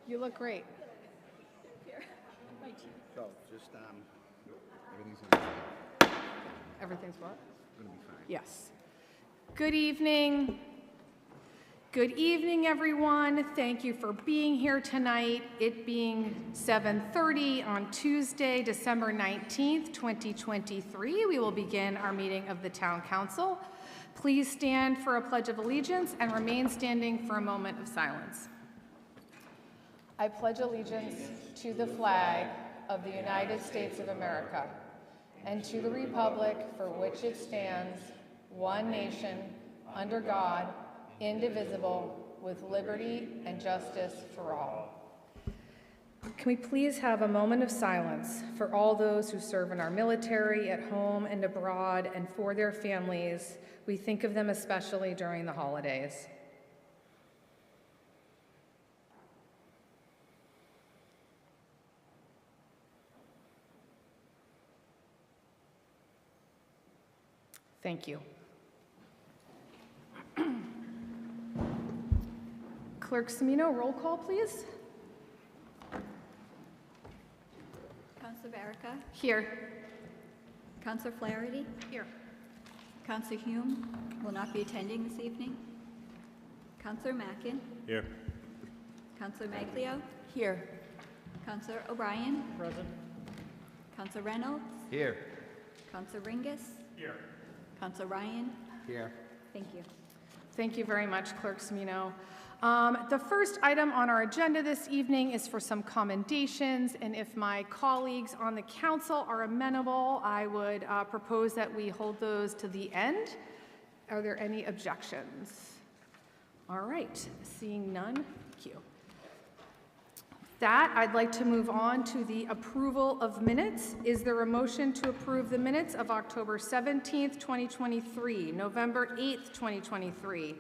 You look great. So just everything's gonna be fine. Everything's what? Gonna be fine. Yes. Good evening. Good evening, everyone. Thank you for being here tonight. It being 7:30 on Tuesday, December 19th, 2023, we will begin our meeting of the Town Council. Please stand for a pledge of allegiance and remain standing for a moment of silence. I pledge allegiance to the flag of the United States of America and to the republic for which it stands, one nation, under God, indivisible, with liberty and justice for all. Can we please have a moment of silence for all those who serve in our military, at home and abroad, and for their families? We think of them especially during the holidays. Thank you. Clerk Semino, roll call, please. Councilor Barrica? Here. Councilor Flaherty? Here. Councilor Hume will not be attending this evening. Councilor Mackin? Here. Councilor Maglio? Here. Councilor O'Brien? Present. Councilor Reynolds? Here. Councilor Ringus? Here. Councilor Ryan? Here. Thank you. Thank you very much, Clerk Semino. The first item on our agenda this evening is for some commendations, and if my colleagues on the council are amenable, I would propose that we hold those to the end. Are there any objections? All right, seeing none, thank you. That, I'd like to move on to the approval of minutes. Is there a motion to approve the minutes of October 17th, 2023, November 8th, 2023,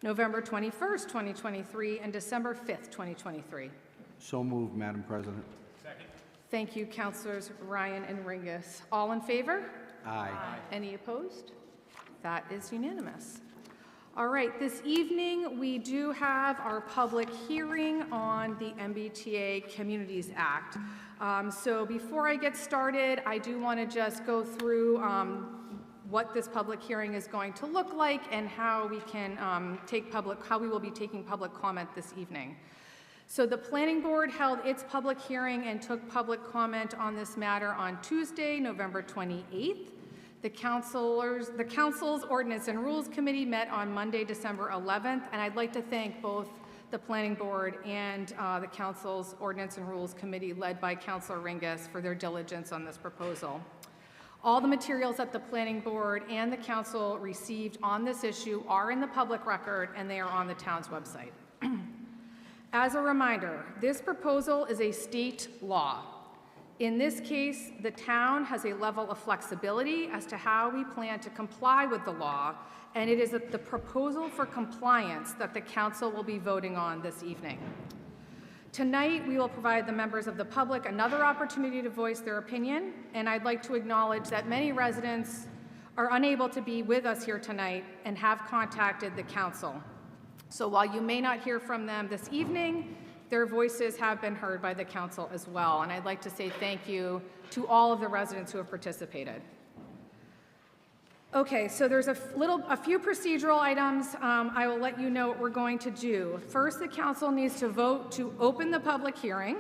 November 21st, 2023, and December 5th, 2023? So moved, Madam President. Second. Thank you, Councilors Ryan and Ringus. All in favor? Aye. Any opposed? That is unanimous. All right, this evening we do have our public hearing on the MBTA Communities Act. So before I get started, I do want to just go through what this public hearing is going to look like and how we can how we will be taking public comment this evening. So the Planning Board held its public hearing and took public comment on this matter on Tuesday, November 28th. The Council's Ordinance and Rules Committee met on Monday, December 11th, and I'd like to thank both the Planning Board and the Council's Ordinance and Rules Committee, led by Councilor Ringus, for their diligence on this proposal. All the materials that the Planning Board and the Council received on this issue are in the public record, and they are on the town's website. As a reminder, this proposal is a state law. In this case, the town has a level of flexibility as to how we plan to comply with the law, and it is the proposal for compliance that the council will be voting on this evening. Tonight, we will provide the members of the public another opportunity to voice their opinion, and I'd like to acknowledge that many residents are unable to be with us here tonight and have contacted the council. So while you may not hear from them this evening, their voices have been heard by the council as well, and I'd like to say thank you to all of the residents who have participated. Okay, so there's a few procedural items. I will let you know what we're going to do. First, the council needs to vote to open the public hearing.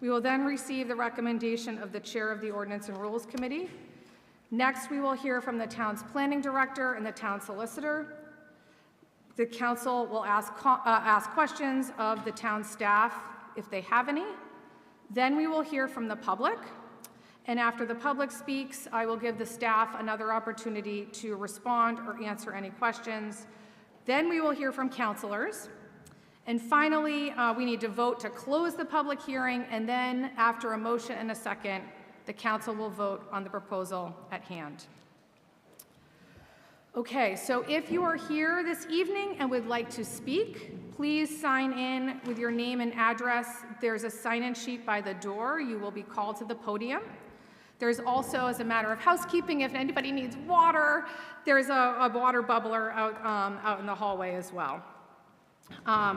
We will then receive the recommendation of the chair of the Ordinance and Rules Committee. Next, we will hear from the town's planning director and the town solicitor. The council will ask questions of the town staff if they have any. Then we will hear from the public. And after the public speaks, I will give the staff another opportunity to respond or answer any questions. Then we will hear from councilors. And finally, we need to vote to close the public hearing, and then after a motion and a second, the council will vote on the proposal at hand. Okay, so if you are here this evening and would like to speak, please sign in with your name and address. There's a sign-in sheet by the door. You will be called to the podium. There's also, as a matter of housekeeping, if anybody needs water, there's a water bubbler out in the hallway as well.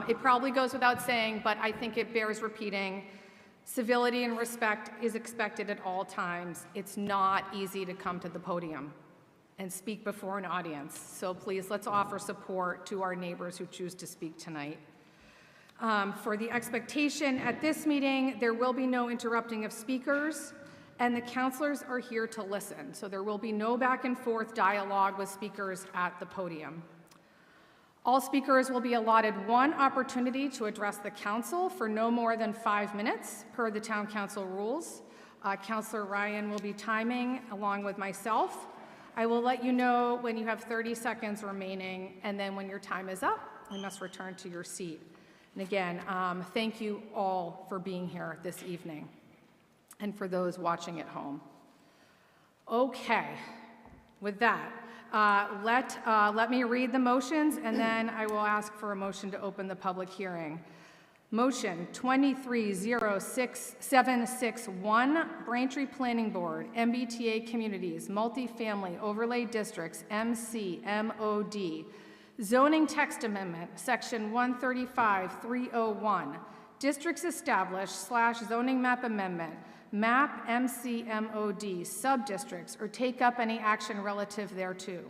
It probably goes without saying, but I think it bears repeating. Civility and respect is expected at all times. It's not easy to come to the podium and speak before an audience. So please, let's offer support to our neighbors who choose to speak tonight. For the expectation at this meeting, there will be no interrupting of speakers, and the counselors are here to listen. So there will be no back and forth dialogue with speakers at the podium. All speakers will be allotted one opportunity to address the council for no more than 5 minutes per the town council rules. Councillor Ryan will be timing along with myself. I will let you know when you have 30 seconds remaining, and then when your time is up, you must return to your seat. And again, thank you all for being here this evening, and for those watching at home. Okay, with that, let me read the motions, and then I will ask for a motion to open the public hearing. Motion 23-06761, Braintree Planning Board, MBTA Communities, Multifamily Overlay Districts, MCMOD. Zoning Text Amendment, Section 135-301. Districts established / zoning map amendment, map MCMOD, sub-districts, or take up any action relative thereto.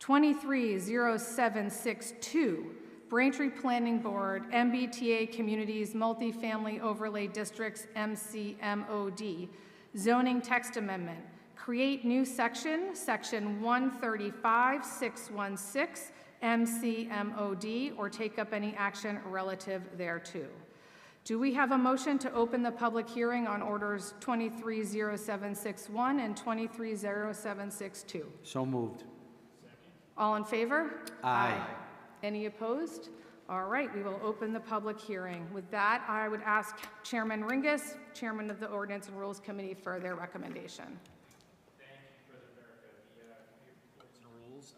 23-0762. Braintree Planning Board, MBTA Communities, Multifamily Overlay Districts, MCMOD. Zoning Text Amendment. Create new section, Section 135-616, MCMOD, or take up any action relative thereto. Do we have a motion to open the public hearing on orders 23-0761 and 23-0762? So moved. All in favor? Aye. Any opposed? All right, we will open the public hearing. With that, I would ask Chairman Ringus, Chairman of the Ordinance and Rules Committee, for their recommendation. Thank you for the reports and rules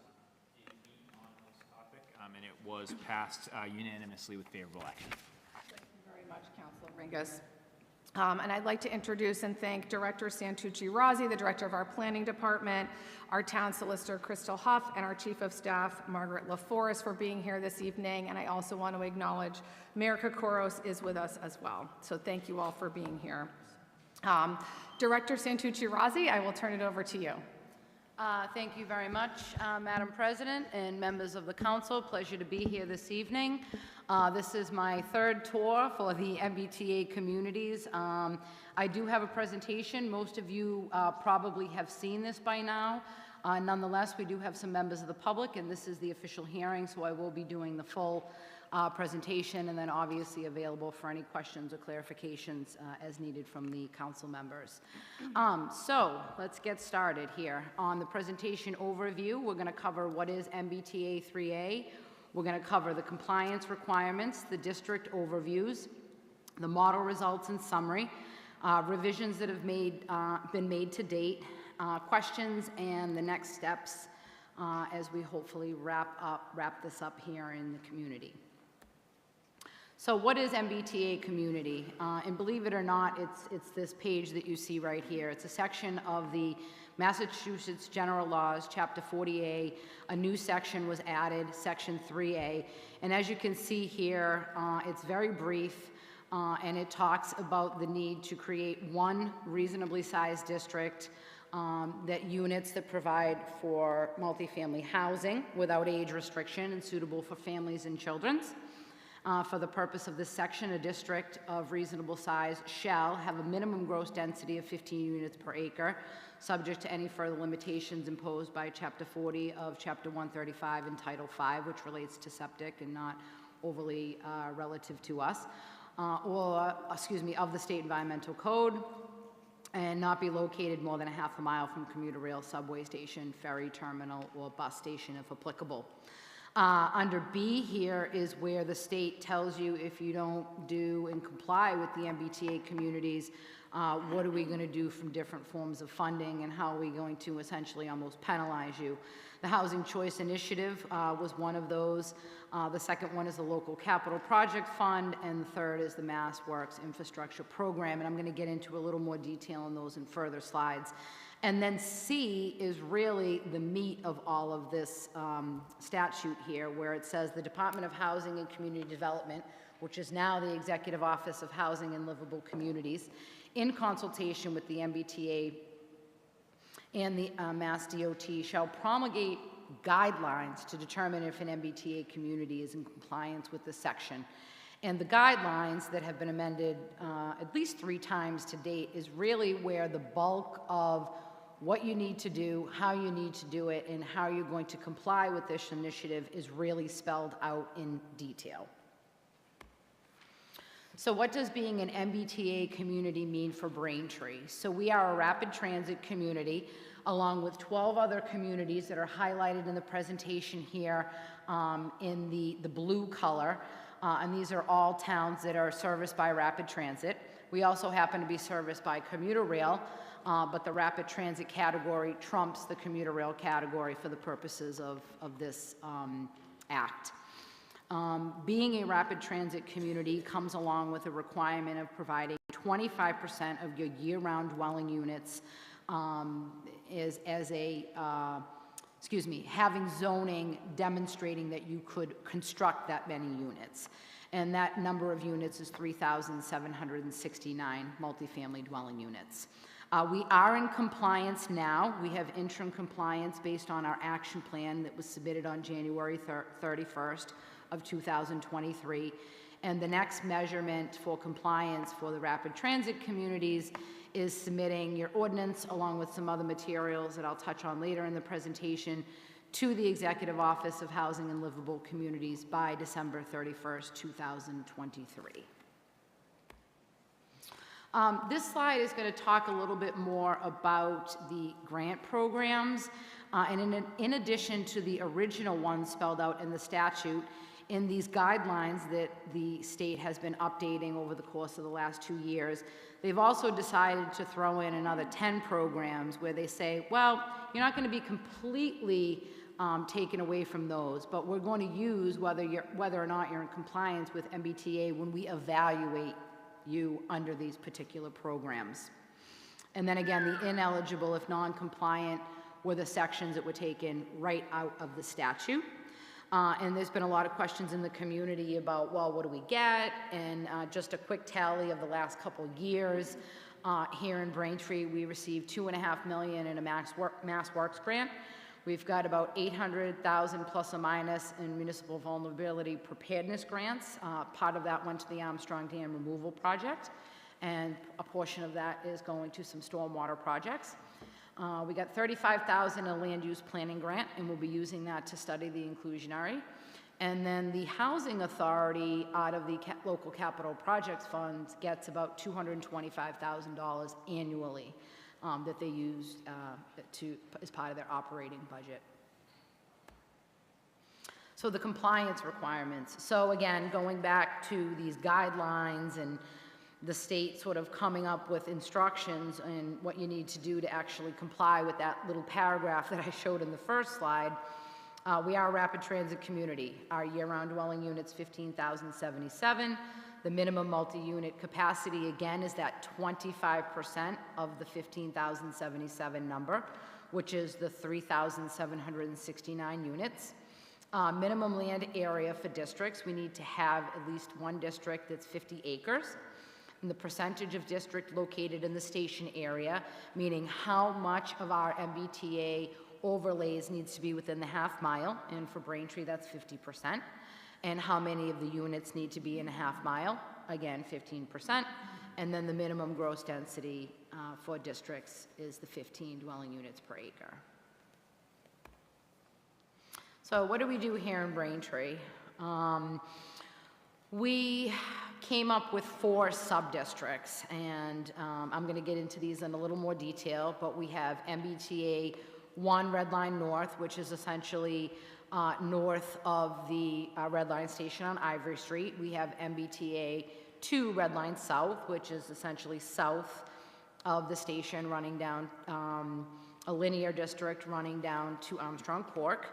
did meet on this topic, and it was passed unanimously with favorable action. Thank you very much, Councilor Ringus. And I'd like to introduce and thank Director Santucci Razi, the Director of our Planning Department, our Town Solicitor Crystal Huff, and our Chief of Staff Margaret LaForest for being here this evening. And I also want to acknowledge Mayor Kokoros is with us as well. So thank you all for being here. Director Santucci Razi, I will turn it over to you. Thank you very much, Madam President and members of the council. Pleasure to be here this evening. This is my third tour for the MBTA communities. I do have a presentation. Most of you probably have seen this by now. Nonetheless, we do have some members of the public, and this is the official hearing, so I will be doing the full presentation and then obviously available for any questions or clarifications as needed from the council members. So let's get started here. On the presentation overview, we're going to cover what is MBTA 3A. We're going to cover the compliance requirements, the district overviews, the model results and summary, revisions that have been made to date, questions, and the next steps as we hopefully wrap this up here in the community. So what is MBTA community? And believe it or not, it's this page that you see right here. It's a section of the Massachusetts General Laws, Chapter 40A. A new section was added, Section 3A. And as you can see here, it's very brief, and it talks about the need to create one reasonably sized district, that units that provide for multifamily housing without age restriction and suitable for families and children. For the purpose of this section, a district of reasonable size shall have a minimum gross density of 15 units per acre, subject to any further limitations imposed by Chapter 40 of Chapter 135 and Title 5, which relates to septic and not overly relative to us, of the State Environmental Code, and not be located more than a half a mile from commuter rail, subway station, ferry terminal, or bus station if applicable. Under B here is where the state tells you if you don't do and comply with the MBTA communities, what are we going to do from different forms of funding and how are we going to essentially almost penalize you. The Housing Choice Initiative was one of those. The second one is the Local Capital Project Fund, and the third is the Mass Works Infrastructure Program, and I'm going to get into a little more detail on those in further slides. And then C is really the meat of all of this statute here, where it says the Department of Housing and Community Development, which is now the Executive Office of Housing and Livable Communities, in consultation with the MBTA and the Mass DOT, shall promulgate guidelines to determine if an MBTA community is in compliance with this section. And the guidelines that have been amended at least 3 times to date is really where the bulk of what you need to do, how you need to do it, and how you're going to comply with this initiative is really spelled out in detail. So what does being an MBTA community mean for Braintree? So we are a rapid transit community, along with 12 other communities that are highlighted in the presentation here in the blue color. And these are all towns that are serviced by rapid transit. We also happen to be serviced by commuter rail, but the rapid transit category trumps the commuter rail category for the purposes of this act. Being a rapid transit community comes along with a requirement of providing 25% of your year-round dwelling units having zoning demonstrating that you could construct that many units. And that number of units is 3,769 multifamily dwelling units. We are in compliance now. We have interim compliance based on our action plan that was submitted on January 31st of 2023. And the next measurement for compliance for the rapid transit communities is submitting your ordinance along with some other materials that I'll touch on later in the presentation to the Executive Office of Housing and Livable Communities by December 31st, 2023. This slide is going to talk a little bit more about the grant programs. And in addition to the original ones spelled out in the statute, in these guidelines that the state has been updating over the course of the last 2 years, they've also decided to throw in another 10 programs where they say, well, you're not going to be completely taken away from those, but we're going to use whether or not you're in compliance with MBTA when we evaluate you under these particular programs. And then again, the ineligible if non-compliant were the sections that were taken right out of the statute. And there's been a lot of questions in the community about, well, what do we get? And just a quick tally of the last couple years. Here in Braintree, we received $2.5 million in a Mass Works grant. We've got about $800,000 plus or minus in municipal vulnerability preparedness grants. Part of that went to the Armstrong Dam removal project, and a portion of that is going to some stormwater projects. We got $35,000 in a land use planning grant, and we'll be using that to study the inclusionary. And then the Housing Authority, out of the local capital projects funds, gets about $225,000 annually that they use as part of their operating budget. So the compliance requirements. So again, going back to these guidelines and the state sort of coming up with instructions and what you need to do to actually comply with that little paragraph that I showed in the first slide. We are a rapid transit community. Our year-round dwelling units, 15,077. The minimum multi-unit capacity, again, is that 25% of the 15,077 number, which is the 3,769 units. Minimum land area for districts, we need to have at least one district that's 50 acres. And the percentage of district located in the station area, meaning how much of our MBTA overlays needs to be within the half mile, and for Braintree, that's 50%. And how many of the units need to be in a half mile, again, 15%. And then the minimum gross density for districts is the 15 dwelling units per acre. So what do we do here in Braintree? We came up with 4 sub-districts, and I'm going to get into these in a little more detail, but we have MBTA 1 Red Line North, which is essentially north of the Red Line station on Ivory Street. We have MBTA 2 Red Line South, which is essentially south of the station, running down a linear district running down to Armstrong Cork.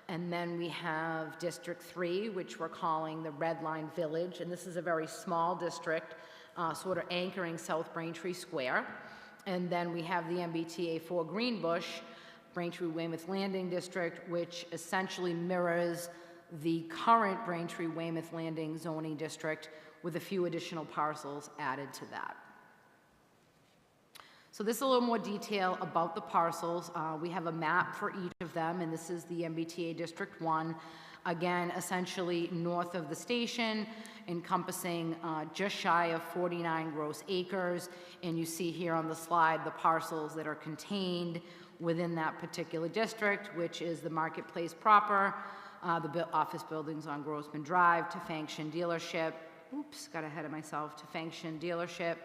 And then we have District 3, which we're calling the Red Line Village, and this is a very small district, sort of anchoring South Braintree Square. And then we have the MBTA 4 Greenbush, Braintree Weymouth Landing District, which essentially mirrors the current Braintree Weymouth Landing zoning district with a few additional parcels added to that. So this is a little more detail about the parcels. We have a map for each of them, and this is the MBTA District 1. Again, essentially north of the station, encompassing just shy of 49 gross acres. And you see here on the slide the parcels that are contained within that particular district, which is the marketplace proper, the office buildings on Grossman Drive, to Function Dealership. Oops, got ahead of myself. To Function Dealership.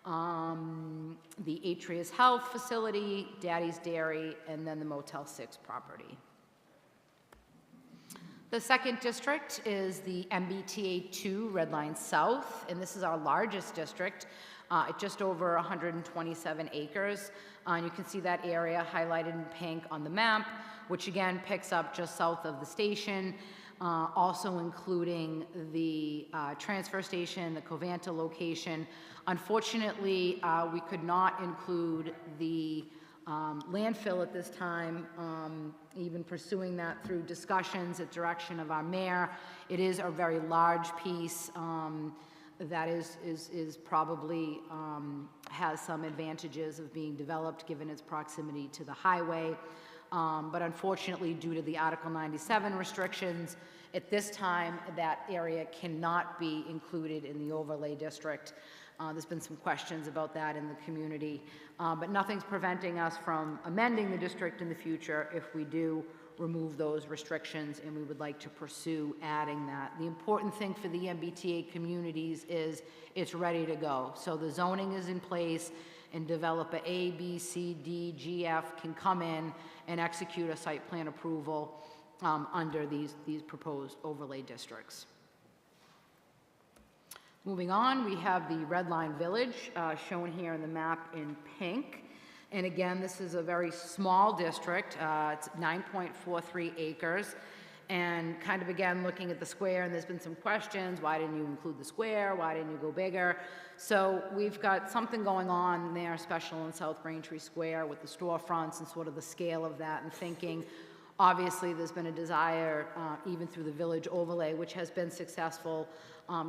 The Atrius Health Facility, Daddy's Dairy, and then the Motel 6 property. The second district is the MBTA 2 Red Line South, and this is our largest district at just over 127 acres. And you can see that area highlighted in pink on the map, which again picks up just south of the station, also including the transfer station, the Covanta location. Unfortunately, we could not include the landfill at this time, even pursuing that through discussions at direction of our mayor. It is a very large piece that is probably has some advantages of being developed given its proximity to the highway. But unfortunately, due to the Article 97 restrictions, at this time, that area cannot be included in the overlay district. There's been some questions about that in the community, but nothing's preventing us from amending the district in the future if we do remove those restrictions, and we would like to pursue adding that. The important thing for the MBTA communities is it's ready to go. So the zoning is in place, and developer A, B, C, D, G, F can come in and execute a site plan approval under these proposed overlay districts. Moving on, we have the Red Line Village shown here in the map in pink. And again, this is a very small district. It's 9.43 acres. And kind of again, looking at the square, and there's been some questions, why didn't you include the square? Why didn't you go bigger? So we've got something going on there, special in South Braintree Square with the storefronts and sort of the scale of that, and thinking, obviously there's been a desire, even through the village overlay, which has been successful,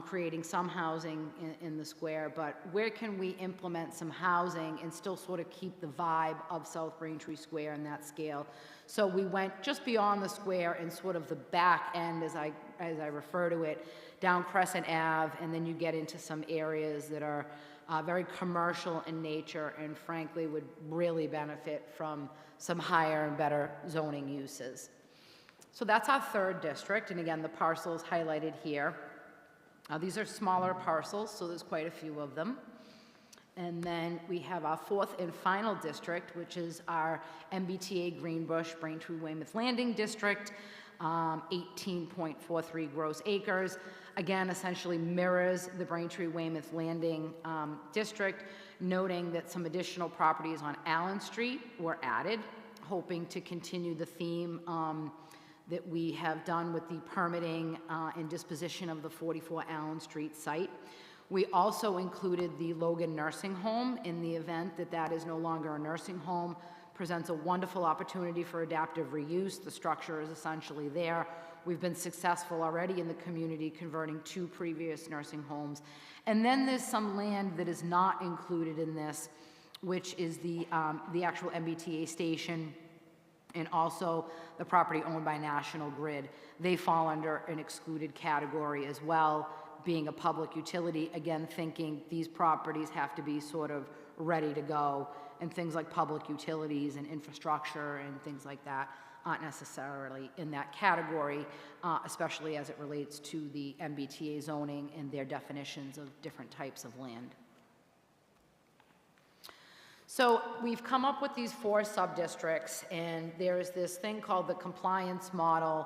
creating some housing in the square, but where can we implement some housing and still sort of keep the vibe of South Braintree Square in that scale? So we went just beyond the square and sort of the back end, as I refer to it, down Crescent Ave, and then you get into some areas that are very commercial in nature and frankly would really benefit from some higher and better zoning uses. So that's our third district, and again, the parcels highlighted here. These are smaller parcels, so there's quite a few of them. And then we have our fourth and final district, which is our MBTA Greenbush Braintree Weymouth Landing District, 18.43 gross acres. Again, essentially mirrors the Braintree Weymouth Landing District, noting that some additional properties on Allen Street were added, hoping to continue the theme that we have done with the permitting and disposition of the 44 Allen Street site. We also included the Logan Nursing Home in the event that that is no longer a nursing home. Presents a wonderful opportunity for adaptive reuse. The structure is essentially there. We've been successful already in the community converting 2 previous nursing homes. And then there's some land that is not included in this, which is the actual MBTA station and also the property owned by National Grid. They fall under an excluded category as well, being a public utility. Again, thinking these properties have to be sort of ready to go, and things like public utilities and infrastructure and things like that aren't necessarily in that category, especially as it relates to the MBTA zoning and their definitions of different types of land. So we've come up with these 4 sub-districts, and there's this thing called the compliance model,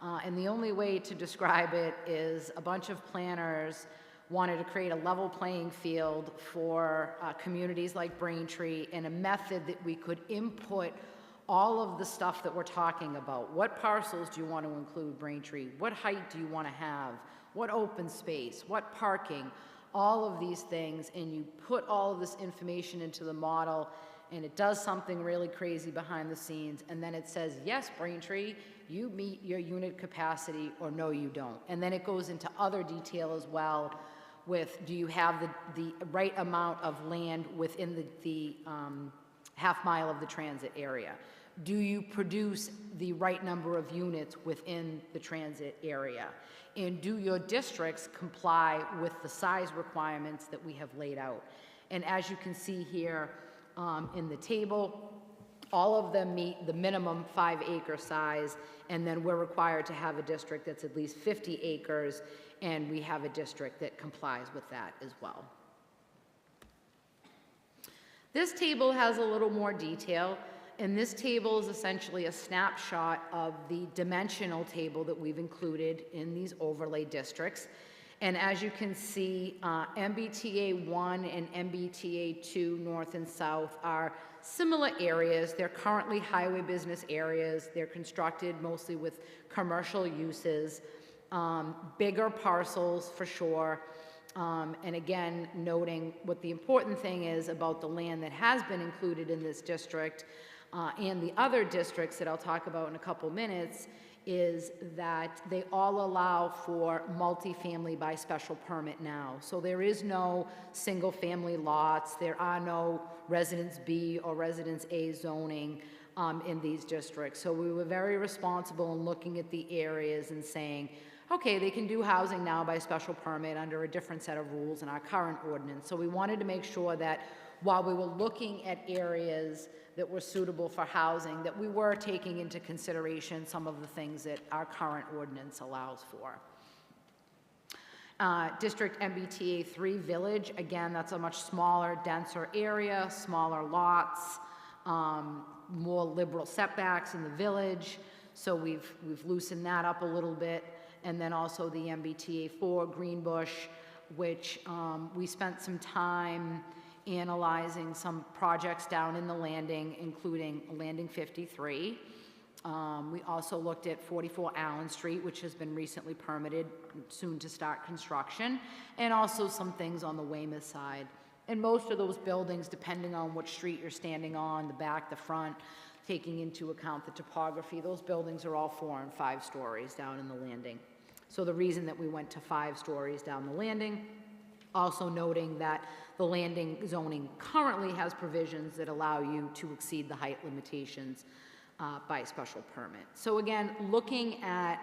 and the only way to describe it is a bunch of planners wanted to create a level playing field for communities like Braintree, and a method that we could input all of the stuff that we're talking about. What parcels do you want to include Braintree? What height do you want to have? What open space? What parking? all of these things, and you put all of this information into the model, and it does something really crazy behind the scenes, and then it says, yes, Braintree, you meet your unit capacity, or no, you don't. And then it goes into other detail as well with, do you have the right amount of land within the half mile of the transit area? Do you produce the right number of units within the transit area? And do your districts comply with the size requirements that we have laid out? And as you can see here in the table, all of them meet the minimum 5-acre size, and then we're required to have a district that's at least 50 acres, and we have a district that complies with that as well. This table has a little more detail, and this table is essentially a snapshot of the dimensional table that we've included in these overlay districts. And as you can see, MBTA 1 and MBTA 2, north and south, are similar areas. They're currently highway business areas. They're constructed mostly with commercial uses, bigger parcels for sure. And again, noting what the important thing is about the land that has been included in this district and the other districts that I'll talk about in a couple minutes is that they all allow for multifamily by special permit now. So there is no single family lots. There are no Residence B or Residence A zoning in these districts. So we were very responsible in looking at the areas and saying, okay, they can do housing now by special permit under a different set of rules in our current ordinance. So we wanted to make sure that while we were looking at areas that were suitable for housing, that we were taking into consideration some of the things that our current ordinance allows for. District MBTA 3 Village, again, that's a much smaller, denser area, smaller lots, more liberal setbacks in the village. So we've loosened that up a little bit. And then also the MBTA 4 Greenbush, which we spent some time analyzing some projects down in the landing, including Landing 53. We also looked at 44 Allen Street, which has been recently permitted, soon to start construction, and also some things on the Weymouth side. And most of those buildings, depending on which street you're standing on, the back, the front, taking into account the topography, those buildings are all 4 and 5 stories down in the landing. So the reason that we went to 5 stories down the landing, also noting that the landing zoning currently has provisions that allow you to exceed the height limitations by special permit. So again, looking at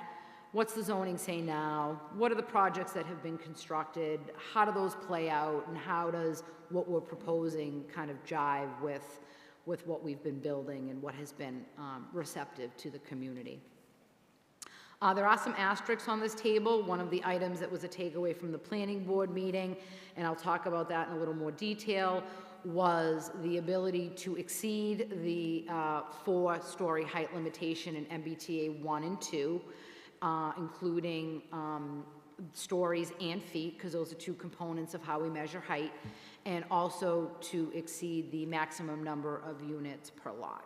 what's the zoning say now, what are the projects that have been constructed, how do those play out, and how does what we're proposing kind of jive with what we've been building and what has been receptive to the community. There are some asterisks on this table. One of the items that was a takeaway from the planning board meeting, and I'll talk about that in a little more detail, was the ability to exceed the 4-story height limitation in MBTA 1 and 2, including stories and feet, because those are 2 components of how we measure height, and also to exceed the maximum number of units per lot.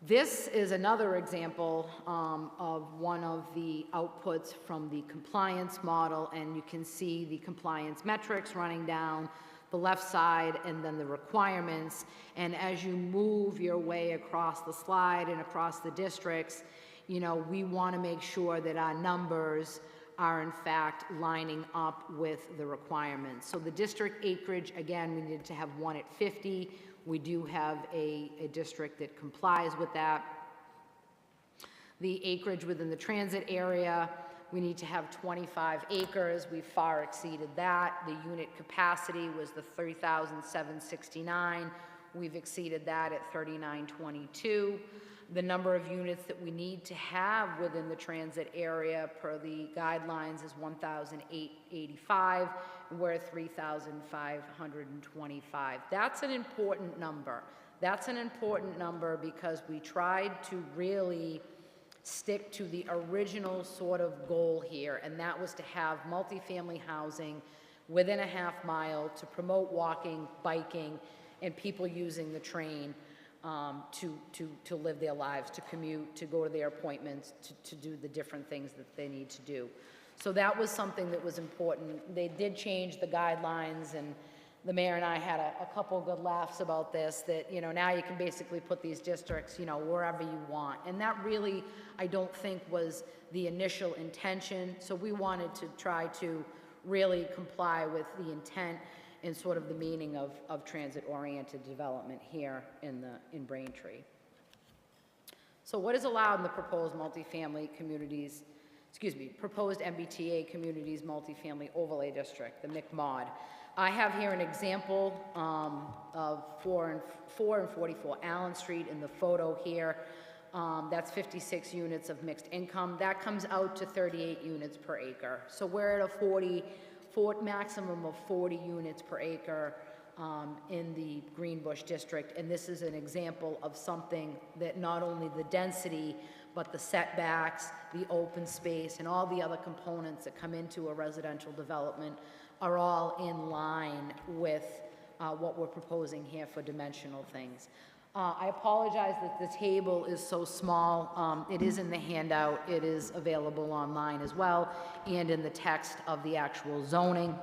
This is another example of one of the outputs from the compliance model, and you can see the compliance metrics running down the left side and then the requirements. And as you move your way across the slide and across the districts, you know, we want to make sure that our numbers are in fact lining up with the requirements. So the district acreage, again, we needed to have 1 at 50. We do have a district that complies with that. The acreage within the transit area, we need to have 25 acres. We far exceeded that. The unit capacity was the 3,769. We've exceeded that at 3,922. The number of units that we need to have within the transit area per the guidelines is 1,885. We're 3,525. That's an important number. That's an important number because we tried to really stick to the original sort of goal here, and that was to have multifamily housing within a half mile to promote walking, biking, and people using the train to live their lives, to commute, to go to their appointments, to do the different things that they need to do. So that was something that was important. They did change the guidelines, and the mayor and I had a couple good laughs about this, that, now you can basically put these districts, wherever you want. And that really, I don't think, was the initial intention. So we wanted to try to really comply with the intent and sort of the meaning of transit-oriented development here in Braintree. So what is allowed in the proposed multifamily communities, proposed MBTA communities multifamily overlay district, the McMod? I have here an example of 4 and 44 Allen Street in the photo here. That's 56 units of mixed income. That comes out to 38 units per acre. So we're at a maximum of 40 units per acre in the Greenbush district. And this is an example of something that not only the density, but the setbacks, the open space, and all the other components that come into a residential development are all in line with what we're proposing here for dimensional things. I apologize that the table is so small. It is in the handout. It is available online as well, and in the text of the actual zoning.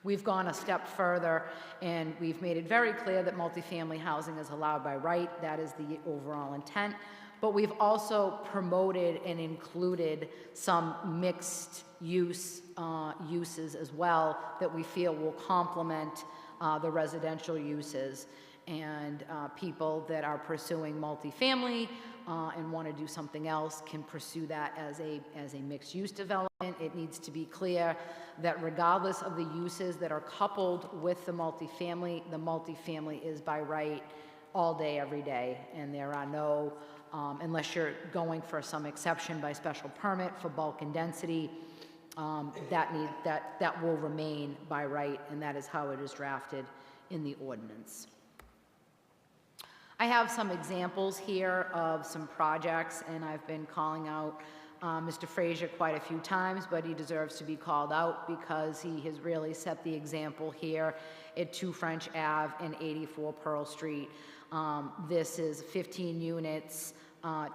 We've gone a step further, and we've made it very clear that multifamily housing is allowed by right. That is the overall intent. But we've also promoted and included some mixed use uses as well that we feel will complement the residential uses. And people that are pursuing multifamily and want to do something else can pursue that as a mixed-use development. It needs to be clear that regardless of the uses that are coupled with the multifamily is by right all day, every day, and there are no, unless you're going for some exception by special permit for bulk and density, that will remain by right, and that is how it is drafted in the ordinance. I have some examples here of some projects, and I've been calling out Mr. Frazier quite a few times, but he deserves to be called out because he has really set the example here at 2 French Ave and 84 Pearl Street. This is 15 units,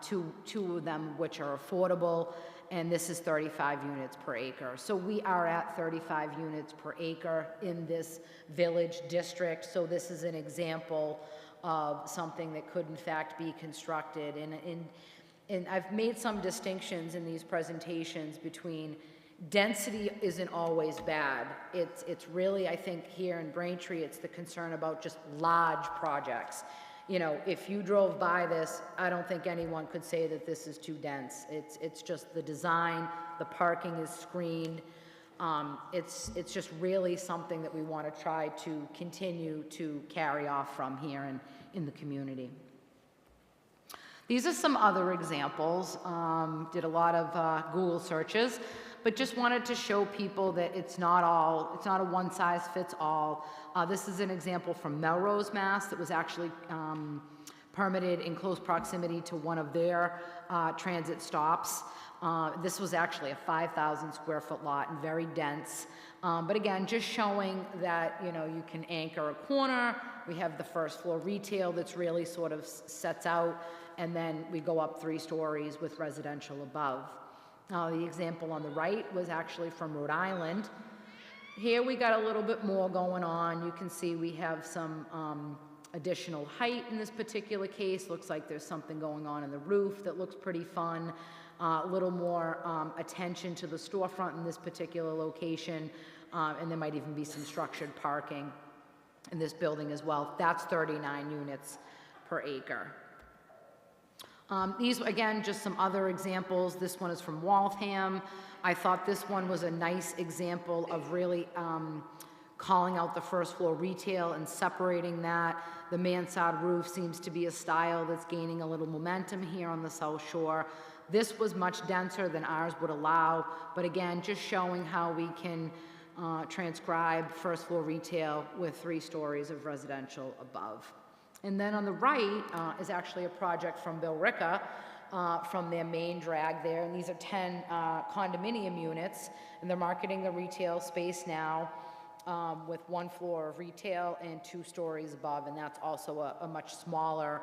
two of them which are affordable, and this is 35 units per acre. So we are at 35 units per acre in this village district, so this is an example of something that could in fact be constructed. And I've made some distinctions in these presentations between density isn't always bad. It's really, I think here in Braintree, it's the concern about just large projects. If you drove by this, I don't think anyone could say that this is too dense. It's just the design, the parking is screened. It's just really something that we want to try to continue to carry off from here in the community. These are some other examples. Did a lot of Google searches, but just wanted to show people that it's not a one-size-fits-all. This is an example from Melrose, Mass. that was actually permitted in close proximity to one of their transit stops. This was actually a 5,000 square foot lot and very dense. But again, just showing that, you can anchor a corner. We have the first floor retail that's really sort of sets out, and then we go up 3 stories with residential above. The example on the right was actually from Rhode Island. Here we got a little bit more going on. You can see we have some additional height in this particular case. Looks like there's something going on in the roof that looks pretty fun. A little more attention to the storefront in this particular location, and there might even be some structured parking in this building as well. That's 39 units per acre. These, again, just some other examples. This one is from Waltham. I thought this one was a nice example of really calling out the first floor retail and separating that. The mansard roof seems to be a style that's gaining a little momentum here on the South Shore. This was much denser than ours would allow, but again, just showing how we can transcribe first floor retail with 3 stories of residential above. And then on the right is actually a project from Bill Ricca from their main drag there, and these are 10 condominium units, and they're marketing the retail space now with 1 floor of retail and 2 stories above, and that's also a much smaller,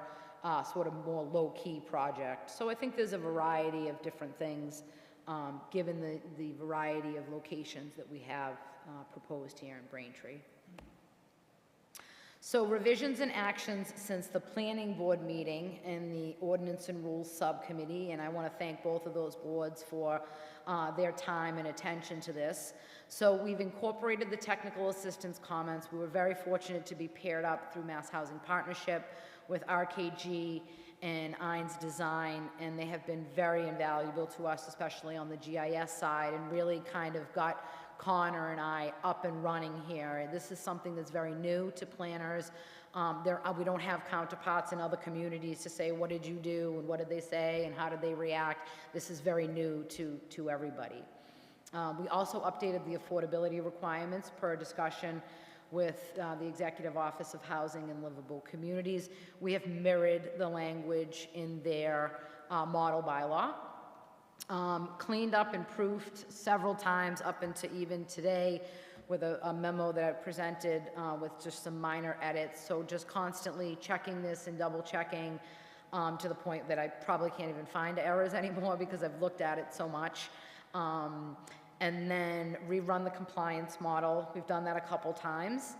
sort of more low-key project. So I think there's a variety of different things given the variety of locations that we have proposed here in Braintree. So revisions and actions since the planning board meeting and the ordinance and rules subcommittee, and I want to thank both of those boards for their time and attention to this. So we've incorporated the technical assistance comments. We were very fortunate to be paired up through Mass Housing Partnership with RKG and Ines Design, and they have been very invaluable to us, especially on the GIS side, and really kind of got Connor and I up and running here. This is something that's very new to planners. We don't have counterparts in other communities to say, what did you do, and what did they say, and how did they react? This is very new to everybody. We also updated the affordability requirements per discussion with the Executive Office of Housing and Livable Communities. We have mirrored the language in their model bylaw. Cleaned up and proofed several times up into even today with a memo that I presented with just some minor edits. So just constantly checking this and double checking to the point that I probably can't even find errors anymore because I've looked at it so much. And then rerun the compliance model. We've done that a couple times.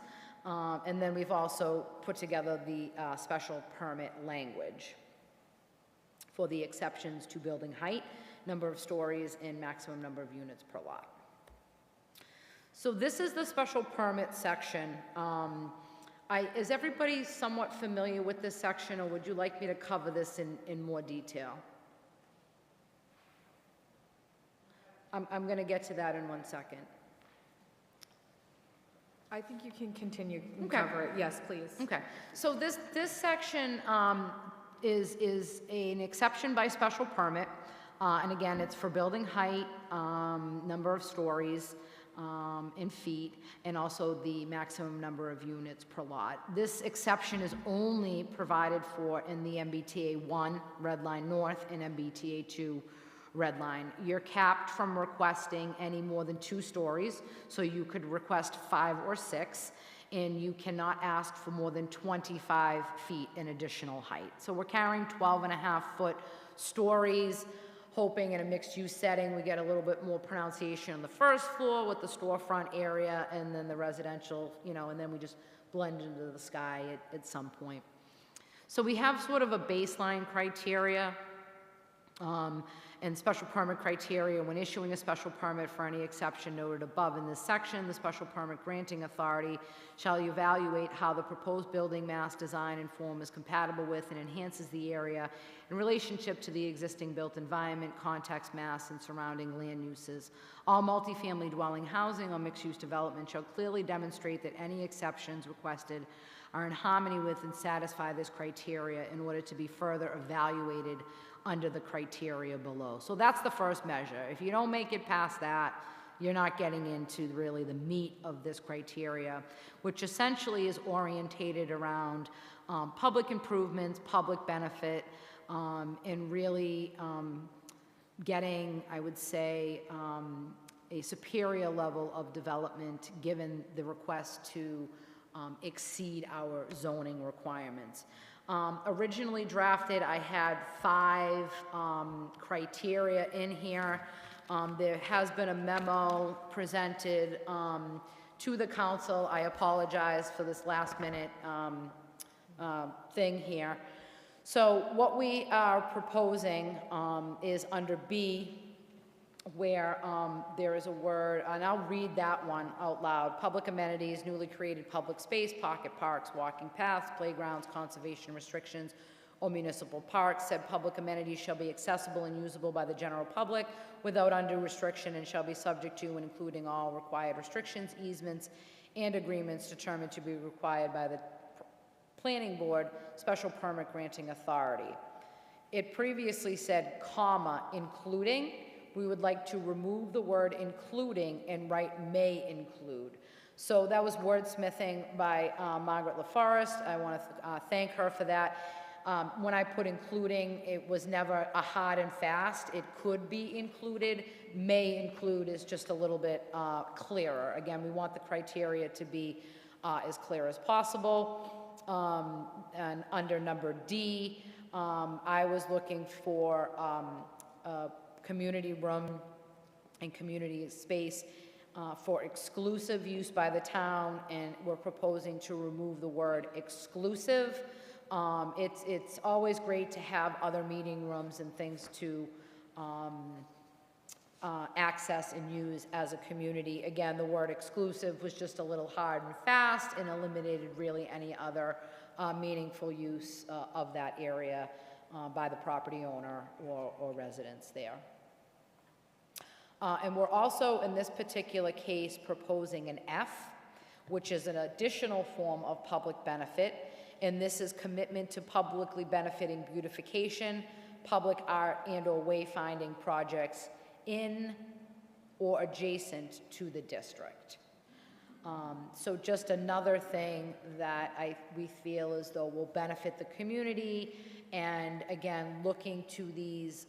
And then we've also put together the special permit language for the exceptions to building height, number of stories, and maximum number of units per lot. So this is the special permit section. Is everybody somewhat familiar with this section, or would you like me to cover this in more detail? I'm going to get to that in 1 second. I think you can continue and Okay. cover it. Yes, please. Okay, so this section is an exception by special permit, and again, it's for building height, number of stories in feet, and also the maximum number of units per lot. This exception is only provided for in the MBTA 1 Red Line North and MBTA 2 Red Line. You're capped from requesting any more than 2 stories, so you could request 5 or 6, and you cannot ask for more than 25 feet in additional height. So we're carrying 12.5-foot stories, hoping in a mixed-use setting we get a little bit more pronunciation on the first floor with the storefront area, and then the residential, and then we just blend into the sky at some point. So we have sort of a baseline criteria and special permit criteria when issuing a special permit for any exception noted above in this section. The special permit granting authority shall evaluate how the proposed building mass, design, and form is compatible with and enhances the area in relationship to the existing built environment, context, mass, and surrounding land uses. All multifamily dwelling housing or mixed-use development shall clearly demonstrate that any exceptions requested are in harmony with and satisfy this criteria in order to be further evaluated under the criteria below. So that's the first measure. If you don't make it past that, you're not getting into really the meat of this criteria, which essentially is orientated around public improvements, public benefit, and really getting, I would say, a superior level of development given the request to exceed our zoning requirements. Originally drafted, I had 5 criteria in here. There has been a memo presented to the council. I apologize for this last minute thing here. So what we are proposing is under B, where there is a word, and I'll read that one out loud. Public amenities, newly created public space, pocket parks, walking paths, playgrounds, conservation restrictions, or municipal parks. Said public amenities shall be accessible and usable by the general public without undue restriction and shall be subject to and including all required restrictions, easements, and agreements determined to be required by the planning board special permit granting authority. It previously said, comma, including. We would like to remove the word including and write may include. So that was wordsmithing by Margaret LaForest. I want to thank her for that. When I put including, it was never a hard and fast. It could be included. May include is just a little bit clearer. Again, we want the criteria to be as clear as possible. And under number D, I was looking for community room and community space for exclusive use by the town, and we're proposing to remove the word exclusive. It's always great to have other meeting rooms and things to access and use as a community. Again, the word exclusive was just a little hard and fast and eliminated really any other meaningful use of that area by the property owner or residents there. And we're also, in this particular case, proposing an F, which is an additional form of public benefit, and this is commitment to publicly benefiting beautification, public art, and/or wayfinding projects in or adjacent to the district. So just another thing that we feel as though will benefit the community, and again, looking to these,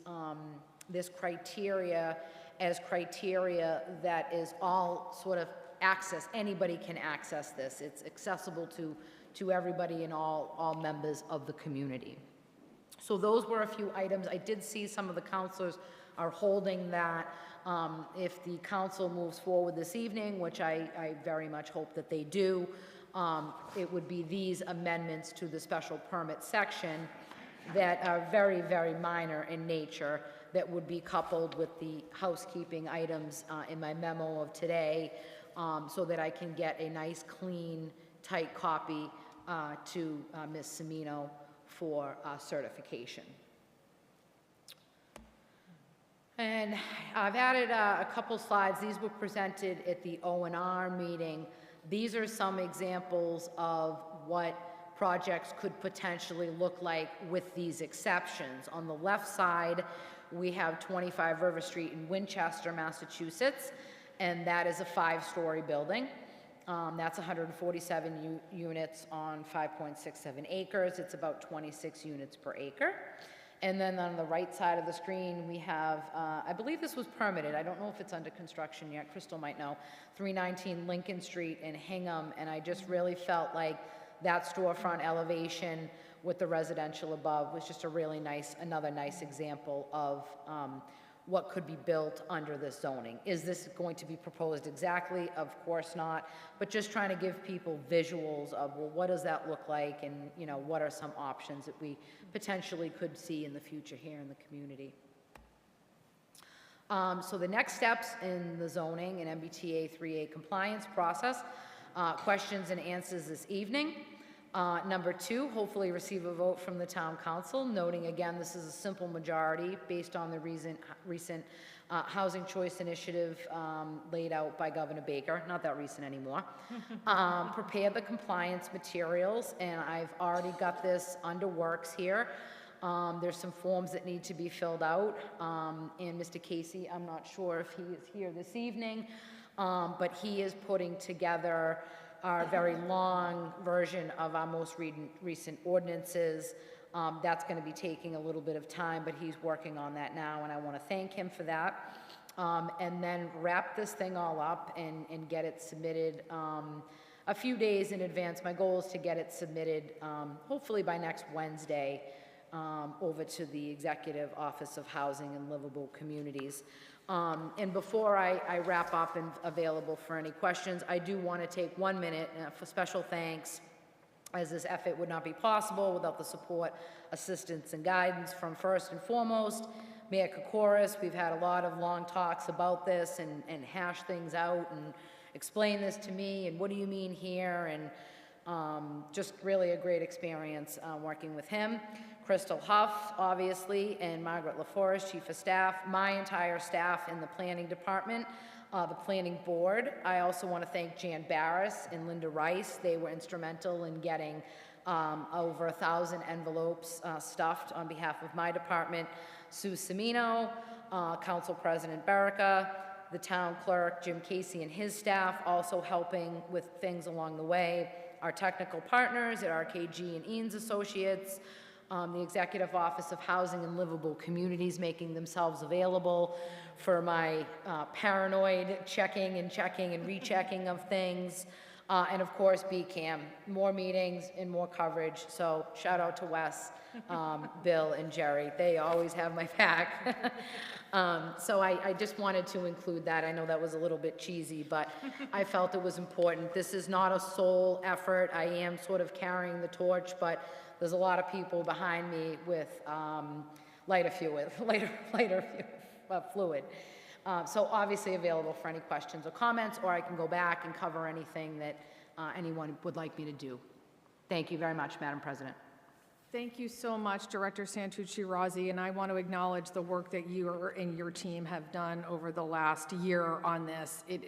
this criteria as criteria that is all sort of access, anybody can access this. It's accessible to everybody and all members of the community. So those were a few items. I did see some of the councilors are holding that if the council moves forward this evening, which I very much hope that they do, it would be these amendments to the special permit section that are very, very minor in nature, that would be coupled with the housekeeping items in my memo of today, so that I can get a nice, clean, tight copy to Ms. Semino for certification. And I've added a couple slides. These were presented at the O&R meeting. These are some examples of what projects could potentially look like with these exceptions. On the left side, we have 25 River Street in Winchester, Massachusetts, and that is a 5-story building. That's 147 units on 5.67 acres. It's about 26 units per acre. And then on the right side of the screen, we have, I believe this was permitted. I don't know if it's under construction yet. Crystal might know. 319 Lincoln Street in Hingham. And I just really felt like that storefront elevation with the residential above was just a really nice, another nice example of what could be built under this zoning. Is this going to be proposed exactly? Of course not, but just trying to give people visuals of, well, what does that look like, and what are some options that we potentially could see in the future here in the community. So the next steps in the zoning and MBTA 3A compliance process, questions and answers this evening. Number 2, hopefully receive a vote from the town council, noting again this is a simple majority based on the recent housing choice initiative laid out by Governor Baker, not that recent anymore. Prepare the compliance materials, and I've already got this under works here. There's some forms that need to be filled out, and Mr. Casey, I'm not sure if he is here this evening, but he is putting together our very long version of our most recent ordinances. That's going to be taking a little bit of time, but he's working on that now, and I want to thank him for that. And then wrap this thing all up and get it submitted a few days in advance. My goal is to get it submitted hopefully by next Wednesday over to the Executive Office of Housing and Livable Communities. And before I wrap up and available for any questions, I do want to take 1 minute for special thanks, as this effort would not be possible without the support, assistance, and guidance from, first and foremost, Mayor Kokoris. We've had a lot of long talks about this and hash things out and explain this to me, and what do you mean here, and just really a great experience working with him. Crystal Huff, obviously, and Margaret LaForest, Chief of Staff, my entire staff in the Planning Department, the Planning Board. I also want to thank Jan Barris and Linda Rice. They were instrumental in getting over 1,000 envelopes stuffed on behalf of my department. Sue Semino, Council President Barrica, the Town Clerk, Jim Casey, and his staff also helping with things along the way. Our technical partners at RKG and Eanes Associates, the Executive Office of Housing and Livable Communities making themselves available for my paranoid checking and rechecking of things. And of course, BCAM, more meetings and more coverage. So shout out to Wes, Bill, and Jerry. They always have my back. So I just wanted to include that. I know that was a little bit cheesy, but I felt it was important. This is not a sole effort. I am sort of carrying the torch, but there's a lot of people behind me with lighter fluid. So obviously available for any questions or comments, or I can go back and cover anything that anyone would like me to do. Thank you very much, Madam President. Thank you so much, Director Santucci-Razzi, and I want to acknowledge the work that you and your team have done over the last year on this. It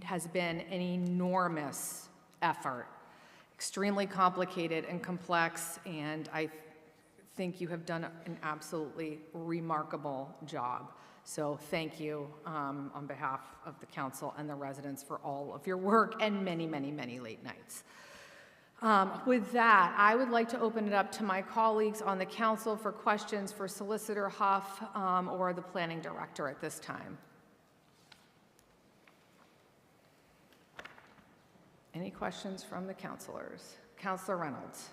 has been an enormous effort, extremely complicated and complex, and I think you have done an absolutely remarkable job. So thank you on behalf of the council and the residents for all of your work and many, many, many late nights. With that, I would like to open it up to my colleagues on the council for questions for Solicitor Huff or the Planning Director at this time. Any questions from the councilors? Councilor Reynolds.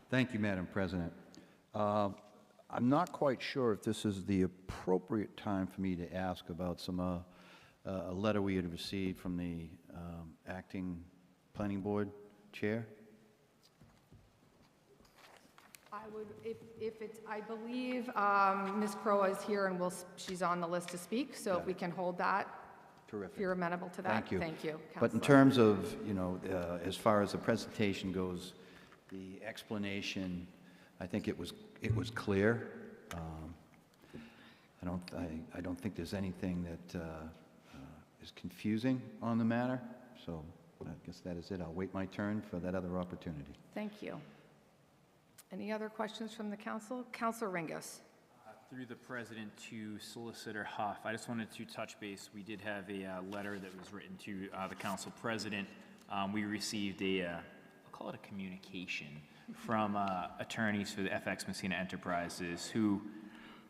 Thank you, Madam President. I'm not quite sure if this is the appropriate time for me to ask about a letter we had received from the acting planning board chair. I would, if it's, I believe Ms. Crowe is here and she's on the list to speak, so if we can hold that. Terrific. If you're amenable to that. Thank you. Thank you, But in Councilor. terms of, as far as the presentation goes, the explanation, I think it was clear. I don't think there's anything that is confusing on the matter. So I guess that is it. I'll wait my turn for that other opportunity. Thank you. Any other questions from the council? Councilor Ringus. Through the president to Solicitor Huff, I just wanted to touch base. We did have a letter that was written to the council president. We received I'll call it a communication from attorneys for the FX Messina Enterprises who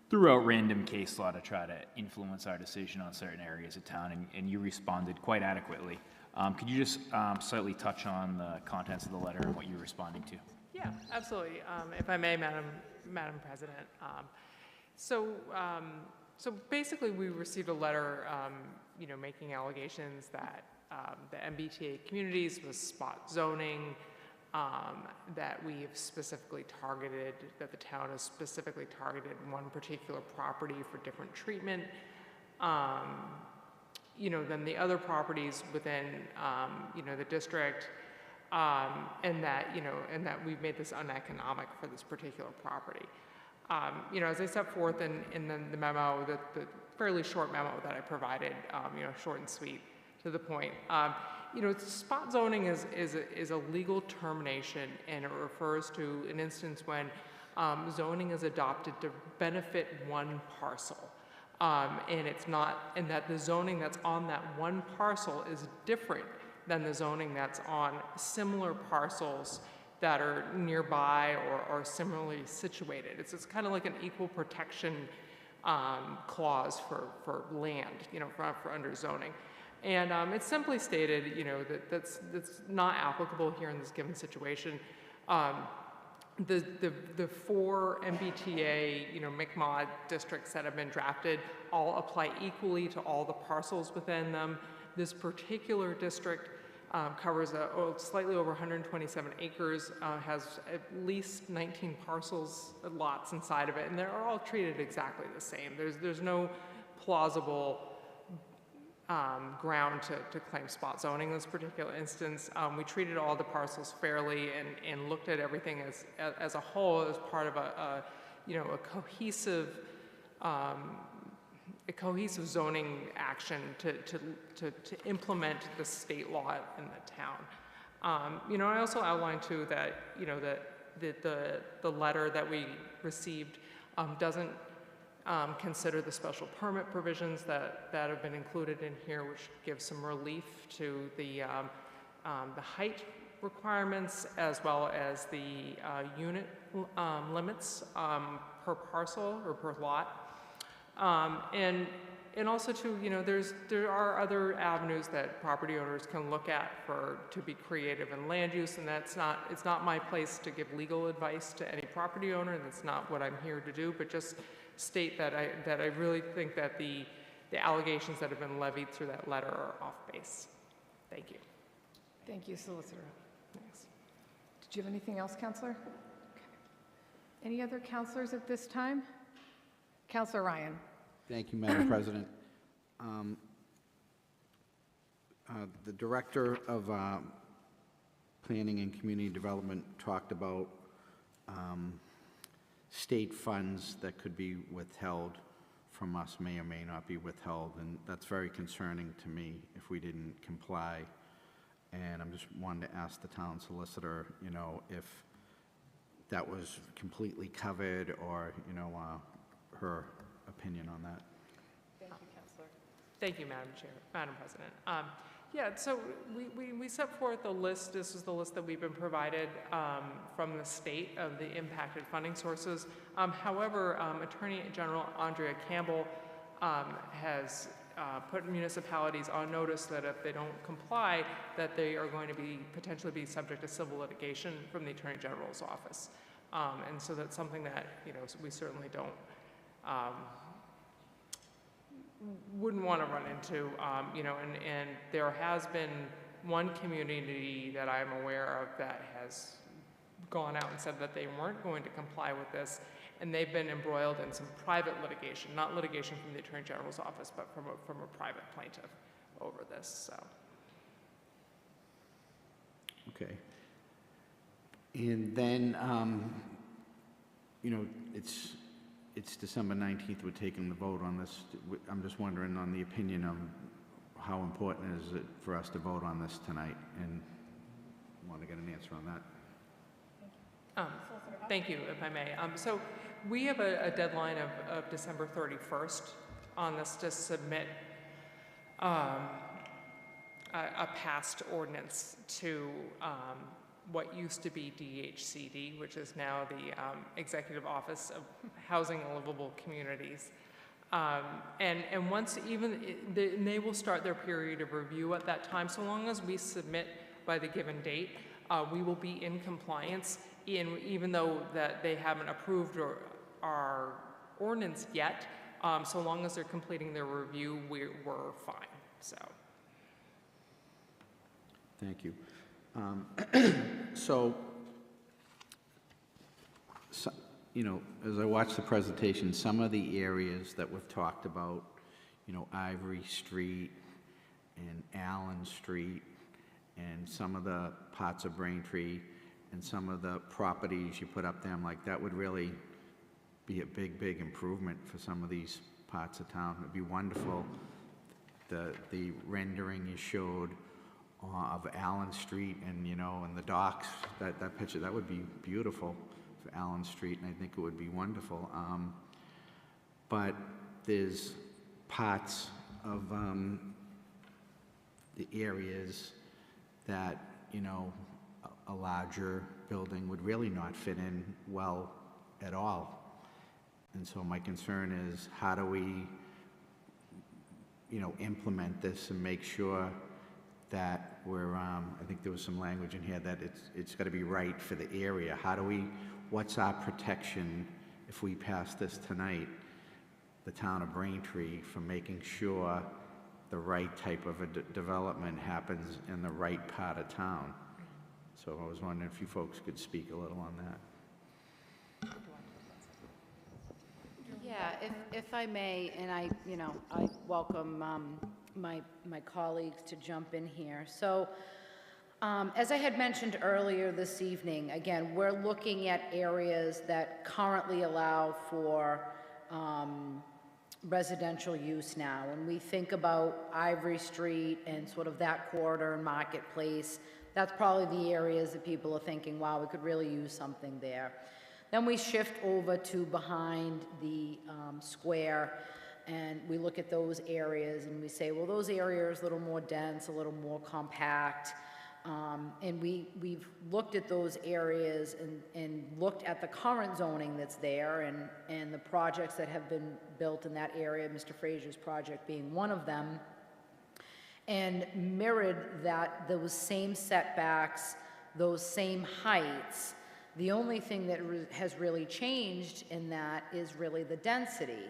threw out random case law to try to influence our decision on certain areas of town, and you responded quite adequately. Could you just slightly touch on the contents of the letter and what you're responding to? Yeah, absolutely. If I may, Madam President. So basically, we received a letter, making allegations that the MBTA communities was spot zoning, that we have specifically targeted, that the town has specifically targeted one particular property for different treatment, than the other properties within, the district, and that we've made this uneconomic for this particular property. As I set forth in the memo, the fairly short memo that I provided, short and sweet, to the point. Spot zoning is a legal termination, and it refers to an instance when zoning is adopted to benefit one parcel, and that the zoning that's on that one parcel is different than the zoning that's on similar parcels that are nearby or similarly situated. It's kind of like an equal protection clause for land, for under zoning. And it's simply stated, that's not applicable here in this given situation. The four MBTA, MCMOD districts that have been drafted all apply equally to all the parcels within them. This particular district covers slightly over 127 acres, has at least 19 parcels, lots inside of it, and they're all treated exactly the same. There's no plausible ground to claim spot zoning in this particular instance. We treated all the parcels fairly and looked at everything as a whole as part of a cohesive zoning action to implement the state law in the town. I also outlined too that the letter that we received doesn't consider the special permit provisions that have been included in here, which give some relief to the height requirements as well as the unit limits per parcel or per lot. And also too, there are other avenues that property owners can look at to be creative in land use, and it's not my place to give legal advice to any property owner. That's not what I'm here to do, but just state that I really think that the allegations that have been levied through that letter are off base. Thank you. Thank you, Solicitor. Thanks. Did you have anything else, Counselor? Okay. Any other counselors at this time? Counselor Ryan. Thank you, Madam President. The Director of Planning and Community Development talked about state funds that could be withheld from us, may or may not be withheld, and that's very concerning to me if we didn't comply. And I'm just wanting to ask the town solicitor, if that was completely covered, or, her opinion on that. Thank you, Counselor. Thank you, Madam President. Yeah, so we set forth a list. This is the list that we've been provided from the state of the impacted funding sources. However, Attorney General Andrea Campbell has put municipalities on notice that if they don't comply, that they are going to potentially be subject to civil litigation from the Attorney General's office. And so that's something that, we certainly don't wouldn't want to run into, and there has been one community that I'm aware of that has gone out and said that they weren't going to comply with this, and they've been embroiled in some private litigation, not litigation from the Attorney General's office, but from a private plaintiff over this, so. Okay. And then, it's December 19th, we're taking the vote on this. I'm just wondering on the opinion of how important is it for us to vote on this tonight, and want to get an answer on that. Thank you, if I may. So we have a deadline of December 31st on this to submit a passed ordinance to what used to be DHCD, which is now the Executive Office of Housing and Livable Communities. And once they will start their period of review at that time. So long as we submit by the given date, we will be in compliance, even though that they haven't approved our ordinance yet. So long as they're completing their review, we're fine. So. Thank you. So, as I watch the presentation, some of the areas that we've talked about, Ivory Street and Allen Street, and some of the parts of Braintree, and some of the properties you put up there, I'm like, that would really be a big, big improvement for some of these parts of town. It'd be wonderful. The rendering you showed of Allen Street and, and the docks, that picture, that would be beautiful for Allen Street, and I think it would be wonderful. But there's parts of the areas that, a larger building would really not fit in well at all. And so my concern is, how do we, implement this and make sure that we're, I think there was some language in here that it's got to be right for the area. What's our protection if we pass this tonight, the town of Braintree, for making sure the right type of a development happens in the right part of town? So I was wondering if you folks could speak a little on that. Yeah, if I may, and I welcome my colleagues to jump in here. So, as I had mentioned earlier this evening, again, we're looking at areas that currently allow for residential use now. When we think about Ivory Street and sort of that corridor and Marketplace, that's probably the areas that people are thinking, wow, we could really use something there. Then we shift over to behind the square, and we look at those areas and we say, well, those areas are a little more dense, a little more compact. And we've looked at those areas and looked at the current zoning that's there and the projects that have been built in that area, Mr. Frazier's project being one of them, and mirrored those same setbacks, those same heights. The only thing that has really changed in that is really the density.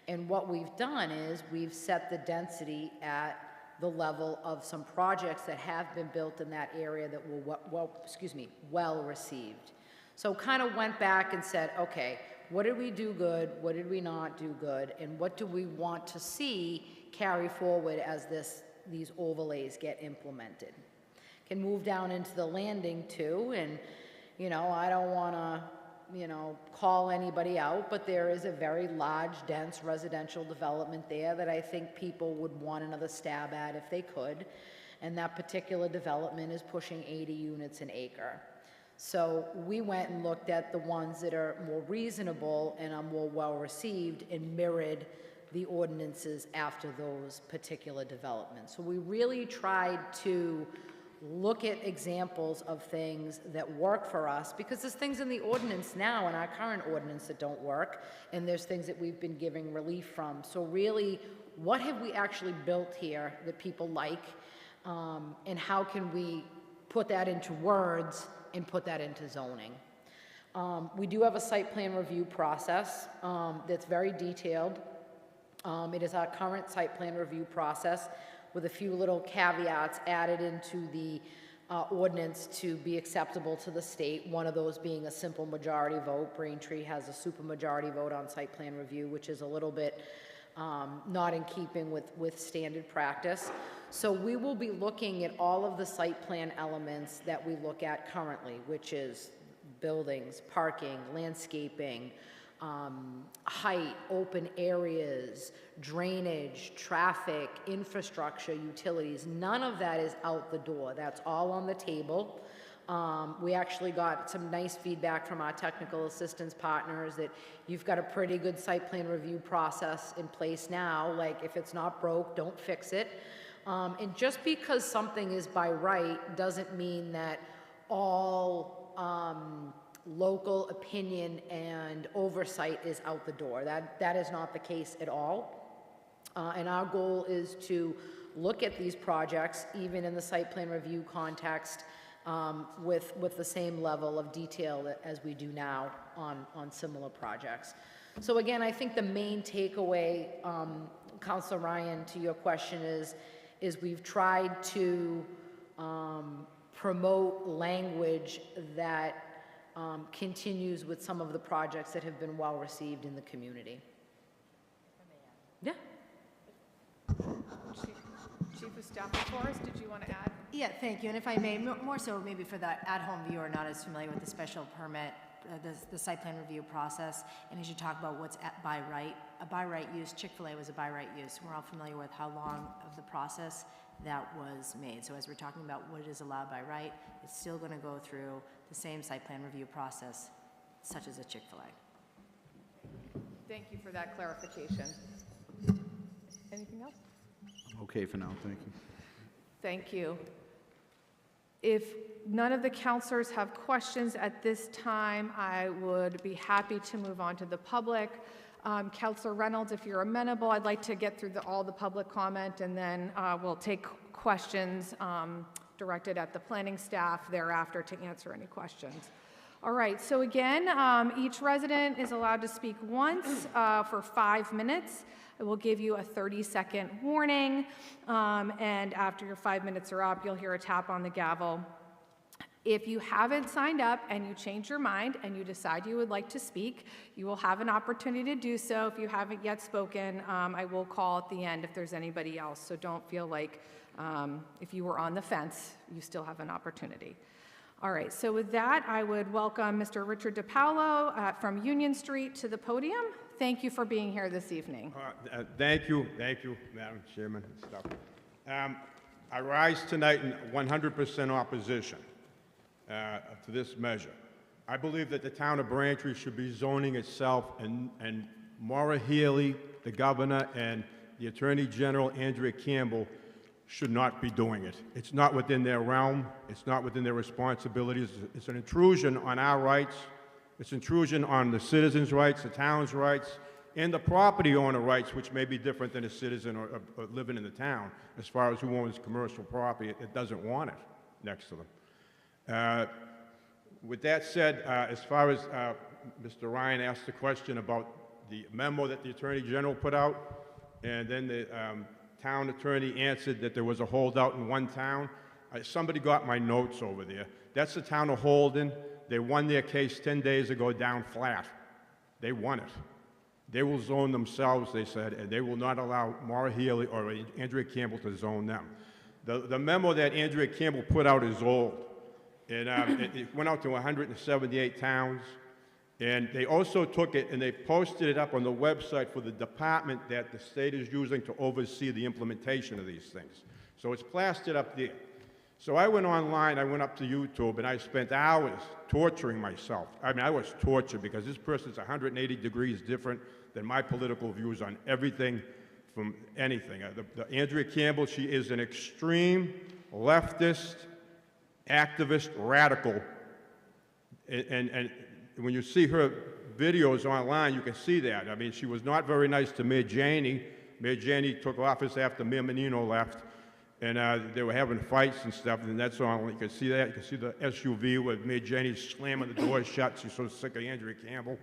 And what we've done is we've set the density at the level of some projects that have been built in that area that were well received. So kind of went back and said, okay, what did we do good? What did we not do good? And what do we want to see carry forward as these overlays get implemented? Can move down into the landing too, and I don't want to call anybody out, but there is a very large, dense residential development there that I think people would want another stab at if they could. And that particular development is pushing 80 units an acre. So we went and looked at the ones that are more reasonable and are more well-received and mirrored the ordinances after those particular developments. So we really tried to look at examples of things that work for us, because there's things in the ordinance now, in our current ordinance, that don't work, and there's things that we've been giving relief from. So really, what have we actually built here that people like, and how can we put that into words and put that into zoning? We do have a site plan review process that's very detailed. It is our current site plan review process, with a few little caveats added into the ordinance to be acceptable to the state, one of those being a simple majority vote. Braintree has a supermajority vote on site plan review, which is a little bit not in keeping with standard practice. So we will be looking at all of the site plan elements that we look at currently, which is buildings, parking, landscaping, height, open areas, drainage, traffic, infrastructure, utilities. None of that is out the door. That's all on the table. We actually got some nice feedback from our technical assistance partners that you've got a pretty good site plan review process in place now. Like, if it's not broke, don't fix it. And just because something is by right doesn't mean that all local opinion and oversight is out the door. That is not the case at all. And our goal is to look at these projects, even in the site plan review context, with the same level of detail as we do now on similar projects. So again, I think the main takeaway, Councilor Ryan, to your question is we've tried to promote language that continues with some of the projects that have been well received in the community. Yeah. Chief of Staff of Forest, did you want to add? Yeah, thank you. And if I may, more so maybe for the at-home viewer not as familiar with the special permit, the site plan review process, and as you talk about what's by right, a by right use, Chick-fil-A was a by right use. We're all familiar with how long of the process that was made. So as we're talking about what is allowed by right, it's still going to go through the same site plan review process, such as a Chick-fil-A. Thank you for that clarification. Anything else? Okay for now, thank you. Thank you. If none of the counselors have questions at this time, I would be happy to move on to the public. Counselor Reynolds, if you're amenable, I'd like to get through all the public comment, and then we'll take questions directed at the planning staff thereafter to answer any questions. All right, so again, each resident is allowed to speak once for 5 minutes. I will give you a 30-second warning, and after your 5 minutes are up, you'll hear a tap on the gavel. If you haven't signed up and you change your mind and you decide you would like to speak, you will have an opportunity to do so. If you haven't yet spoken, I will call at the end if there's anybody else, so don't feel like if you were on the fence, you still have an opportunity. All right, so with that, I would welcome Mr. Richard DiPaolo from Union Street to the podium. Thank you for being here this evening. Thank you, Madam Chairman and stuff. I rise tonight in 100% opposition to this measure. I believe that the town of Braintree should be zoning itself, and Maura Healey, the governor, and the Attorney General, Andrea Campbell, should not be doing it. It's not within their realm. It's not within their responsibilities. It's an intrusion on our rights. It's intrusion on the citizens' rights, the town's rights, and the property owner rights, which may be different than a citizen or living in the town, as far as who owns commercial property. It doesn't want it next to them. With that said, as far as Mr. Ryan asked the question about the memo that the Attorney General put out, and then the town attorney answered that there was a holdout in one town. Somebody got my notes over there. That's the town of Holden. They won their case 10 days ago down flat. They won it. They will zone themselves, they said, and they will not allow Maura Healy or Andrea Campbell to zone them. The memo that Andrea Campbell put out is old. It went out to 178 towns. And they also took it and they posted it up on the website for the department that the state is using to oversee the implementation of these things. So it's plastered up there. So I went online, I went up to YouTube, and I spent hours torturing myself. I mean, I was tortured because this person's 180 degrees different than my political views on everything from anything. Andrea Campbell, she is an extreme leftist, activist, radical, and when you see her videos online, you can see that. I mean, she was not very nice to Mayor Janey. Mayor Janey took office after Mayor Menino left, and they were having fights and stuff, and that's all. You can see that. You can see the SUV with Mayor Janey slamming the door shut. She's so sick of Andrea Campbell.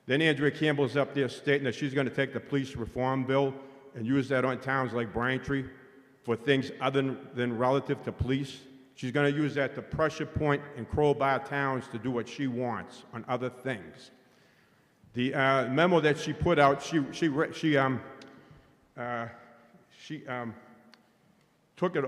Then Andrea Campbell's up there stating that she's going to take the police reform bill and use that on towns like Braintree for things other than relative to police. She's going to use that to pressure point and crowbar towns to do what she wants on other things. The memo that she put out, she took it.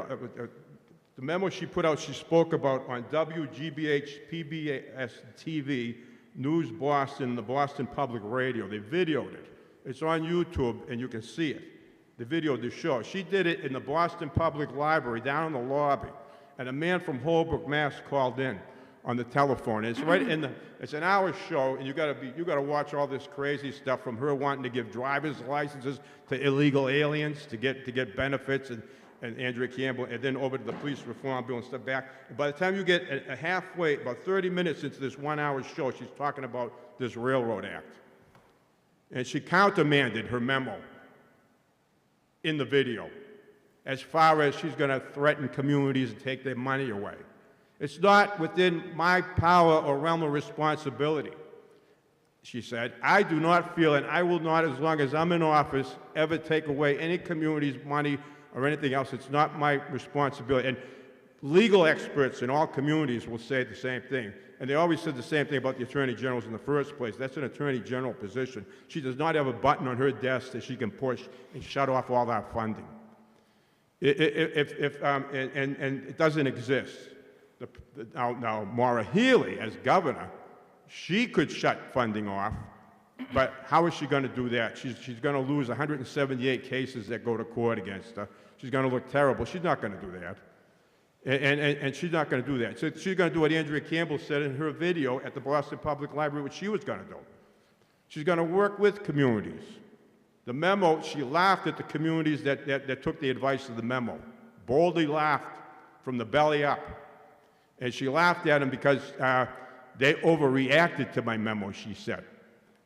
The memo she put out, she spoke about on WGBH PBS TV, News Boston, the Boston Public Radio. They videoed it. It's on YouTube, and you can see it. They videoed the show. She did it in the Boston Public Library down in the lobby. And a man from Holbrook, Mass. Called in on the telephone. And it's right in the. It's an hour show, and you got to watch all this crazy stuff from her wanting to give driver's licenses to illegal aliens to get benefits, and Andrea Campbell, and then over to the police reform bill and stuff back. And by the time you get a halfway, about 30 minutes into this 1 hour show, she's talking about this Railroad Act, and she countermanded her memo in the video, as far as she's going to threaten communities and take their money away. It's not within my power or realm of responsibility, she said. I do not feel, and I will not, as long as I'm in office, ever take away any community's money or anything else. It's not my responsibility. And legal experts in all communities will say the same thing. And they always said the same thing about the attorney generals in the first place. That's an attorney general position. She does not have a button on her desk that she can push and shut off all that funding. And it doesn't exist. Now, Maura Healy, as governor, she could shut funding off, but how is she going to do that? She's going to lose 178 cases that go to court against her. She's going to look terrible. She's not going to do that. And she's not going to do that. So she's going to do what Andrea Campbell said in her video at the Boston Public Library, what she was going to do. She's going to work with communities. The memo, she laughed at the communities that took the advice of the memo, boldly laughed from the belly up. And she laughed at them because they overreacted to my memo, she said.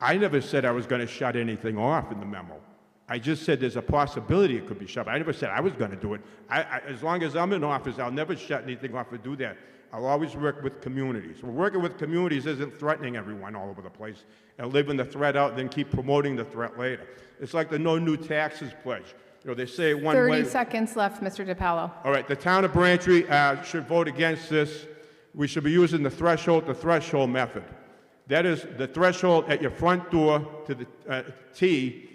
I never said I was going to shut anything off in the memo. I just said there's a possibility it could be shut. I never said I was going to do it. As long as I'm in office, I'll never shut anything off or do that. I'll always work with communities. Well, working with communities isn't threatening everyone all over the place and living the threat out and then keep promoting the threat later. It's like the no new taxes pledge. You know, they say it one way. 30 seconds left, Mr. DiPaolo. All right, the town of Braintree should vote against this. We should be using the threshold method. That is, the threshold at your front door to the T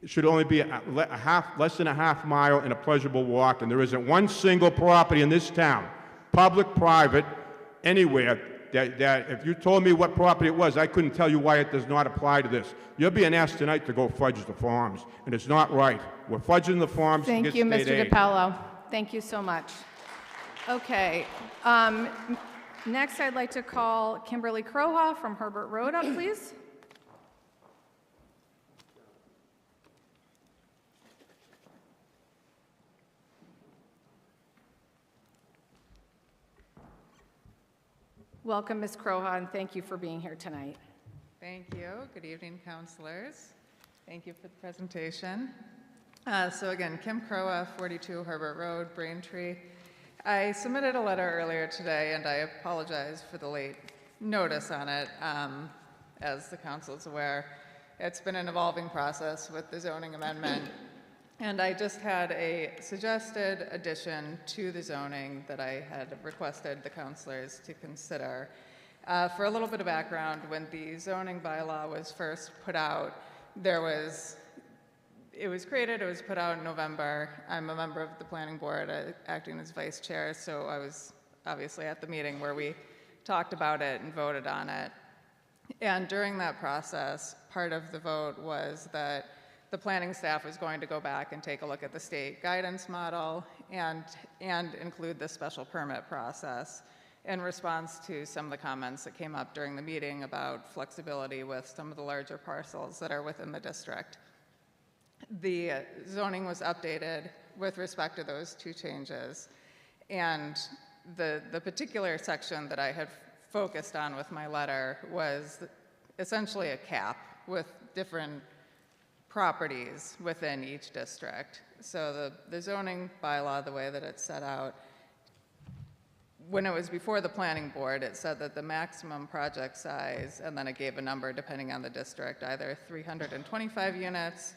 should only be less than a half mile and a pleasurable walk, and there isn't one single property in this town, public, private, anywhere, that if you told me what property it was, I couldn't tell you why it does not apply to this. You're being asked tonight to go fudge the farms, and it's not right. We're fudging the farms to get Thank you, state Mr. aid. DiPaolo. Thank you so much. Okay. Next, I'd like to call Kimberly Croha from Herbert Road up, please. Welcome, Ms. Croha, and thank you for being here tonight. Thank you. Good evening, councilors. Thank you for the presentation. So again, Kim Croa, 42 Herbert Road, Braintree. I submitted a letter earlier today, and I apologize for the late notice on it. As the council is aware, it's been an evolving process with the zoning amendment, and I just had a suggested addition to the zoning that I had requested the councilors to consider. For a little bit of background, when the zoning bylaw was first put out, it was created, it was put out in November. I'm a member of the planning board, acting as vice chair, so I was obviously at the meeting where we talked about it and voted on it. And during that process, part of the vote was that the planning staff was going to go back and take a look at the state guidance model and include the special permit process in response to some of the comments that came up during the meeting about flexibility with some of the larger parcels that are within the district. The zoning was updated with respect to those two changes, and the particular section that I had focused on with my letter was essentially a cap with different properties within each district. So the zoning bylaw, the way that it's set out, when it was before the planning board, it said that the maximum project size, and then it gave a number depending on the district, either 325 units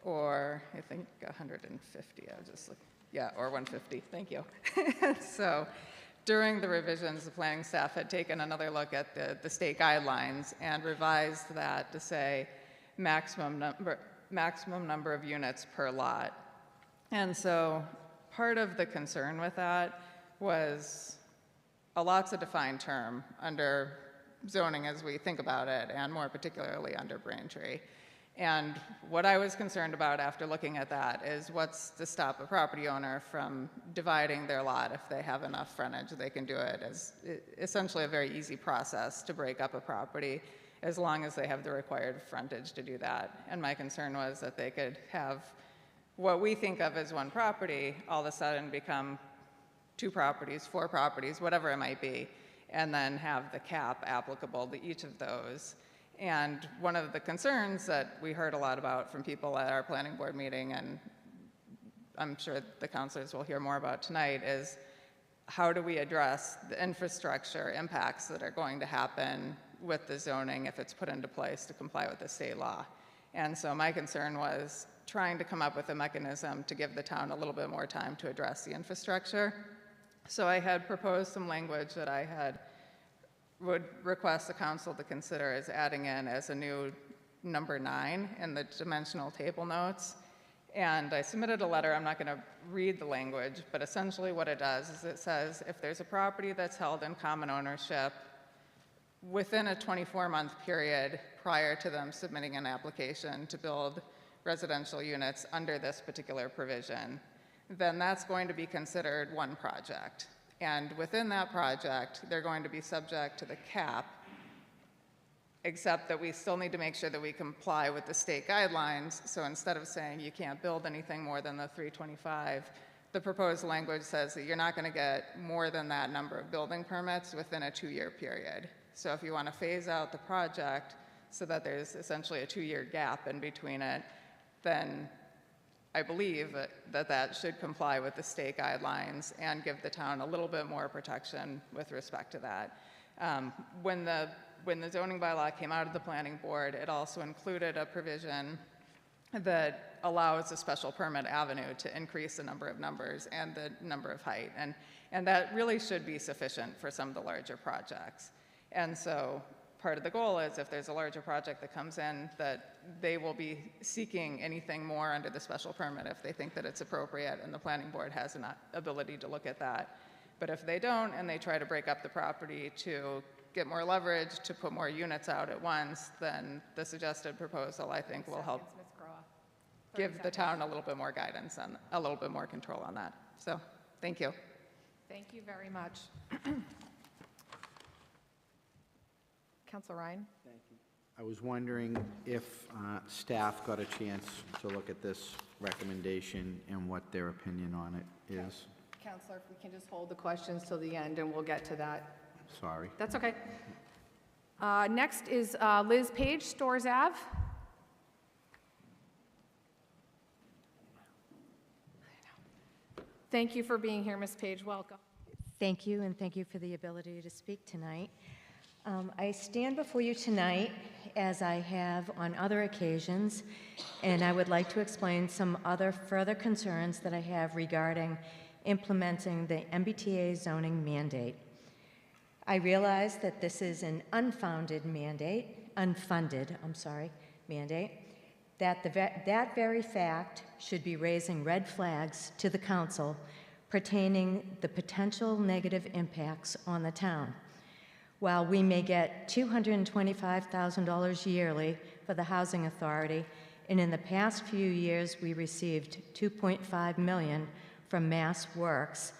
or I think 150, I was just looking, yeah, or 150, thank you. So during the revisions, the planning staff had taken another look at the state guidelines and revised that to say maximum number of units per lot. And so part of the concern with that was a lot's a defined term under zoning as we think about it, and more particularly under Braintree. And what I was concerned about after looking at that is what's to stop a property owner from dividing their lot if they have enough frontage. They can do it as essentially a very easy process to break up a property as long as they have the required frontage to do that. And my concern was that they could have what we think of as one property all of a sudden become 2 properties, 4 properties, whatever it might be, and then have the cap applicable to each of those. And one of the concerns that we heard a lot about from people at our planning board meeting, and I'm sure the councilors will hear more about tonight, is how do we address the infrastructure impacts that are going to happen with the zoning if it's put into place to comply with the state law. And so my concern was trying to come up with a mechanism to give the town a little bit more time to address the infrastructure. So I had proposed some language that I would request the council to consider as adding in as a new number 9 in the dimensional table notes. And I submitted a letter. I'm not going to read the language, but essentially what it does is it says if there's a property that's held in common ownership within a 24-month period prior to them submitting an application to build residential units under this particular provision, then that's going to be considered one project. And within that project, they're going to be subject to the cap, except that we still need to make sure that we comply with the state guidelines. So instead of saying you can't build anything more than the 325, the proposed language says that you're not going to get more than that number of building permits within a 2-year period. So if you want to phase out the project so that there's essentially a 2-year gap in between it, then I believe that should comply with the state guidelines and give the town a little bit more protection with respect to that. When the zoning bylaw came out of the planning board, it also included a provision that allows a special permit avenue to increase the number of numbers and the number of height. And that really should be sufficient for some of the larger projects. And so part of the goal is if there's a larger project that comes in, that they will be seeking anything more under the special permit if they think that it's appropriate, and the planning board has an ability to look at that. But if they don't, and they try to break up the property to get more leverage, to put more units out at once, then the suggested proposal, I think, will help give the town a little bit more guidance and a little bit more control on that. So, thank you. Thank you very much. Councilor Ryan? Thank you. I was wondering if staff got a chance to look at this recommendation and what their opinion on it is. Councilor, if we can just hold the questions till the end and we'll get to that. sorry. That's okay. Next is Liz Page, Stores Ave. Thank you for being here, Ms. Page. Welcome. Thank you, and thank you for the ability to speak tonight. I stand before you tonight, as I have on other occasions, and I would like to explain some other further concerns that I have regarding implementing the MBTA zoning mandate. I realize that this is an unfunded mandate, that very fact should be raising red flags to the council pertaining the potential negative impacts on the town. While we may get $225,000 yearly for the Housing Authority, and in the past few years we received $2.5 million from Mass Works,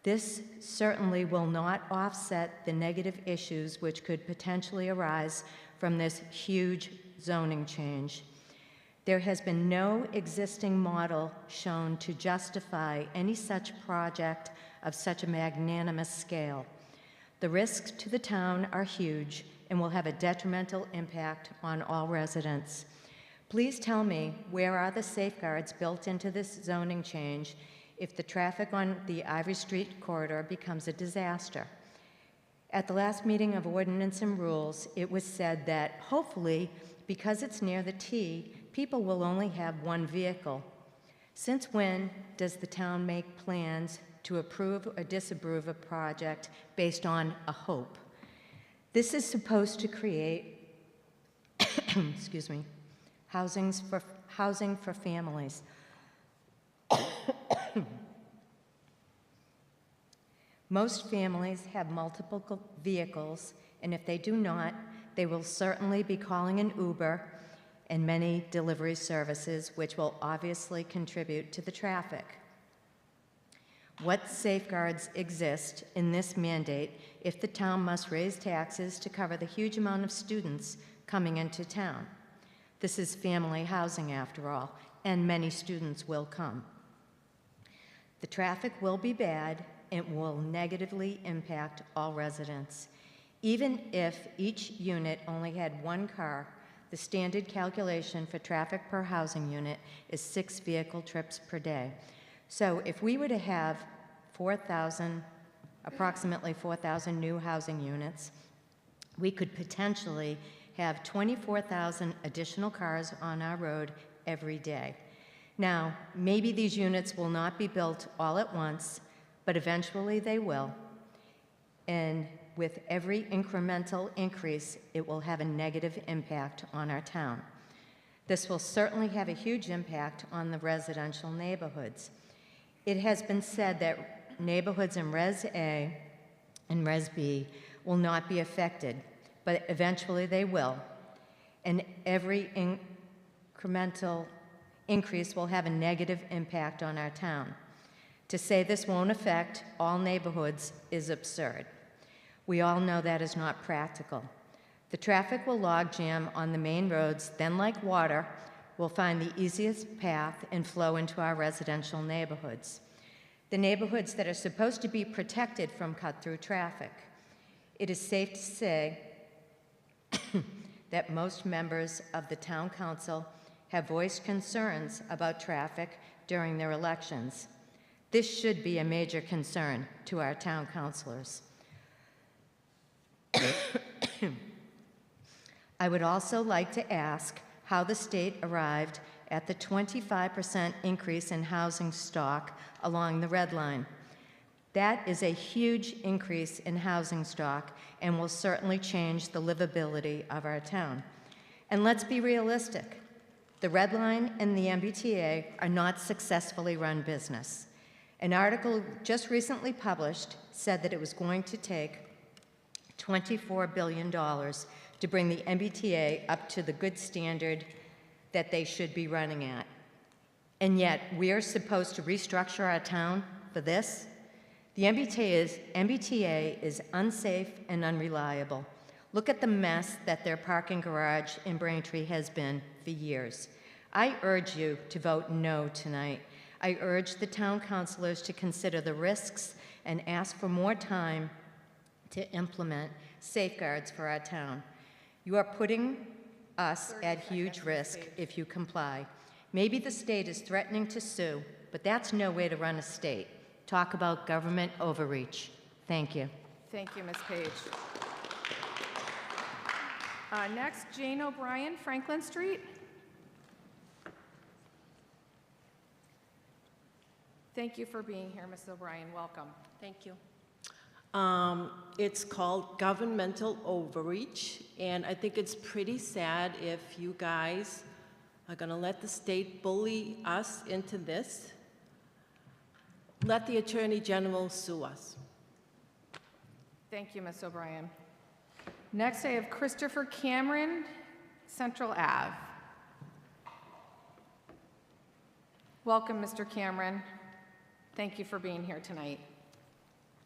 this certainly will not offset the negative issues which could potentially arise from this huge zoning change. There has been no existing model shown to justify any such project of such a magnanimous scale. The risks to the town are huge and will have a detrimental impact on all residents. Please tell me, where are the safeguards built into this zoning change if the traffic on the Ivory Street corridor becomes a disaster? At the last meeting of Ordinance and Rules, it was said that hopefully, because it's near the T, people will only have one vehicle. Since when does the town make plans to approve or disapprove a project based on a hope? This is supposed to create, excuse me, housing for families. Most families have multiple vehicles, and if they do not, they will certainly be calling an Uber and many delivery services, which will obviously contribute to the traffic. What safeguards exist in this mandate if the town must raise taxes to cover the huge amount of students coming into town? This is family housing, after all, and many students will come. The traffic will be bad and will negatively impact all residents. Even if each unit only had one car, the standard calculation for traffic per housing unit is 6 vehicle trips per day. So if we were to have approximately 4,000 new housing units, we could potentially have 24,000 additional cars on our road every day. Now, maybe these units will not be built all at once, but eventually they will. And with every incremental increase, it will have a negative impact on our town. This will certainly have a huge impact on the residential neighborhoods. It has been said that neighborhoods in Res A and Res B will not be affected, but eventually they will. And every incremental increase will have a negative impact on our town. To say this won't affect all neighborhoods is absurd. We all know that is not practical. The traffic will logjam on the main roads, then like water, will find the easiest path and flow into our residential neighborhoods. The neighborhoods that are supposed to be protected from cut-through traffic. It is safe to say that most members of the town council have voiced concerns about traffic during their elections. This should be a major concern to our town councilors. I would also like to ask how the state arrived at the 25% increase in housing stock along the red line. That is a huge increase in housing stock and will certainly change the livability of our town. And let's be realistic. The red line and the MBTA are not successfully run business. An article just recently published said that it was going to take $24 billion to bring the MBTA up to the good standard that they should be running at. And yet, we are supposed to restructure our town for this? The MBTA is unsafe and unreliable. Look at the mess that their parking garage in Braintree has been for years. I urge you to vote no tonight. I urge the town councilors to consider the risks and ask for more time to implement safeguards for our town. You are putting us at huge risk if you comply. Maybe the state is threatening to sue, but that's no way to run a state. Talk about government overreach. Thank you. Thank you, Ms. Page. Next, Jane O'Brien, Franklin Street. Thank you for being here, Ms. O'Brien. Welcome. Thank you. It's called governmental overreach, and I think it's pretty sad if you guys are going to let the state bully us into this. Let the Attorney General sue us. Thank you, Ms. O'Brien. Next, I have Christopher Cameron, Central Ave. Welcome, Mr. Cameron. Thank you for being here tonight.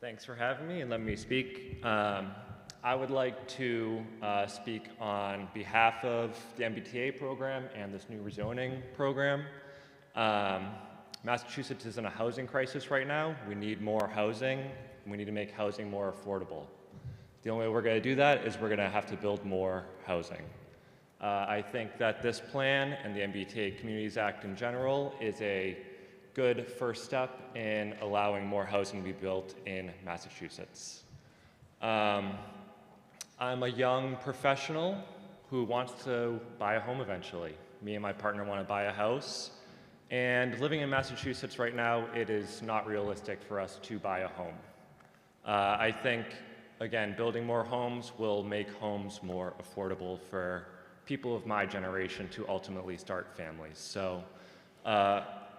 Thanks for having me and letting me speak. I would like to speak on behalf of the MBTA program and this new rezoning program. Massachusetts is in a housing crisis right now. We need more housing. We need to make housing more affordable. The only way we're going to do that is we're going to have to build more housing. I think that this plan and the MBTA Communities Act in general is a good first step in allowing more housing to be built in Massachusetts. I'm a young professional who wants to buy a home eventually. Me and my partner want to buy a house. And living in Massachusetts right now, it is not realistic for us to buy a home. I think, again, building more homes will make homes more affordable for people of my generation to ultimately start families. So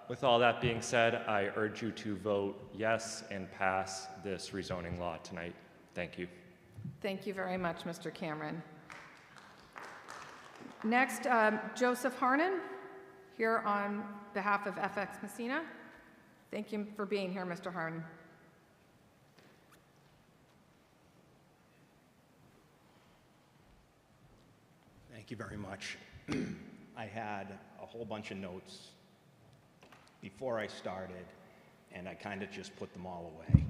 with all that being said, I urge you to vote yes and pass this rezoning law tonight. Thank you. Thank you very much, Mr. Cameron. Next, Joseph Harnan, here on behalf of FX Messina. Thank you for being here, Mr. Harnan. Thank you very much. I had a whole bunch of notes before I started, and I kind of just put them all away.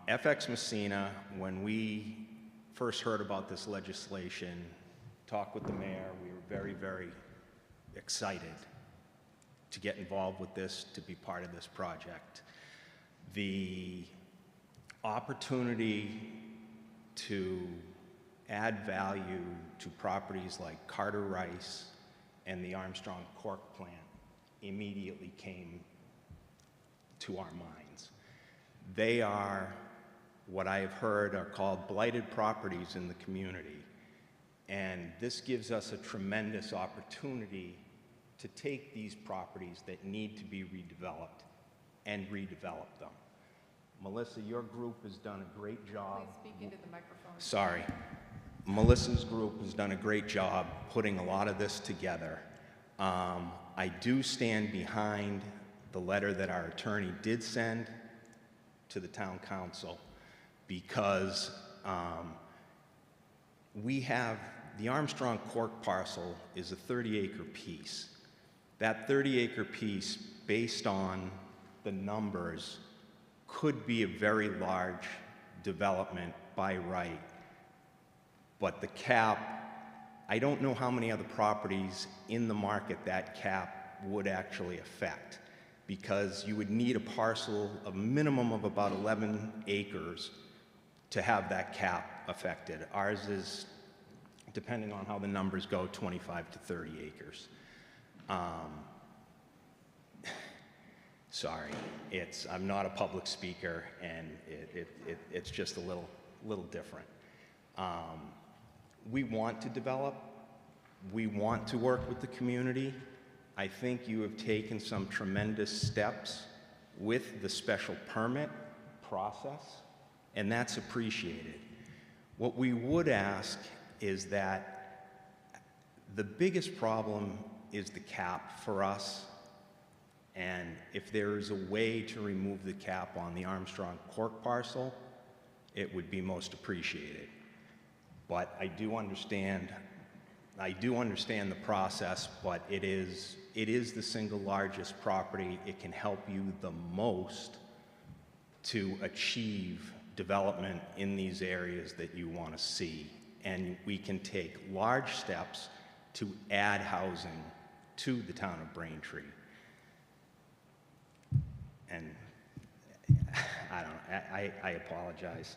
FX Messina, when we first heard about this legislation, talked with the mayor, we were very, very excited to get involved with this, to be part of this project. The opportunity to add value to properties like Carter Rice and the Armstrong Cork plant immediately came to our minds. They are, what I have heard, are called blighted properties in the community. And this gives us a tremendous opportunity to take these properties that need to be redeveloped and redevelop them. Melissa, your group has done a great job. Please speak into the microphone. Sorry. Melissa's group has done a great job putting a lot of this together. I do stand behind the letter that our attorney did send to the town council because we have, the Armstrong Cork parcel is a 30-acre piece. That 30-acre piece, based on the numbers, could be a very large development by right. But the cap, I don't know how many other properties in the market that cap would actually affect, because you would need a parcel, a minimum of about 11 acres to have that cap affected. Ours is, depending on how the numbers go, 25 to 30 acres. Sorry, I'm not a public speaker, and it's just a little different. We want to develop. We want to work with the community. I think you have taken some tremendous steps with the special permit process, and that's appreciated. What we would ask is that the biggest problem is the cap for us, and if there is a way to remove the cap on the Armstrong Cork parcel, it would be most appreciated. But I do understand the process, but it is the single largest property. It can help you the most to achieve development in these areas that you want to see. And we can take large steps to add housing to the town of Braintree. And I don't know, I apologize.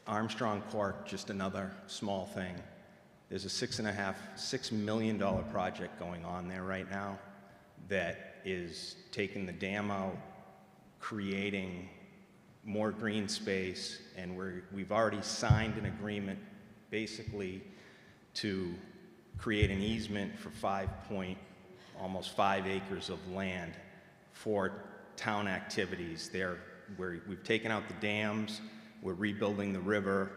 Armstrong Court, just another small thing. There's a $6 million project going on there right now that is taking the dam out, creating more green space, and we've already signed an agreement basically to create an easement for almost 5 acres of land for town activities there, where we've taken out the dams, we're rebuilding the river,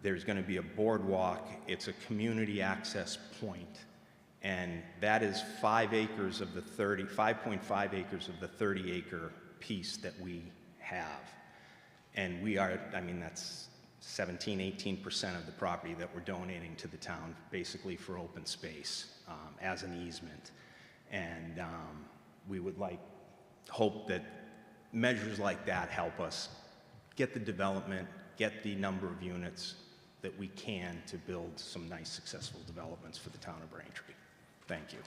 there's going to be a boardwalk, it's a community access point, and that is 5 acres of the 5.5 acres of the 30-acre piece that we have. And we are, I mean, that's 17–18% of the property that we're donating to the town, basically for open space as an easement. And we would hope that measures like that help us get the development, get the number of units that we can to build some nice, successful developments for the town of Braintree. Thank you.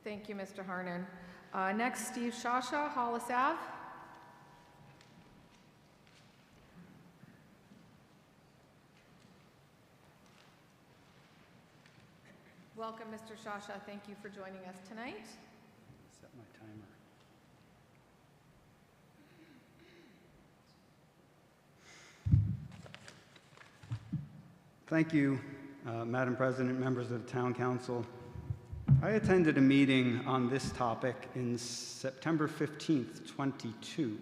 Thank you, Mr. Harnan. Next, Steve Shasha, Hollis Ave. Welcome, Mr. Shasha. Thank you for joining us tonight. Set my timer. Thank you, Madam President, members of the Town Council. I attended a meeting on this topic in September 15th, 22,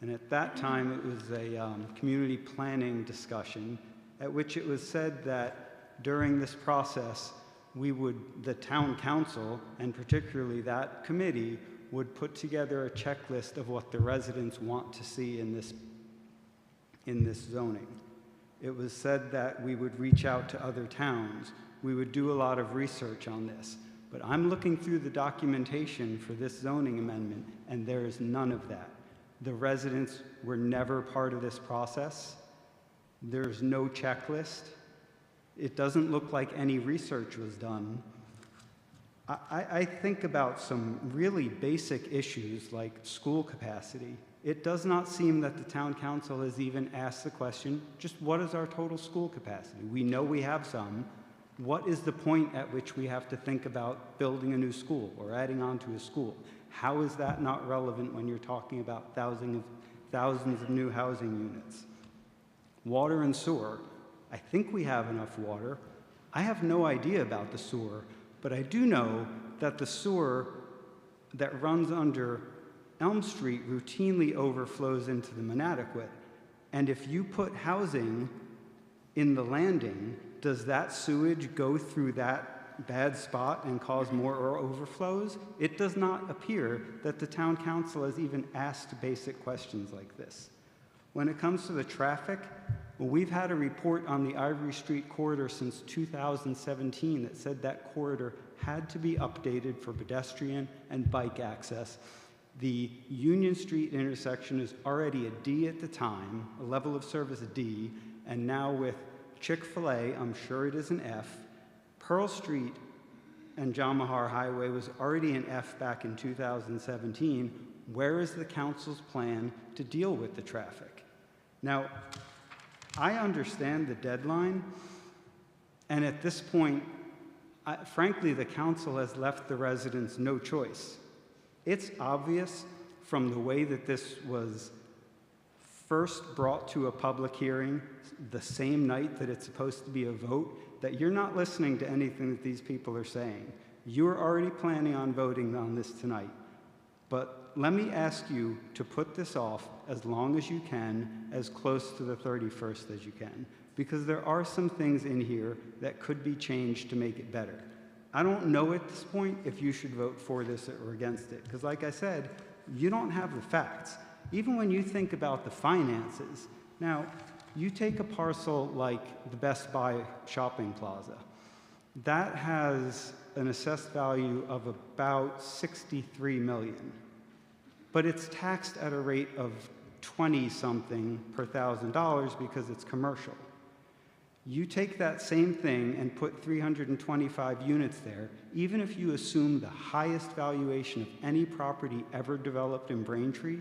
and at that time it was a community planning discussion at which it was said that during this process the Town Council, and particularly that committee, would put together a checklist of what the residents want to see in this zoning. It was said that we would reach out to other towns. We would do a lot of research on this. But I'm looking through the documentation for this zoning amendment, and there is none of that. The residents were never part of this process. There's no checklist. It doesn't look like any research was done. I think about some really basic issues like school capacity. It does not seem that the Town Council has even asked the question, just what is our total school capacity? We know we have some. What is the point at which we have to think about building a new school or adding on to a school? How is that not relevant when you're talking about thousands of new housing units? Water and sewer. I think we have enough water. I have no idea about the sewer, but I do know that the sewer that runs under Elm Street routinely overflows into the Monadequet. And if you put housing in the landing, does that sewage go through that bad spot and cause more overflows? It does not appear that the Town Council has even asked basic questions like this. When it comes to the traffic, well, we've had a report on the Ivory Street corridor since 2017 that said that corridor had to be updated for pedestrian and bike access. The Union Street intersection is already a D at the time, a level of service D, and now with Chick-fil-A, I'm sure it is an F. Pearl Street and John Mahar Highway was already an F back in 2017. Where is the council's plan to deal with the traffic? Now, I understand the deadline, and at this point, frankly, the council has left the residents no choice. It's obvious from the way that this was first brought to a public hearing the same night that it's supposed to be a vote that you're not listening to anything that these people are saying. You're already planning on voting on this tonight. But let me ask you to put this off as long as you can, as close to the 31st as you can, because there are some things in here that could be changed to make it better. I don't know at this point if you should vote for this or against it, because like I said, you don't have the facts. Even when you think about the finances, now, you take a parcel like the Best Buy shopping plaza. That has an assessed value of about 63 million, but it's taxed at a rate of 20-something per $1,000 because it's commercial. You take that same thing and put 325 units there, even if you assume the highest valuation of any property ever developed in Braintree,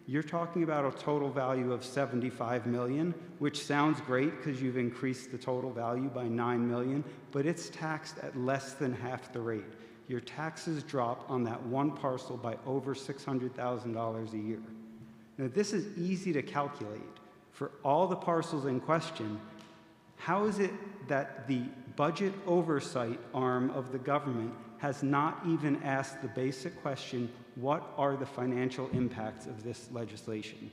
you're talking about a total value of 75 million, which sounds great because you've increased the total value by 9 million, but it's taxed at less than half the rate. Your taxes drop on that one parcel by over $600,000 a year. Now, this is easy to calculate. For all the parcels in question, how is it that the budget oversight arm of the government has not even asked the basic question, what are the financial impacts of this legislation?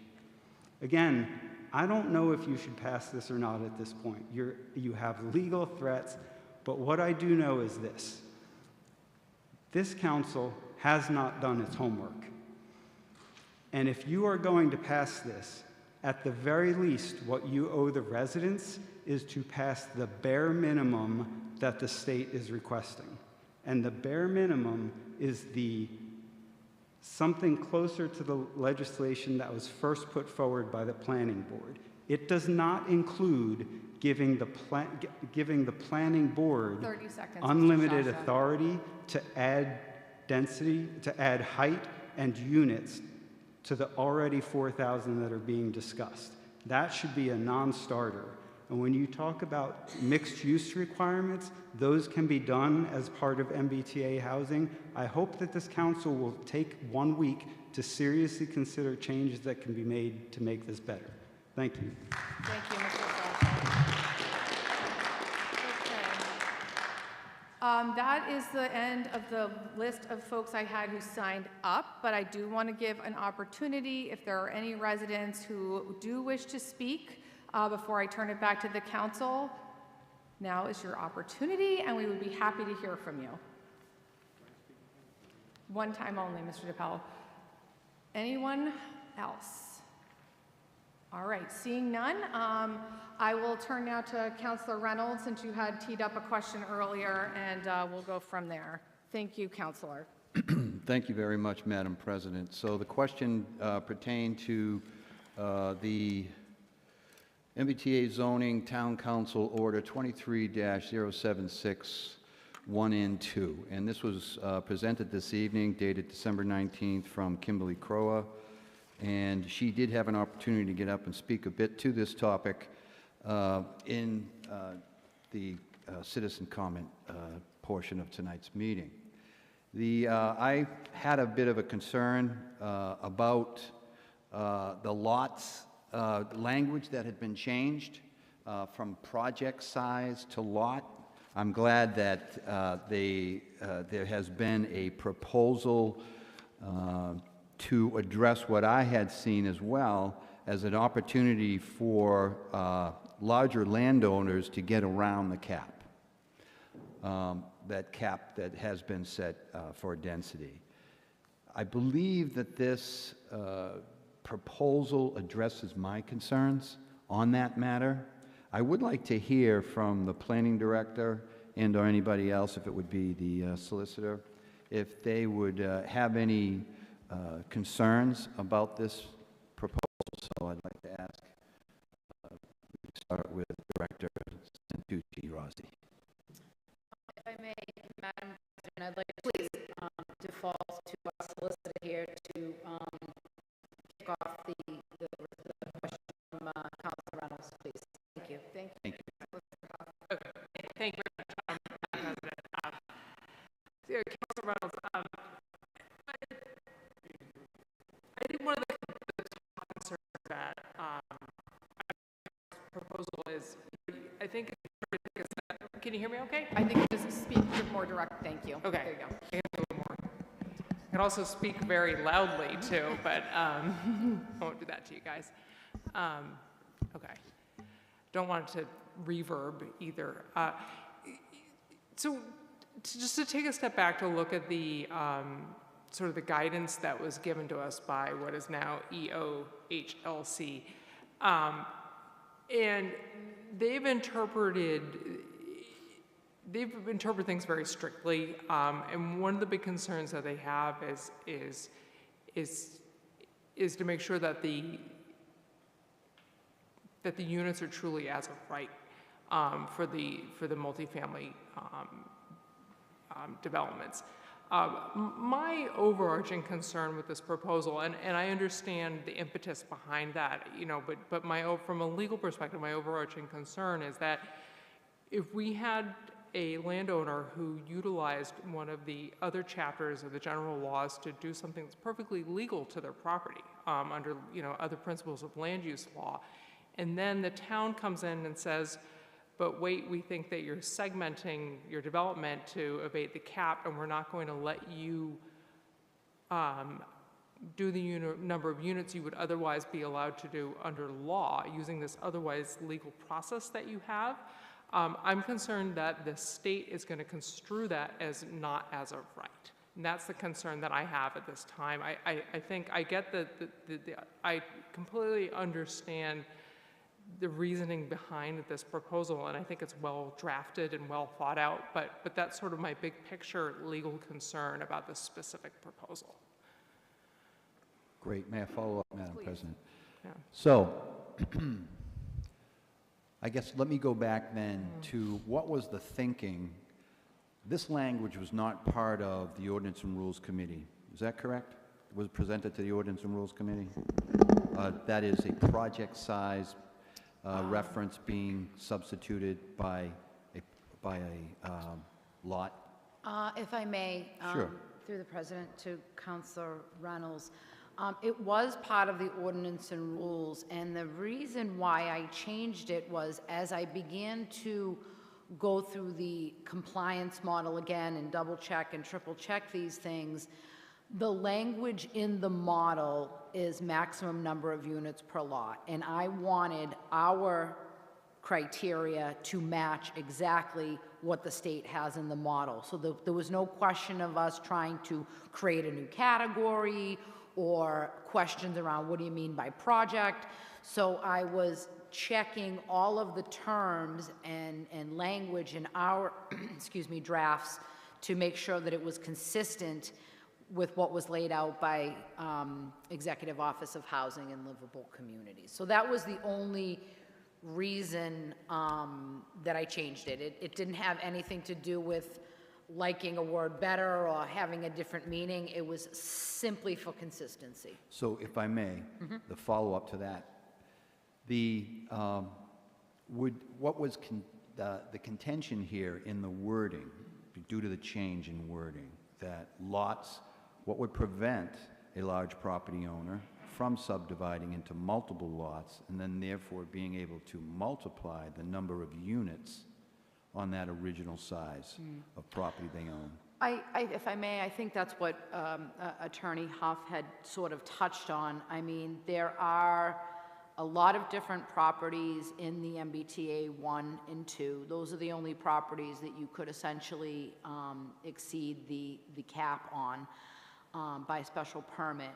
Again, I don't know if you should pass this or not at this point. You have legal threats, but what I do know is this. This council has not done its homework. And if you are going to pass this, at the very least, what you owe the residents is to pass the bare minimum that the state is requesting. And the bare minimum is something closer to the legislation that was first put forward by the planning board. It does not include giving the planning board 30 seconds, unlimited Mr. Sasha. authority to add density, to add height and units to the already 4,000 that are being discussed. That should be a non-starter. And when you talk about mixed-use requirements, those can be done as part of MBTA housing. I hope that this council will take 1 week to seriously consider changes that can be made to make this better. Thank you. Thank you, Mr. Sasha. Okay. That is the end of the list of folks I had who signed up, but I do want to give an opportunity if there are any residents who do wish to speak before I turn it back to the council. Now is your opportunity, and we would be happy to hear from you. One time only, Mr. DePello. Anyone else? All right, seeing none, I will turn now to Councilor Reynolds, since you had teed up a question earlier, and we'll go from there. Thank you, Councilor. Thank you very much, Madam President. So the question pertained to the MBTA zoning Town Council Order 23-076, 1 and 2. And this was presented this evening, dated December 19th, from Kimberly Crowe. And she did have an opportunity to get up and speak a bit to this topic in the citizen comment portion of tonight's meeting. I had a bit of a concern about the lots language that had been changed from project size to lot. I'm glad that there has been a proposal to address what I had seen as well as an opportunity for larger landowners to get around the cap, that has been set for density. I believe that this proposal addresses my concerns on that matter. I would like to hear from the planning director and or anybody else, if it would be the solicitor, if they would have any concerns about this proposal. So I'd like to ask, start with Director Santucci Rossi. If I may, Madam President, I'd like to please default to our solicitor here to kick off the question from Councilor Reynolds, please. Thank you. Thank you. Okay. Thank you very much, Madam President. Councilor Reynolds, I think one of the concerns that proposal is, I think, can you hear me okay? I think you just speak more direct. Thank you. Okay. There you go. I can do a little more. I can also speak very loudly too, but I won't do that to you guys. Okay. Don't want it to reverb either. So just to take a step back to look at the sort of the guidance that was given to us by what is now EOHLC. And they've interpreted they've interpreted things very strictly, and one of the big concerns that they have is to make sure that the units are truly as of right for the multifamily developments. My overarching concern with this proposal, and I understand the impetus behind that, but from a legal perspective, my overarching concern is that if we had a landowner who utilized one of the other chapters of the general laws to do something that's perfectly legal to their property under other principles of land use law, and then the town comes in and says, but wait, we think that you're segmenting your development to evade the cap, and we're not going to let you do the number of units you would otherwise be allowed to do under law using this otherwise legal process that you have. I'm concerned that the state is going to construe that as not as of right. And that's the concern that I have at this time. I think I get I completely understand the reasoning behind this proposal, and I think it's well drafted and well thought out, but that's sort of my big picture legal concern about this specific proposal. Great. May I follow up, Madam President? Yeah. So, I guess let me go back then to what was the thinking. This language was not part of the Ordinance and Rules Committee. Is that correct? It was presented to the Ordinance and Rules Committee? That is a project size reference being substituted by a lot? If I may, Sure. through the President to Councilor Reynolds, it was part of the ordinance and rules, and the reason why I changed it was as I began to go through the compliance model again and double check and triple check these things, the language in the model is maximum number of units per lot, and I wanted our criteria to match exactly what the state has in the model. So there was no question of us trying to create a new category or questions around what do you mean by project. So I was checking all of the terms and language in our drafts to make sure that it was consistent with what was laid out by Executive Office of Housing and Livable Communities. So that was the only reason that I changed it. It didn't have anything to do with liking a word better or having a different meaning. It was simply for consistency. So if I may, the follow-up to that, what was the contention here in the wording, due to the change in wording, that lots, what would prevent a large property owner from subdividing into multiple lots and then therefore being able to multiply the number of units on that original size of property they own? If I may, I think that's what Attorney Huff had sort of touched on. I mean, there are a lot of different properties in the MBTA 1 and 2. Those are the only properties that you could essentially exceed the cap on by special permit.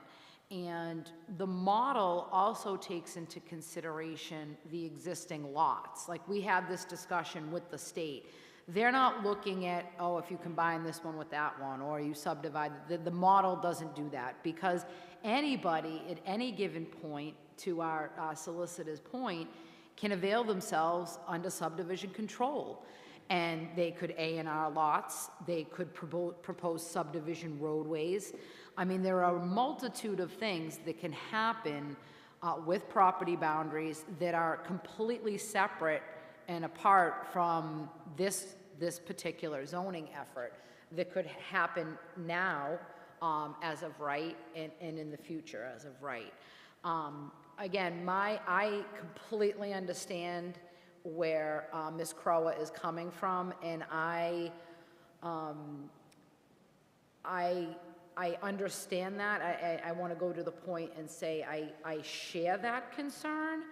And the model also takes into consideration the existing lots. Like we had this discussion with the state. They're not looking at, oh, if you combine this one with that one, or you subdivide. The model doesn't do that because anybody at any given point, to our solicitor's point, can avail themselves under subdivision control. And they could A&R lots, they could propose subdivision roadways. I mean, there are a multitude of things that can happen with property boundaries that are completely separate and apart from this particular zoning effort that could happen now as of right and in the future as of right. Again, I completely understand where Ms. Crowa is coming from, and I understand that. I want to go to the point and say I share that concern,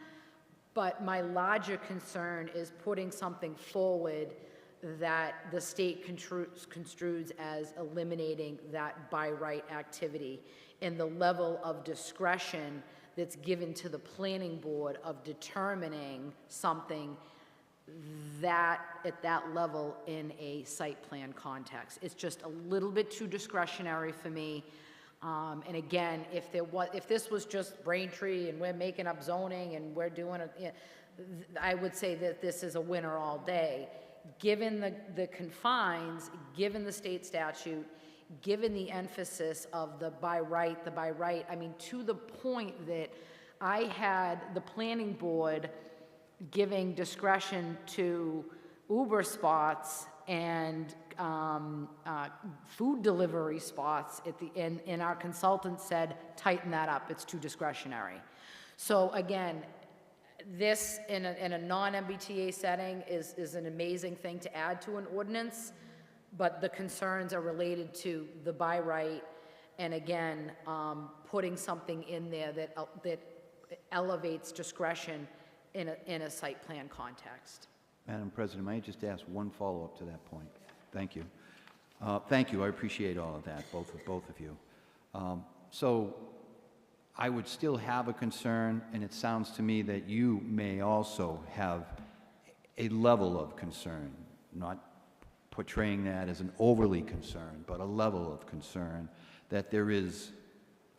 but my larger concern is putting something forward that the state construes as eliminating that by right activity and the level of discretion that's given to the planning board of determining something that at that level in a site plan context. It's just a little bit too discretionary for me. And again, if this was just Braintree and we're making up zoning and we're doing it, I would say that this is a winner all day. Given the confines, given the state statute, given the emphasis of the by right, I mean, to the point that I had the planning board giving discretion to Uber spots and food delivery spots at the end, and our consultant said, tighten that up, it's too discretionary. So again, this in a non-MBTA setting is an amazing thing to add to an ordinance, but the concerns are related to the by right, and again, putting something in there that elevates discretion in a site plan context. Madam President, may I just ask one follow-up to that point? Thank you. Thank you. I appreciate all of that, both of you. So I would still have a concern, and it sounds to me that you may also have a level of concern, not portraying that as an overly concern, but a level of concern that there is,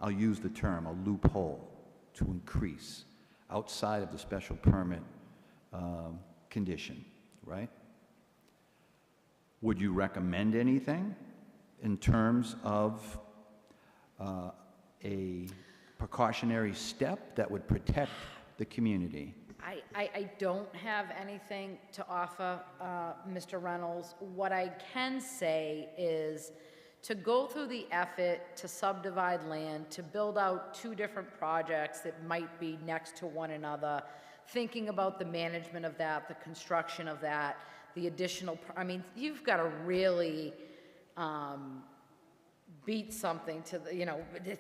I'll use the term, a loophole to increase outside of the special permit condition, right? Would you recommend anything in terms of a precautionary step that would protect the community? I don't have anything to offer, Mr. Reynolds. What I can say is to go through the effort to subdivide land, to build out two different projects that might be next to one another, thinking about the management of that, the construction of that, the additional, I mean, you've got to really beat something to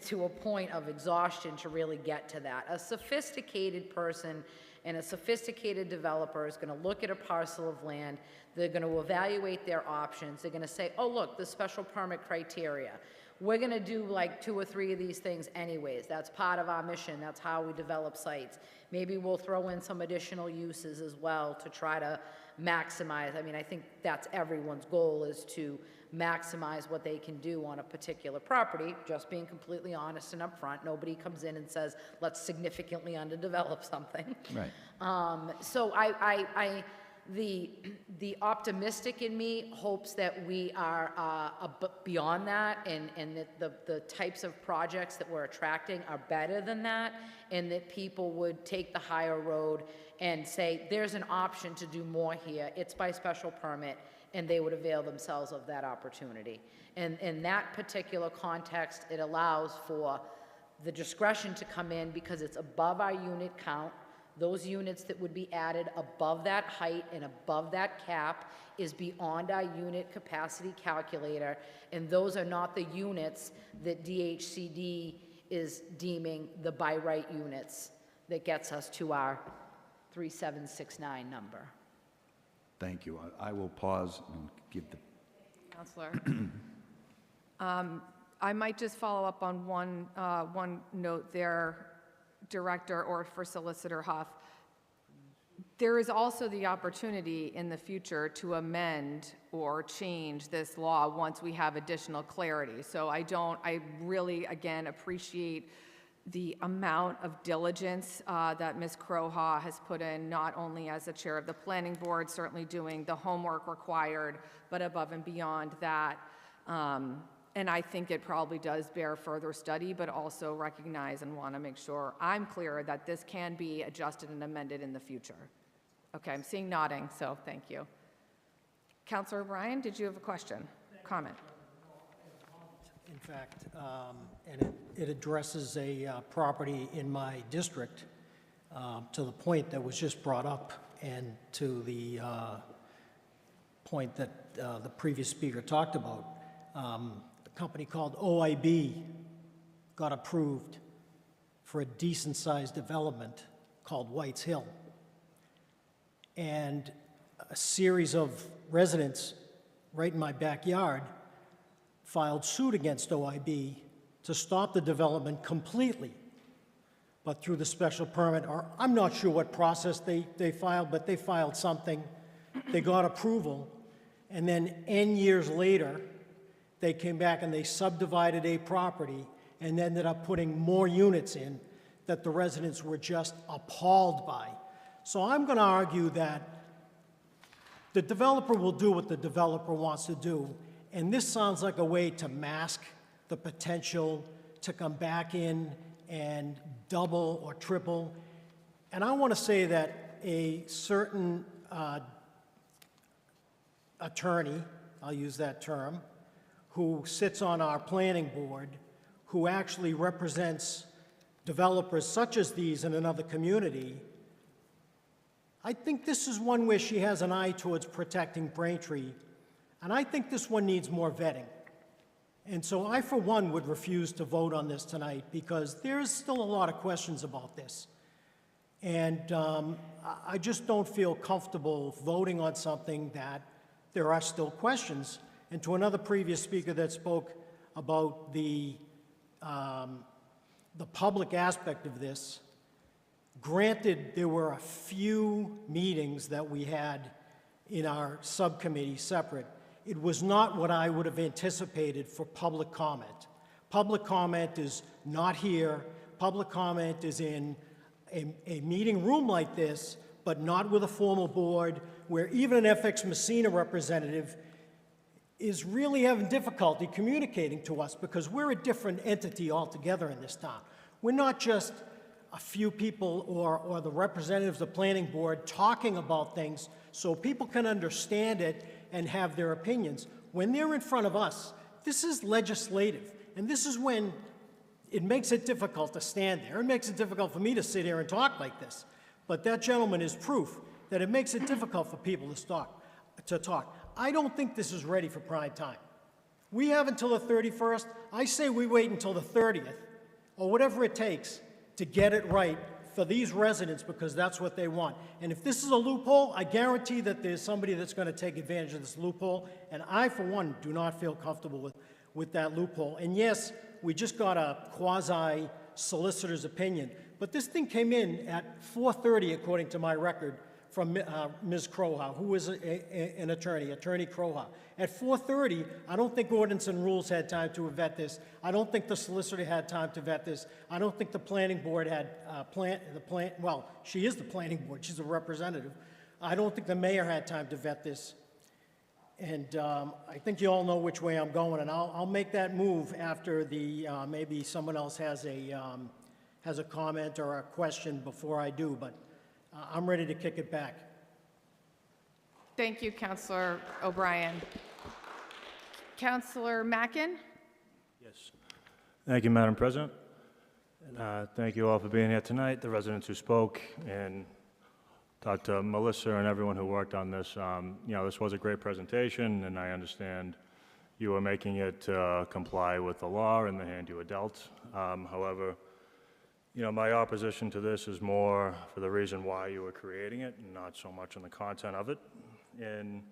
to a point of exhaustion to really get to that. A sophisticated person and a sophisticated developer is going to look at a parcel of land, they're going to evaluate their options, they're going to say, oh look, the special permit criteria. We're going to do like 2 or 3 of these things anyways. That's part of our mission. That's how we develop sites. Maybe we'll throw in some additional uses as well to try to maximize. I mean, I think that's everyone's goal, is to maximize what they can do on a particular property, just being completely honest and upfront. Nobody comes in and says, let's significantly underdevelop something. Right. So the optimistic in me hopes that we are beyond that, and that the types of projects that we're attracting are better than that, and that people would take the higher road and say, there's an option to do more here. It's by special permit, and they would avail themselves of that opportunity. And in that particular context, it allows for the discretion to come in because it's above our unit count. Those units that would be added above that height and above that cap is beyond our unit capacity calculator, and those are not the units that DHCD is deeming the by right units that gets us to our 3769 number. Thank you. I will pause and give the... Counselor. I might just follow up on one note there, Director, or for Solicitor Huff. There is also the opportunity in the future to amend or change this law once we have additional clarity. So I really, again, appreciate the amount of diligence that Ms. Croha has put in, not only as the chair of the planning board, certainly doing the homework required, but above and beyond that. And I think it probably does bear further study, but also recognize and want to make sure I'm clear that this can be adjusted and amended in the future. Okay, I'm seeing nodding, so thank you. Councilor O'Brien, did you have a question, comment? In fact, and it addresses a property in my district to the point that was just brought up, and to the point that the previous speaker talked about. A company called OIB got approved for a decent-sized development called White's Hill. And a series of residents right in my backyard filed suit against OIB to stop the development completely. But through the special permit, or I'm not sure what process they filed, but they filed something they got approval, and then N years later, they came back and they subdivided a property and ended up putting more units in that the residents were just appalled by. So I'm going to argue that the developer will do what the developer wants to do, and this sounds like a way to mask the potential to come back in and double or triple. And I want to say that a certain attorney, I'll use that term, who sits on our planning board, who actually represents developers such as these in another community, I think this is one where she has an eye towards protecting Braintree, and I think this one needs more vetting. And so I, for one, would refuse to vote on this tonight because there's still a lot of questions about this. And I just don't feel comfortable voting on something that there are still questions. And to another previous speaker that spoke about the public aspect of this, granted, there were a few meetings that we had in our subcommittee separate. It was not what I would have anticipated for public comment. Public comment is not here. Public comment is in a meeting room like this, but not with a formal board, where even an FX Messina representative is really having difficulty communicating to us because we're a different entity altogether in this town. We're not just a few people or the representatives of the planning board talking about things so people can understand it and have their opinions. When they're in front of us, this is legislative, and this is when it makes it difficult to stand there. It makes it difficult for me to sit here and talk like this, but that gentleman is proof that it makes it difficult for people to talk. I don't think this is ready for prime time. We have until the 31st. I say we wait until the 30th, or whatever it takes, to get it right for these residents because that's what they want. And if this is a loophole, I guarantee that there's somebody that's going to take advantage of this loophole, and I, for one, do not feel comfortable with that loophole. And yes, we just got a quasi-solicitor's opinion, but this thing came in at 4:30, according to my record, from Ms. Croha, who is an attorney, Attorney Croha. At 4:30, I don't think Ordinance and Rules had time to vet this. I don't think the solicitor had time to vet this. I don't think the planning board had, well, she is the planning board, she's a representative. I don't think the mayor had time to vet this. And I think you all know which way I'm going, and I'll make that move after the, maybe someone else has a comment or a question before I do, but I'm ready to kick it back. Thank you, Councilor O'Brien. Councilor Mackin? Yes. Thank you, Madam President. And thank you all for being here tonight, the residents who spoke, and talked to Melissa and everyone who worked on this. You know, this was a great presentation, and I understand you were making it comply with the law and the hand you were dealt. However, you know, my opposition to this is more for the reason why you were creating it, and not so much on the content of it. And,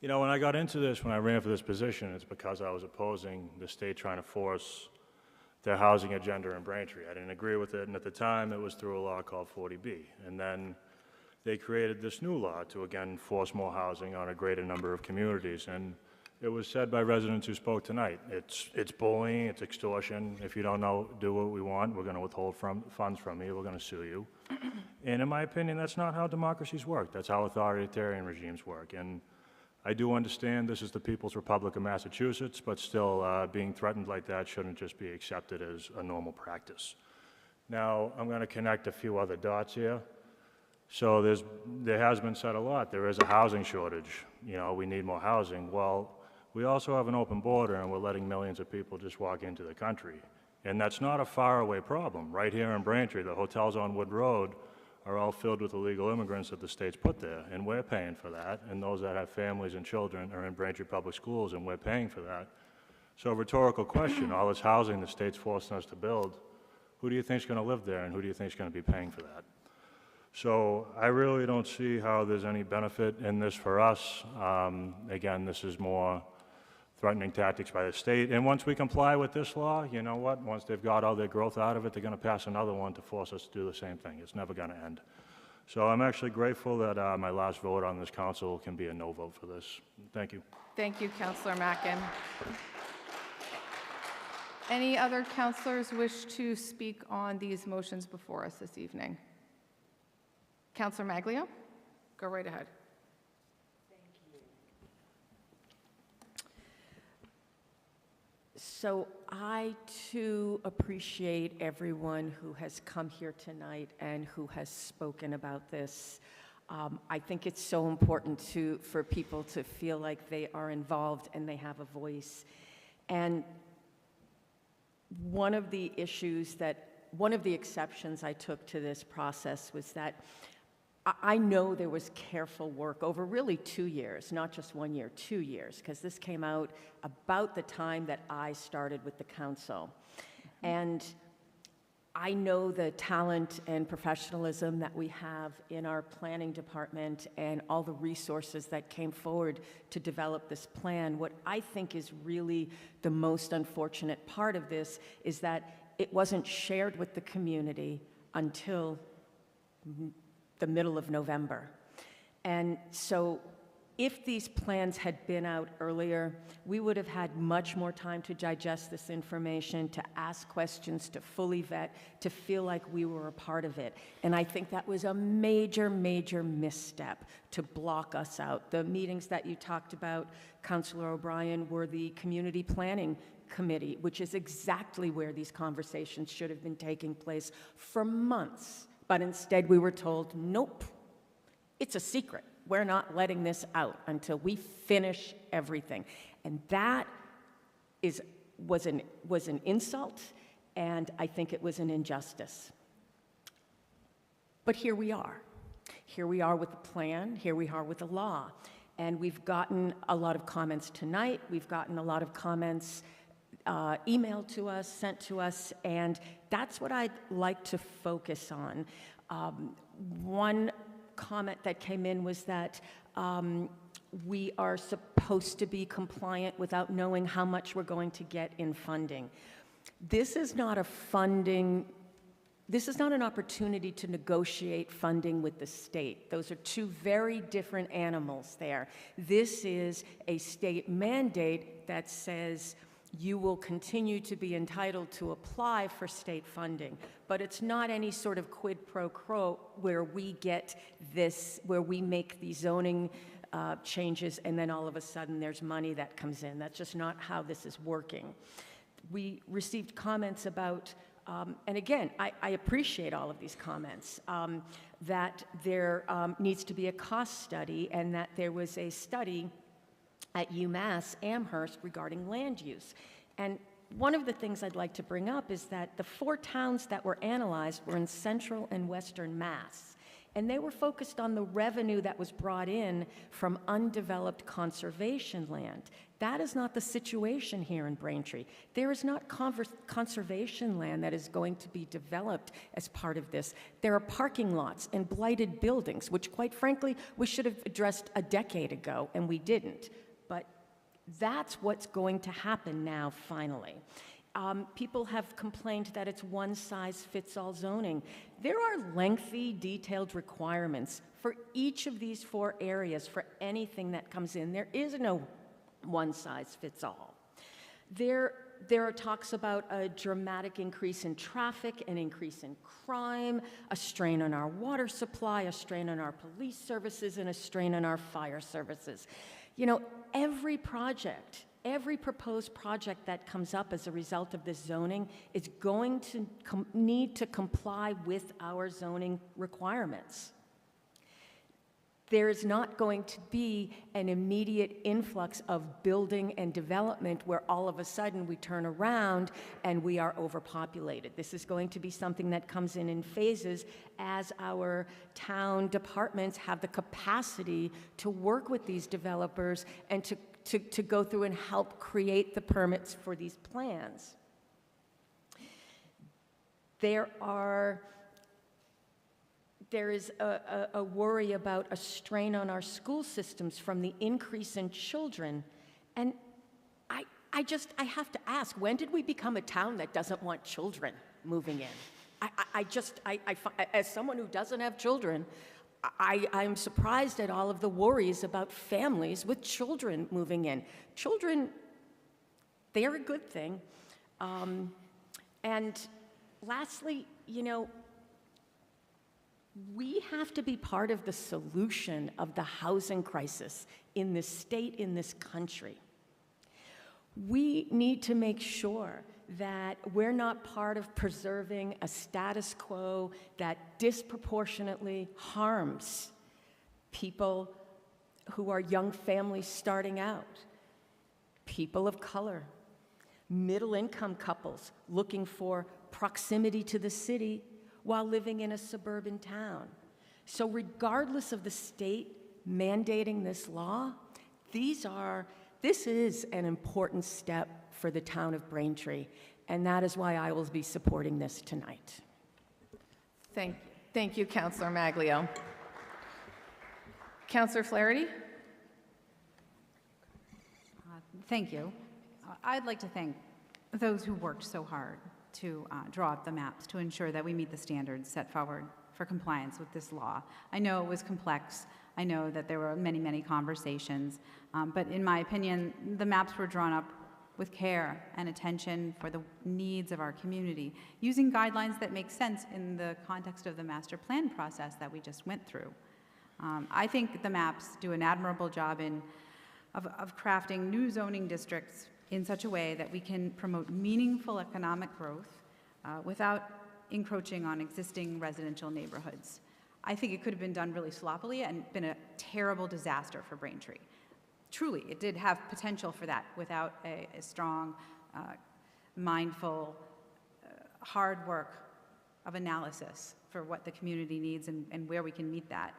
you know, when I got into this, when I ran for this position, it's because I was opposing the state trying to force their housing agenda in Braintree. I didn't agree with it, and at the time, it was through a law called 40B. And then they created this new law to, again, force more housing on a greater number of communities. And it was said by residents who spoke tonight, it's bullying, it's extortion. If you don't do what we want, we're going to withhold funds from you, we're going to sue you. And in my opinion, that's not how democracies work. That's how authoritarian regimes work. And I do understand this is the People's Republic of Massachusetts, but still being threatened like that shouldn't just be accepted as a normal practice. Now, I'm going to connect a few other dots here. So there has been said a lot, there is a housing shortage. You know, we need more housing. Well, we also have an open border, and we're letting millions of people just walk into the country. And that's not a faraway problem. Right here in Braintree, the hotels on Wood Road are all filled with illegal immigrants that the state's put there, and we're paying for that. And those that have families and children are in Braintree Public Schools, and we're paying for that. So a rhetorical question, all this housing the state's forcing us to build, who do you think is going to live there, and who do you think is going to be paying for that? So I really don't see how there's any benefit in this for us. Again, this is more threatening tactics by the state. And once we comply with this law, you know what? Once they've got all their growth out of it, they're going to pass another one to force us to do the same thing. It's never going to end. So I'm actually grateful that my last vote on this council can be a no vote for this. Thank you. Thank you, Councillor Mackin. Any other councillors wish to speak on these motions before us this evening? Councillor Maglio, go right ahead. So I too appreciate everyone who has come here tonight and who has spoken about this. I think it's so important for people to feel like they are involved and they have a voice. And one of the exceptions I took to this process was that I know there was careful work over really 2 years, not just 1 year, 2 years, because this came out about the time that I started with the council. And I know the talent and professionalism that we have in our planning department and all the resources that came forward to develop this plan. What I think is really the most unfortunate part of this is that it wasn't shared with the community until the middle of November. And so if these plans had been out earlier, we would have had much more time to digest this information, to ask questions, to fully vet, to feel like we were a part of it. And I think that was a major, major misstep to block us out. The meetings that you talked about, Councillor O'Brien, were the Community Planning Committee, which is exactly where these conversations should have been taking place for months. But instead we were told, nope, it's a secret. We're not letting this out until we finish everything. And that was an insult, and I think it was an injustice. But here we are. Here we are with the plan. Here we are with the law. And we've gotten a lot of comments tonight. We've gotten a lot of comments emailed to us, sent to us, and that's what I'd like to focus on. One comment that came in was that we are supposed to be compliant without knowing how much we're going to get in funding. This is not an opportunity to negotiate funding with the state. Those are two very different animals there. This is a state mandate that says you will continue to be entitled to apply for state funding, but it's not any sort of quid pro quo where we get this, where we make the zoning changes and then all of a sudden there's money that comes in. That's just not how this is working. We received comments about, and again, I appreciate all of these comments, that there needs to be a cost study and that there was a study at UMass Amherst regarding land use. And one of the things I'd like to bring up is that the 4 towns that were analyzed were in central and western Mass, and they were focused on the revenue that was brought in from undeveloped conservation land. That is not the situation here in Braintree. There is not conservation land that is going to be developed as part of this. There are parking lots and blighted buildings, which quite frankly, we should have addressed a decade ago, and we didn't. But that's what's going to happen now, finally. People have complained that it's one-size-fits-all zoning. There are lengthy, detailed requirements for each of these 4 areas for anything that comes in. There is no one-size-fits-all. There are talks about a dramatic increase in traffic, an increase in crime, a strain on our water supply, a strain on our police services, and a strain on our fire services. You know, every project, every proposed project that comes up as a result of this zoning is going to need to comply with our zoning requirements. There is not going to be an immediate influx of building and development where all of a sudden we turn around and we are overpopulated. This is going to be something that comes in phases as our town departments have the capacity to work with these developers and to go through and help create the permits for these plans. There is a worry about a strain on our school systems from the increase in children. And I have to ask, when did we become a town that doesn't want children moving in? as someone who doesn't have children, I'm surprised at all of the worries about families with children moving in. Children, they're a good thing. And lastly, we have to be part of the solution of the housing crisis in this state, in this country. We need to make sure that we're not part of preserving a status quo that disproportionately harms people who are young families starting out, people of color, middle-income couples looking for proximity to the city while living in a suburban town. So regardless of the state mandating this law, this is an important step for the town of Braintree, and that is why I will be supporting this tonight. Thank you, Councillor Maglio. Councillor Flaherty? Thank you. I'd like to thank those who worked so hard to draw up the maps to ensure that we meet the standards set forward for compliance with this law. I know it was complex. I know that there were many, many conversations, but in my opinion, the maps were drawn up with care and attention for the needs of our community, using guidelines that make sense in the context of the master plan process that we just went through. I think the maps do an admirable job of crafting new zoning districts in such a way that we can promote meaningful economic growth without encroaching on existing residential neighborhoods. I think it could have been done really sloppily and been a terrible disaster for Braintree. Truly, it did have potential for that without a strong, mindful, hard work of analysis for what the community needs and where we can meet that.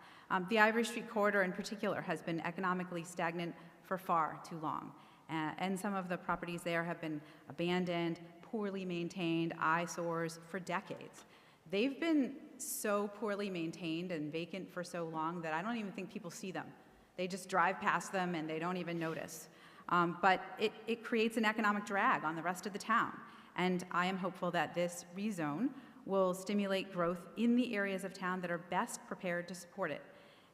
The Ivory Street corridor in particular has been economically stagnant for far too long. And some of the properties there have been abandoned, poorly maintained, eyesores for decades. They've been so poorly maintained and vacant for so long that I don't even think people see them. They just drive past them and they don't even notice. But it creates an economic drag on the rest of the town. And I am hopeful that this rezone will stimulate growth in the areas of town that are best prepared to support it.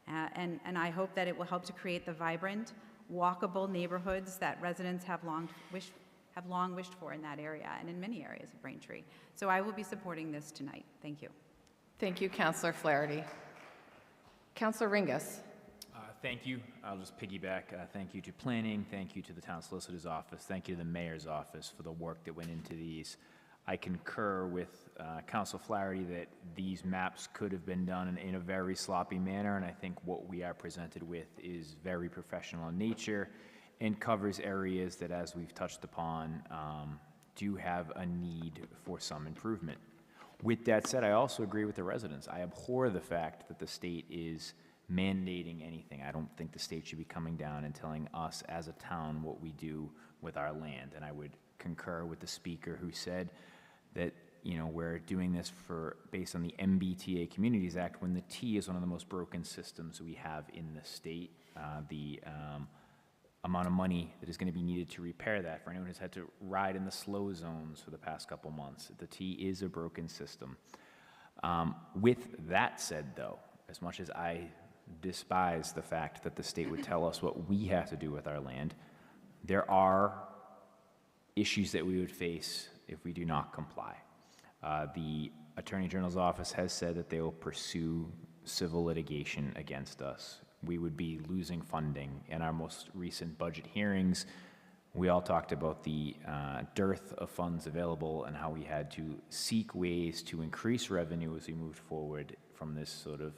And I hope that it will help to create the vibrant, walkable neighborhoods that residents have long wished for in that area and in many areas of Braintree. So I will be supporting this tonight. Thank you. Thank you, Councillor Flaherty. Councillor Ringus. Thank you. I'll just piggyback. Thank you to planning. Thank you to the town solicitor's office. Thank you to the mayor's office for the work that went into these. I concur with Councilor Flaherty that these maps could have been done in a very sloppy manner, and I think what we are presented with is very professional in nature and covers areas that, as we've touched upon, do have a need for some improvement. With that said, I also agree with the residents. I abhor the fact that the state is mandating anything. I don't think the state should be coming down and telling us as a town what we do with our land. And I would concur with the speaker who said that, we're doing this based on the MBTA Communities Act when the T is one of the most broken systems we have in the state. The amount of money that is going to be needed to repair that for anyone who's had to ride in the slow zones for the past couple months. The T is a broken system. With that said, though, as much as I despise the fact that the state would tell us what we have to do with our land, there are issues that we would face if we do not comply. The Attorney General's office has said that they will pursue civil litigation against us. We would be losing funding. In our most recent budget hearings, we all talked about the dearth of funds available and how we had to seek ways to increase revenue as we moved forward from this sort of,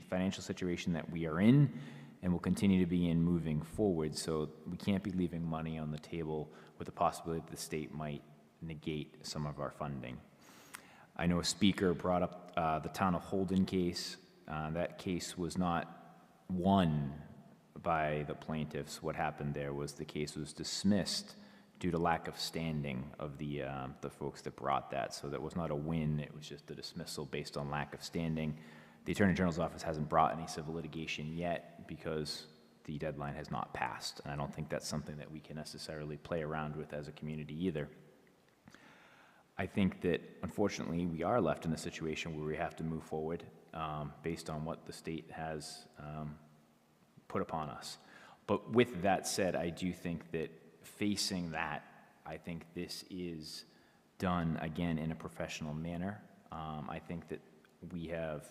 financial situation that we are in and will continue to be in moving forward. So we can't be leaving money on the table with the possibility that the state might negate some of our funding. I know a speaker brought up the town of Holden case. That case was not won by the plaintiffs. What happened there was the case was dismissed due to lack of standing of the folks that brought that. So that was not a win. It was just a dismissal based on lack of standing. The Attorney General's office hasn't brought any civil litigation yet because the deadline has not passed. And I don't think that's something that we can necessarily play around with as a community either. I think that unfortunately we are left in a situation where we have to move forward based on what the state has put upon us. But with that said, I do think that facing that, I think this is done again in a professional manner. I think that we have,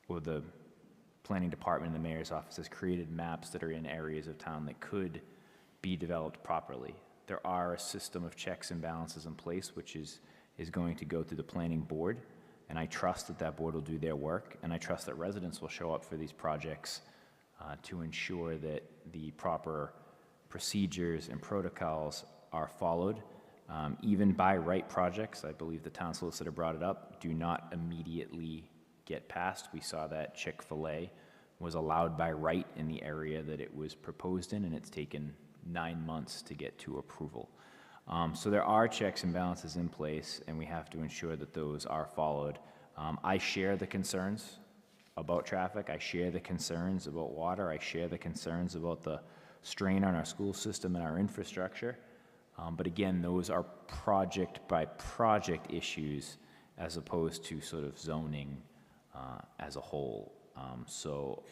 or the planning department and the mayor's office has created maps that are in areas of town that could be developed properly. There are a system of checks and balances in place, which is going to go through the planning board, and I trust that that board will do their work, and I trust that residents will show up for these projects to ensure that the proper procedures and protocols are followed. Even by right projects, I believe the town solicitor brought it up, do not immediately get passed. We saw that Chick-fil-A was allowed by right in the area that it was proposed in, and it's taken 9 months to get to approval. So there are checks and balances in place, and we have to ensure that those are followed. I share the concerns about traffic. I share the concerns about water. I share the concerns about the strain on our school system and our infrastructure. But again, those are project by project issues as opposed to sort of zoning as a whole. So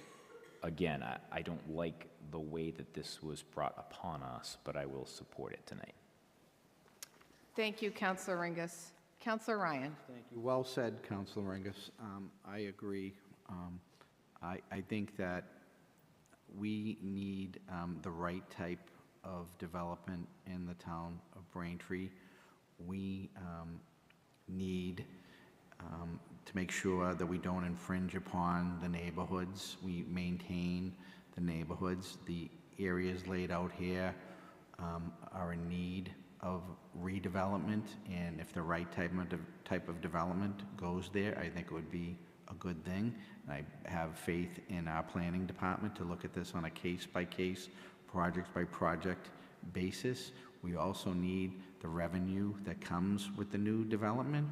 again, I don't like the way that this was brought upon us, but I will support it tonight. Thank you, Councilor Ringus. Councilor Ryan. Thank you. Well said, Councilor Ringus. I agree. I think that we need the right type of development in the town of Braintree. We need to make sure that we don't infringe upon the neighborhoods. We maintain the neighborhoods. The areas laid out here are in need of redevelopment, and if the right type of development goes there, I think it would be a good thing. And I have faith in our planning department to look at this on a case-by-case, project-by-project basis. We also need the revenue that comes with the new development.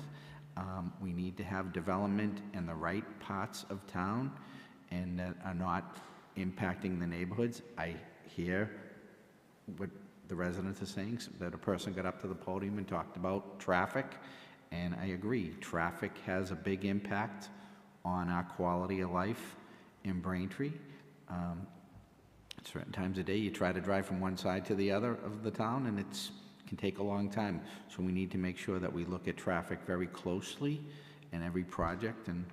We need to have development in the right parts of town and that are not impacting the neighborhoods. I hear what the residents are saying, that a person got up to the podium and talked about traffic, and I agree. Traffic has a big impact on our quality of life in Braintree. At certain times of day, you try to drive from one side to the other of the town, and it can take a long time. So we need to make sure that we look at traffic very closely in every project, and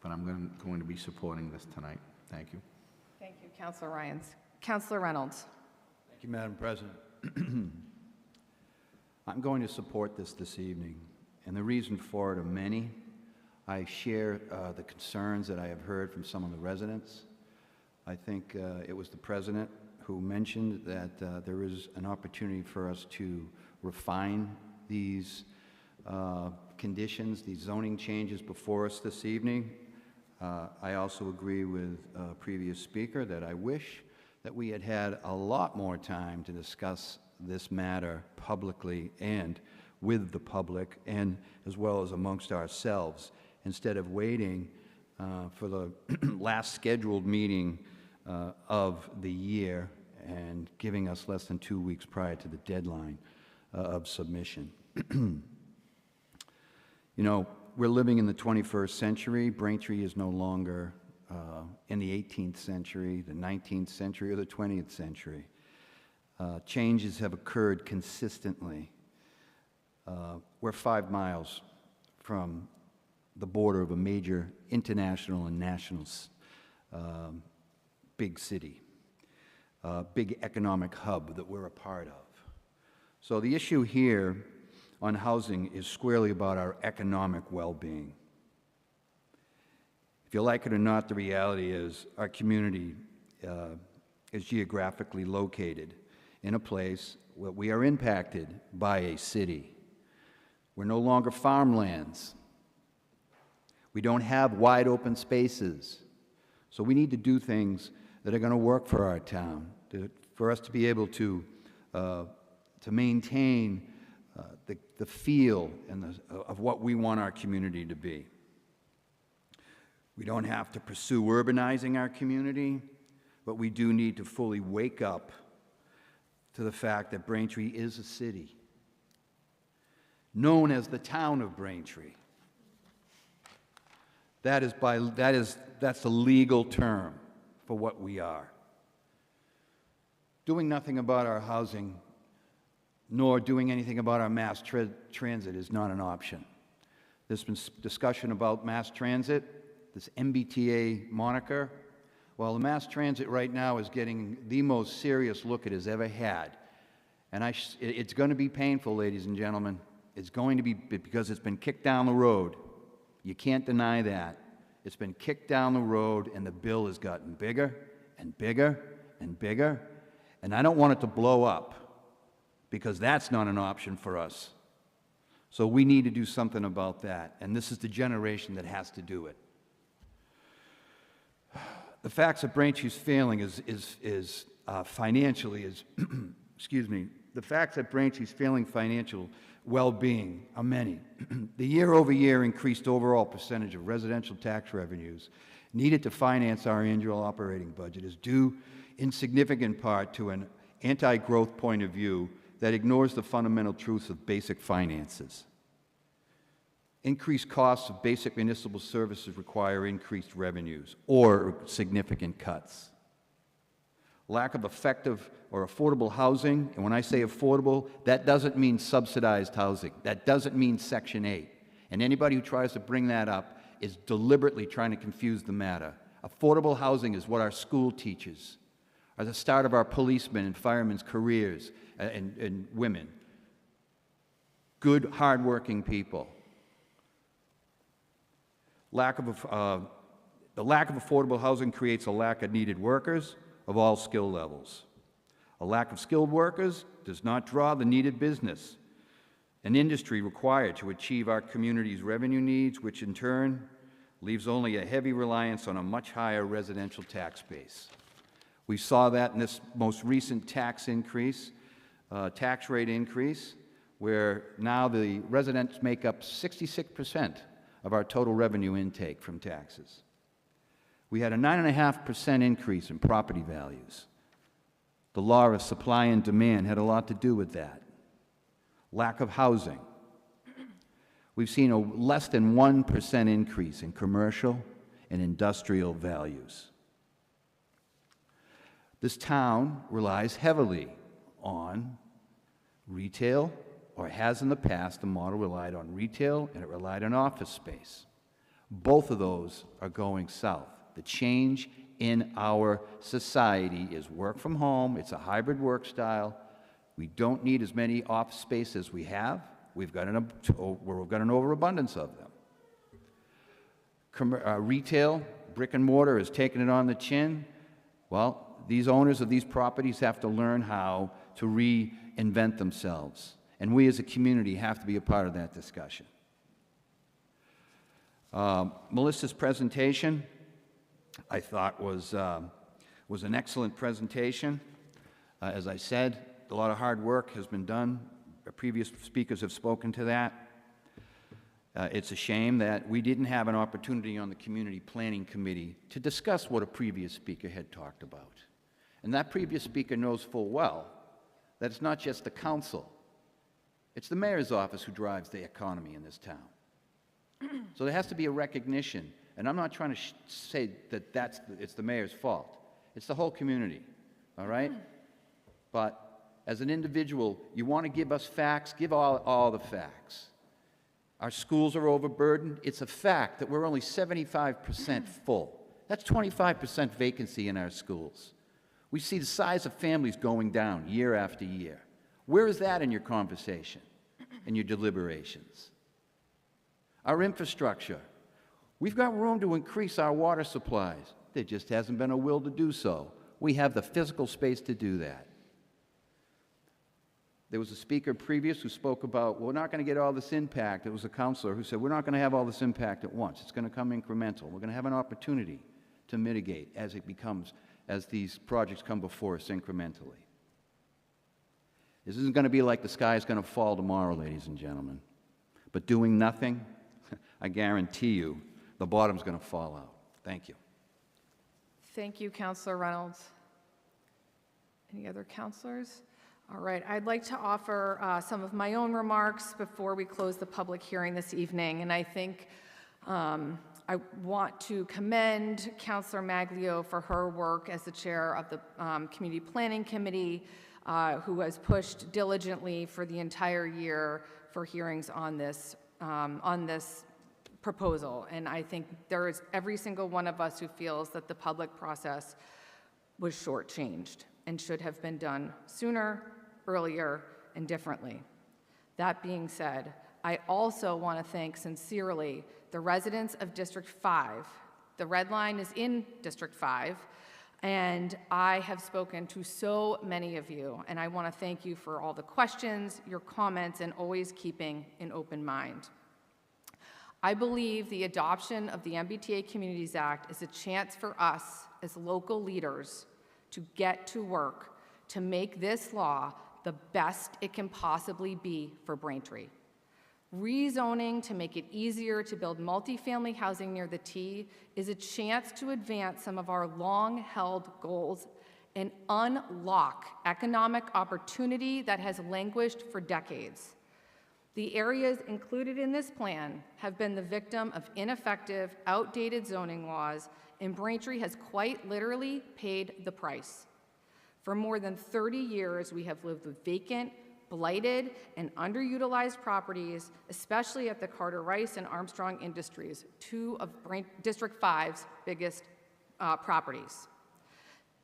but I'm going to be supporting this tonight. Thank you. Thank you, Councilor Ryan. Councilor Reynolds. Thank you, Madam President. I'm going to support this evening, and the reason for it are many. I share the concerns that I have heard from some of the residents. I think it was the President who mentioned that there is an opportunity for us to refine these conditions, these zoning changes before us this evening. I also agree with a previous speaker that I wish that we had had a lot more time to discuss this matter publicly and with the public, and as well as amongst ourselves, instead of waiting for the last scheduled meeting of the year and giving us less than 2 weeks prior to the deadline of submission. You know, we're living in the 21st century. Braintree is no longer in the 18th century, the 19th century, or the 20th century. Changes have occurred consistently. We're 5 miles from the border of a major international and national big city, big economic hub that we're a part of. So the issue here on housing is squarely about our economic well-being. If you like it or not, the reality is our community is geographically located in a place where we are impacted by a city. We're no longer farmlands. We don't have wide open spaces. So we need to do things that are going to work for our town, for us to be able to maintain the feel and of what we want our community to be. We don't have to pursue urbanizing our community, but we do need to fully wake up to the fact that Braintree is a city. known as the town of Braintree. That's the legal term for what we are. Doing nothing about our housing, nor doing anything about our mass transit is not an option. There's been discussion about mass transit, this MBTA moniker. Well, the mass transit right now is getting the most serious look it has ever had. And it's going to be painful, ladies and gentlemen. It's going to be, because it's been kicked down the road. You can't deny that. It's been kicked down the road, and the bill has gotten bigger and bigger and bigger. And I don't want it to blow up, because that's not an option for us. So we need to do something about that, and this is the generation that has to do it. The facts of Braintree's failing is financially is, excuse me, the facts that Braintree's failing financial well-being are many. The year-over-year increased overall percentage of residential tax revenues needed to finance our annual operating budget is due in significant part to an anti-growth point of view that ignores the fundamental truths of basic finances. Increased costs of basic municipal services require increased revenues or significant cuts. Lack of effective or affordable housing, and when I say affordable, that doesn't mean subsidized housing. That doesn't mean Section 8. And anybody who tries to bring that up is deliberately trying to confuse the matter. Affordable housing is what our school teaches, are the start of our policemen and firemen's careers and women. Good, hardworking people. The lack of affordable housing creates a lack of needed workers of all skill levels. A lack of skilled workers does not draw the needed business, an industry required to achieve our community's revenue needs, which in turn leaves only a heavy reliance on a much higher residential tax base. We saw that in this most recent tax rate increase, where now the residents make up 66% of our total revenue intake from taxes. We had a 9.5% increase in property values. The law of supply and demand had a lot to do with that. Lack of housing. We've seen a less than 1% increase in commercial and industrial values. This town relies heavily on retail, or has in the past. The model relied on retail and it relied on office space. Both of those are going south. The change in our society is work from home. It's a hybrid work style. We don't need as many office space as we have. We've got an overabundance of them. Retail, brick and mortar, has taken it on the chin. Well, these owners of these properties have to learn how to reinvent themselves. And we as a community have to be a part of that discussion. Melissa's presentation, I thought, was an excellent presentation. As I said, a lot of hard work has been done. Previous speakers have spoken to that. It's a shame that we didn't have an opportunity on the Community Planning Committee to discuss what a previous speaker had talked about. And that previous speaker knows full well that it's not just the council, it's the mayor's office who drives the economy in this town. So there has to be a recognition, and I'm not trying to say that it's the mayor's fault. It's the whole community, all right? But as an individual, you want to give us facts, give all the facts. Our schools are overburdened. It's a fact that we're only 75% full. That's 25% vacancy in our schools. We see the size of families going down year after year. Where is that in your conversation, in your deliberations? Our infrastructure. We've got room to increase our water supplies. There just hasn't been a will to do so. We have the physical space to do that. There was a speaker previous who spoke about, well, we're not going to get all this impact. It was a counselor who said, we're not going to have all this impact at once. It's going to come incremental. We're going to have an opportunity to mitigate as these projects come before us incrementally. This isn't going to be like the sky is going to fall tomorrow, ladies and gentlemen. But doing nothing, I guarantee you, the bottom's going to fall out. Thank you. Thank you, Councilor Reynolds. Any other councilors? All right, I'd like to offer some of my own remarks before we close the public hearing this evening, and I think I want to commend Councilor Maglio for her work as the chair of the Community Planning Committee, who has pushed diligently for the entire year for hearings on this proposal. And I think there is every single one of us who feels that the public process was shortchanged and should have been done sooner, earlier, and differently. That being said, I also want to thank sincerely the residents of District 5. The red line is in District 5, and I have spoken to so many of you, and I want to thank you for all the questions, your comments, and always keeping an open mind. I believe the adoption of the MBTA Communities Act is a chance for us as local leaders to get to work to make this law the best it can possibly be for Braintree. Rezoning to make it easier to build multifamily housing near the T is a chance to advance some of our long-held goals and unlock economic opportunity that has languished for decades. The areas included in this plan have been the victim of ineffective, outdated zoning laws, and Braintree has quite literally paid the price. For more than 30 years, we have lived with vacant, blighted, and underutilized properties, especially at the Carter Rice and Armstrong Industries, two of District 5's biggest properties.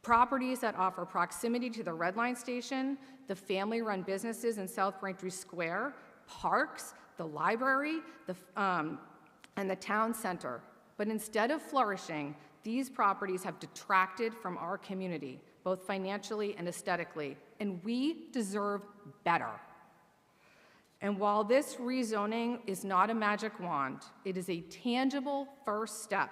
Properties that offer proximity to the Red Line station, the family-run businesses in South Braintree Square, parks, the library, and the town center. But instead of flourishing, these properties have detracted from our community, both financially and aesthetically, and we deserve better. And while this rezoning is not a magic wand, it is a tangible first step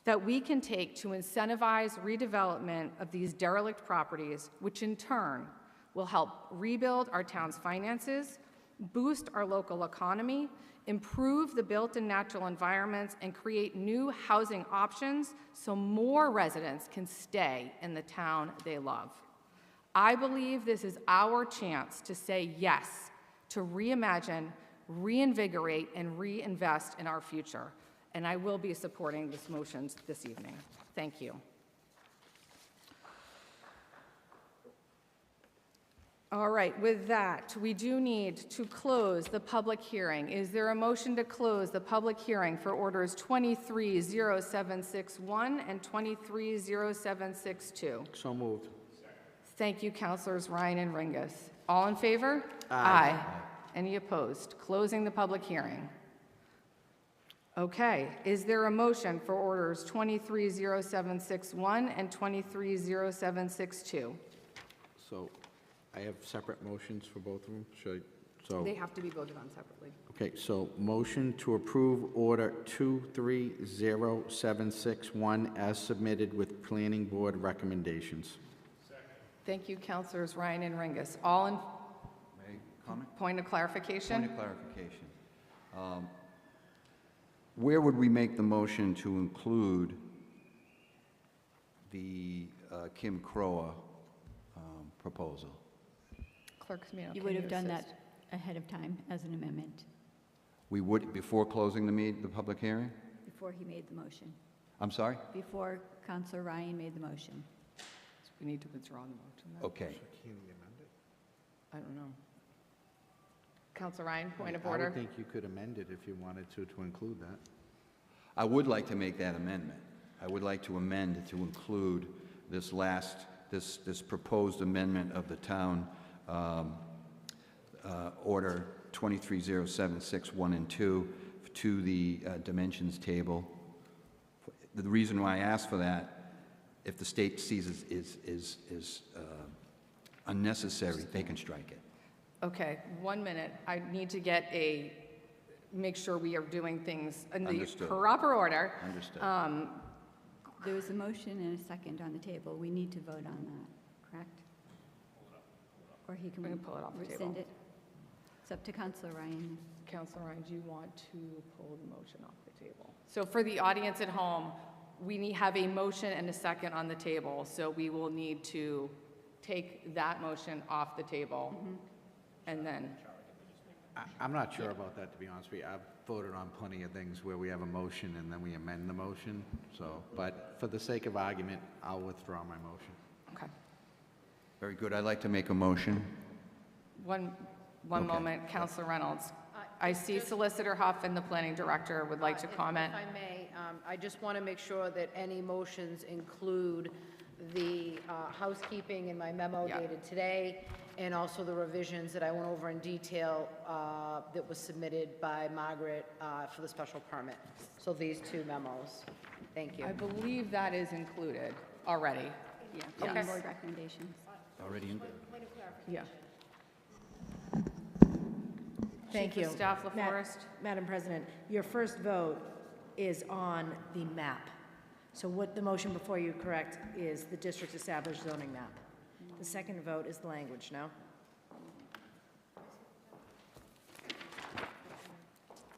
that we can take to incentivize redevelopment of these derelict properties, which in turn will help rebuild our town's finances, boost our local economy, improve the built and natural environments, and create new housing options so more residents can stay in the town they love. I believe this is our chance to say yes, to reimagine, reinvigorate, and reinvest in our future. And I will be supporting this motion this evening. Thank you. All right, with that, we do need to close the public hearing. Is there a motion to close the public hearing for orders 230761 and 230762? So moved. Thank you, Councilors Ryan and Ringus. All in favor? Aye. Any opposed? Closing the public hearing. Okay, is there a motion for orders 230761 and 230762? So I have separate motions for both of them. They have to be voted on separately. Okay, so motion to approve order 230761 as submitted with planning board recommendations. Thank you, Councilors Ryan and Ringus. All in May I comment? point of clarification? Point of clarification. Where would we make the motion to include the Kim Crowe proposal? Clerk Camino, You can would have done assist? that ahead of time as an amendment, We would, before closing the public hearing? before he made the motion, I'm sorry? before Counselor Ryan made the motion. We need to withdraw the motion. then. Okay. I don't know. Councilor Ryan, point of I order. would think you could amend it if you wanted to include that. I would like to make that amendment. I would like to amend to include this this proposed amendment of the town order 230761 and 2 to the dimensions table. The reason why I ask for that, if the state sees it is unnecessary, they can strike it. Okay, 1 minute. I need to make sure we are doing things in the Understood. proper order. Understood. There was a motion and a second on the table. We need to vote on that, correct? Or he can We can pull it off the rescind table. it. It's up to Counselor Ryan. Councilor Ryan, do you want to pull the motion off the table? So for the audience at home, we have a motion and a second on the table, so we will need to take that motion off the table, and then, I'm not sure about that, to be honest with you. I've voted on plenty of things where we have a motion and then we amend the motion, so, but for the sake of argument, I'll withdraw my motion. okay. Very good. I'd like to make a motion. One Okay. moment, Counselor Reynolds. I see Solicitor Huff and the Planning Director would like to comment. If I may, I just want to make sure that any motions include the housekeeping in my memo Yeah. dated today, and also the revisions that I went over in detail that was submitted by Margaret for the special permit. So these two memos. Thank you. I believe that is included already. Yeah, Yes. planning board recommendations. Already in there. Yeah. Thank Chief you. of Staff Ma- LaForest. Madam President, your first vote is on the map. So what the motion before you, correct, is the district established zoning map. The second vote is the language, no?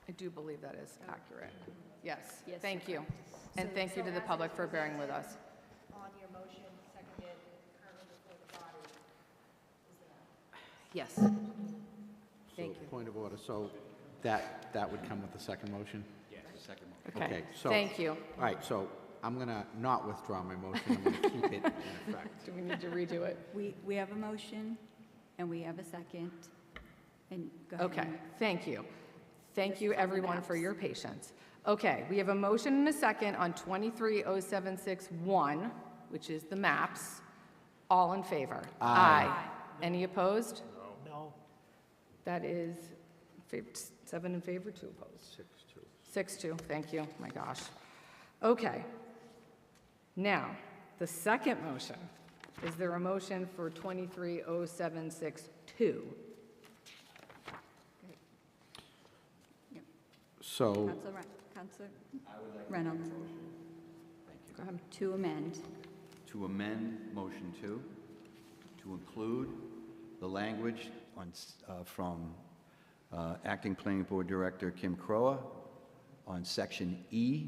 I do believe that is accurate. Yes, Yes, thank you. correct. And thank you to the public for bearing with us. On your motion, seconded, currently before the body, Yes. Thank So, you. point of order, so that would come with the second motion? Yes, the second motion. Okay, so. Thank you. All right, so I'm going to not withdraw my motion, I'm going to keep it in effect. Do we need to redo it? We have a motion, and we have a second, and go ahead. Okay, and- thank you. Thank you, This is on the everyone, for maps. your patience. Okay, we have a motion and a second on 230761, which is the maps. All in favor? Aye. Any opposed? No. That is 7 in favor, 2 opposed. 6-2. 6-2, thank you, my gosh. Okay. Now, the second motion, is there a motion for 230762? So, Counselor Reynolds, Go ahead. to amend. To amend motion 2, to include the language on, from Acting Planning Board Director Kim Crowe on Section E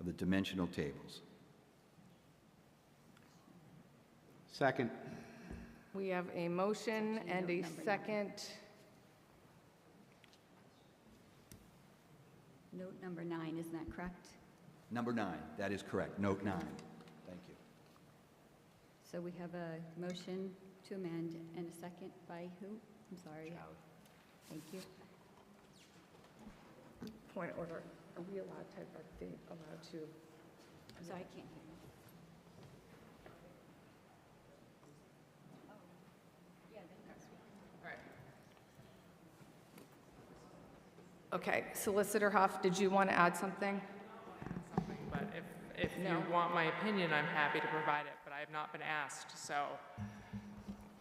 of the dimensional tables. second, We have a motion and a second. Note number 9, isn't that correct? Number 9, that is correct, note 9. Thank you. So we have a motion to amend and a second by who? I'm sorry. Thank you. Point of order, are we allowed to, So I can't hear you. Okay, Solicitor Huff, did you want to add something? But if you No. want my opinion, I'm happy to provide it, but I have not been asked, so,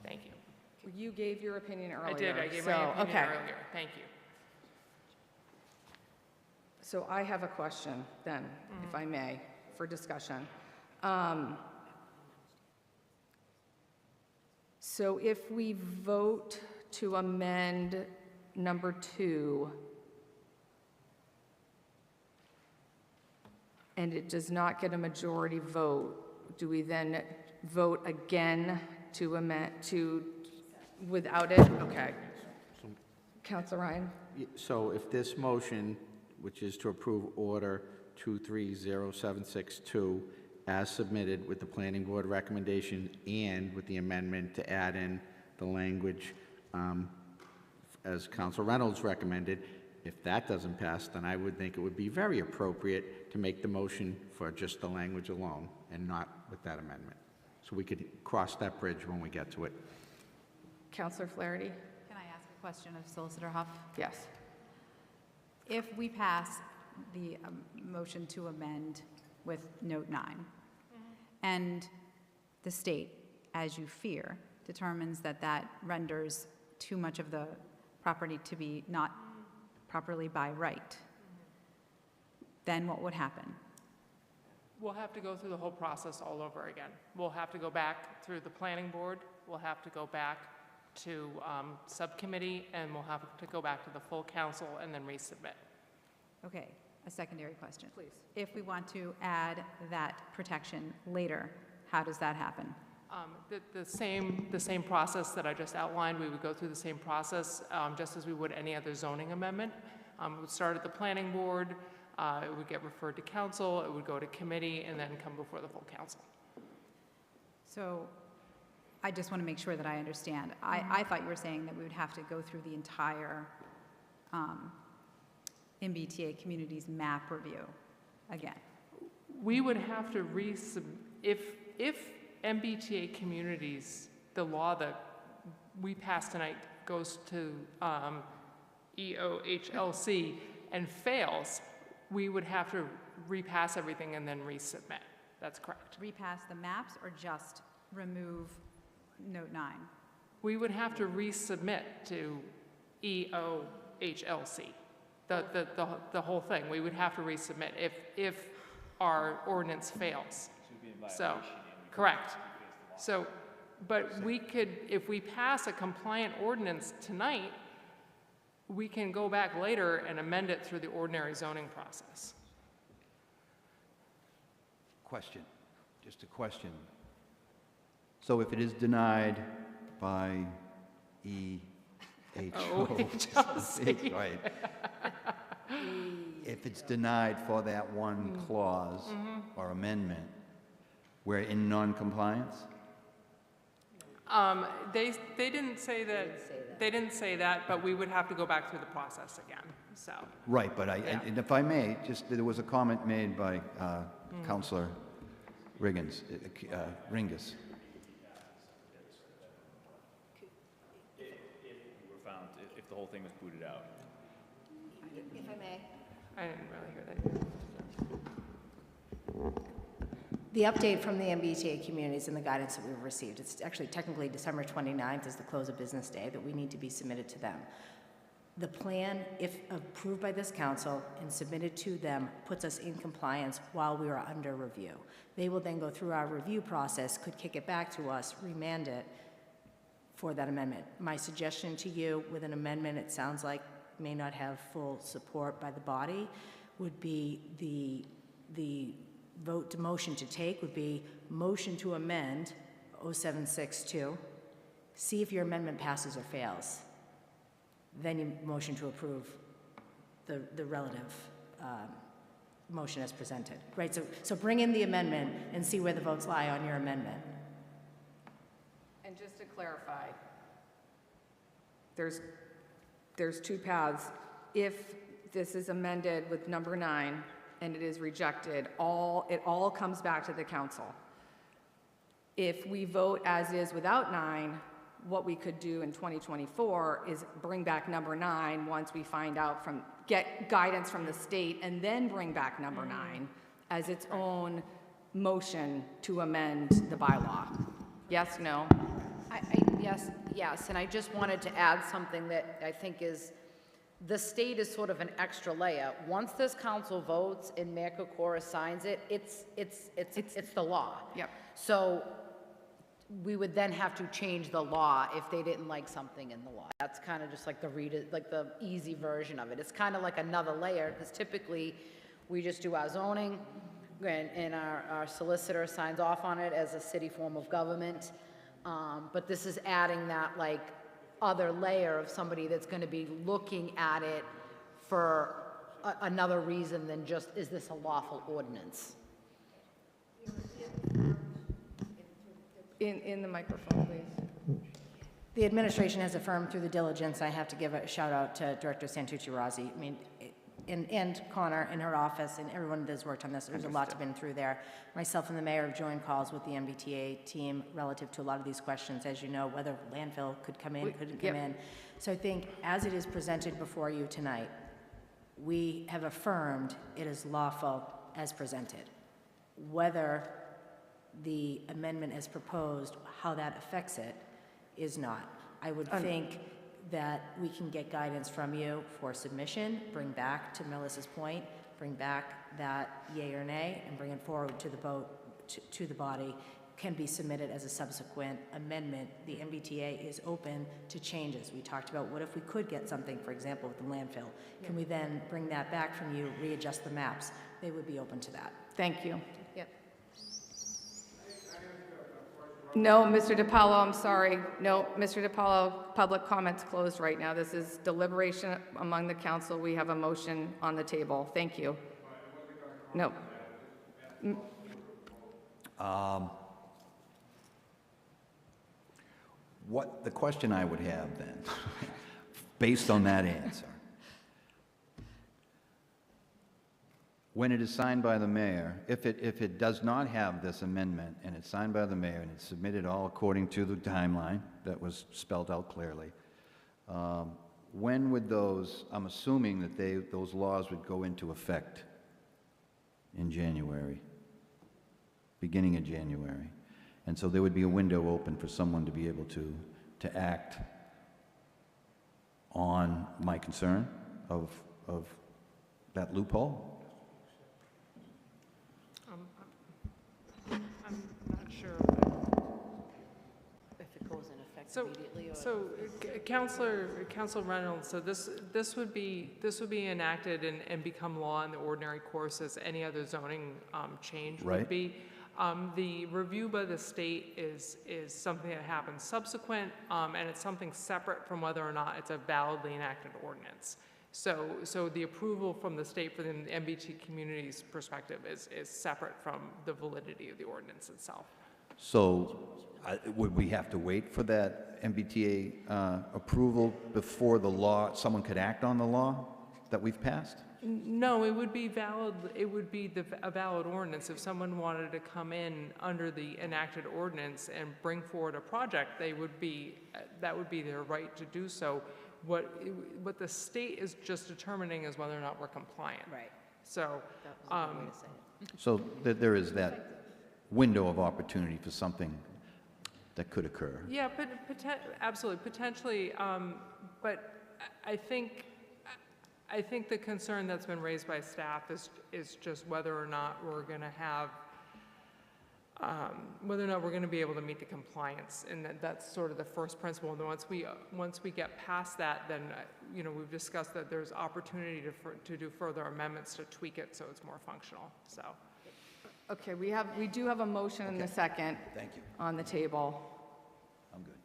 thank you. You gave your opinion earlier. I did, I gave so- my opinion okay. earlier, thank you. So I have a question then, if I may, for discussion. So if we vote to amend number 2, and it does not get a majority vote, do we then vote again to amend, without it? Okay. Counselor Ryan? so if this motion, which is to approve Order 230762, as submitted with the Planning Board recommendation and with the amendment to add in the language as Council Reynolds recommended, if that doesn't pass, then I would think it would be very appropriate to make the motion for just the language alone and not with that amendment. So we could cross that bridge when we get to it. Counselor Flaherty? Can I ask a question of Solicitor Huff? Yes. If we pass the motion to amend with note 9, and the state, as you fear, determines that that renders too much of the property to be not properly by right, then what would happen? We'll have to go through the whole process all over again. We'll have to go back through the planning board, we'll have to go back to subcommittee, and we'll have to go back to the full council and then resubmit. Okay, a secondary question. Please. If we want to add that protection later, how does that happen? The same process that I just outlined, we would go through the same process just as we would any other zoning amendment. It would start at the planning board, it would get referred to council, it would go to committee, and then come before the full council. So I just want to make sure that I understand. I thought you were saying that we would have to go through the entire MBTA communities map review again. We would have to if MBTA communities, the law that we passed tonight goes to EOHLC and fails, we would have to repass everything and then resubmit. That's correct. Repass the maps or just remove note 9? We would have to resubmit to EOHLC, the whole thing. We would have to resubmit if our ordinance fails. So, correct. So, but we could, if we pass a compliant ordinance tonight, we can go back later and amend it through the ordinary zoning process. Question, just a question. So if it is denied by EHO, right. If it's denied for that one clause or amendment, we're in non-compliance? They didn't say that. They didn't say that, but we would have to go back through the process again. So. Right, but and if I may, just there was a comment made by Councilor Ringus. If the whole thing was booted out. If I may. I didn't really hear that. The update from the MBTA communities and the guidance that we've received, it's actually technically December 29th is the close of business day that we need to be submitted to them. The plan, if approved by this council and submitted to them, puts us in compliance while we are under review. They will then go through our review process, could kick it back to us, remand it for that amendment. My suggestion to you with an amendment, it sounds like may not have full support by the body, would be the vote to motion to take would be motion to amend 0762, see if your amendment passes or fails. Then you motion to approve the relative motion as presented, right? So bring in the amendment and see where the votes lie on your amendment. And just to clarify, there's two paths. If this is amended with number 9 and it is rejected, it all comes back to the council. If we vote as is without 9, what we could do in 2024 is bring back number 9 once we find out get guidance from the state, and then bring back number 9 as its own motion to amend the bylaw. Yes, no? Yes, and I just wanted to add something that I think is, the state is sort of an extra layer. Once this council votes and Mayor Kokora signs it, it's the law. Yep. So we would then have to change the law if they didn't like something in the law. That's kind of just like the easy version of it. It's kind of like another layer, because typically we just do our zoning, and our solicitor signs off on it as a city form of government. But this is adding that like other layer of somebody that's going to be looking at it for another reason than just, is this a lawful ordinance? In the microphone, please. The administration has affirmed through the diligence, I have to give a shout out to Director Santucci-Razzi. I mean, and Connor in her office and everyone that's worked on this. There's a lot to been through there. Myself and the mayor have joined calls with the MBTA team relative to a lot of these questions, as you know, whether landfill could come in, couldn't come in. So I think as it is presented before you tonight, we have affirmed it is lawful as presented. Whether the amendment as proposed, how that affects it, is not. I would think that we can get guidance from you for submission, bring back, to Melissa's point, bring back that yay or nay, and bring it forward to the vote, to the body, can be submitted as a subsequent amendment. The MBTA is open to changes. We talked about what if we could get something, for example, with the landfill. Can we then bring that back from you, readjust the maps? They would be open to that. Thank you. Yep. No, Mr. DiPaolo, I'm sorry. No, Mr. DiPaolo, public comment's closed right now. This is deliberation among the council. We have a motion on the table. Thank you. No. What the question I would have then, based on that answer, when it is signed by the mayor, if it does not have this amendment and it's signed by the mayor and it's submitted all according to the timeline that was spelled out clearly, when would those, I'm assuming that those laws would go into effect in January, beginning of January. And so there would be a window open for someone to be able to act on my concern of that loophole. I'm not sure. If it goes in effect So, immediately or... so Councilor Reynolds, so this would be enacted and become law in the ordinary course as any other zoning change would Right. be. The review by the state is something that happens subsequent, and it's something separate from whether or not it's a validly enacted ordinance. So the approval from the state for the MBT community's perspective is separate from the validity of the ordinance itself. So would we have to wait for that MBTA approval before the law, someone could act on the law that we've passed? No, it would be valid, it would be a valid ordinance. If someone wanted to come in under the enacted ordinance and bring forward a project, that would be their right to do so. What the state is just determining is whether or not we're compliant. Right. So, That was a good way to say it. So there is that window of opportunity for something that could occur. yeah, but absolutely, potentially, but I think the concern that's been raised by staff is just whether or not we're going to have, whether or not we're going to be able to meet the compliance, and that's sort of the first principle. And then once we get past that, then we've discussed that there's opportunity to do further amendments to tweak it so it's more functional. So, Okay, we do have a motion and a second. Thank you. On the table. I'm good.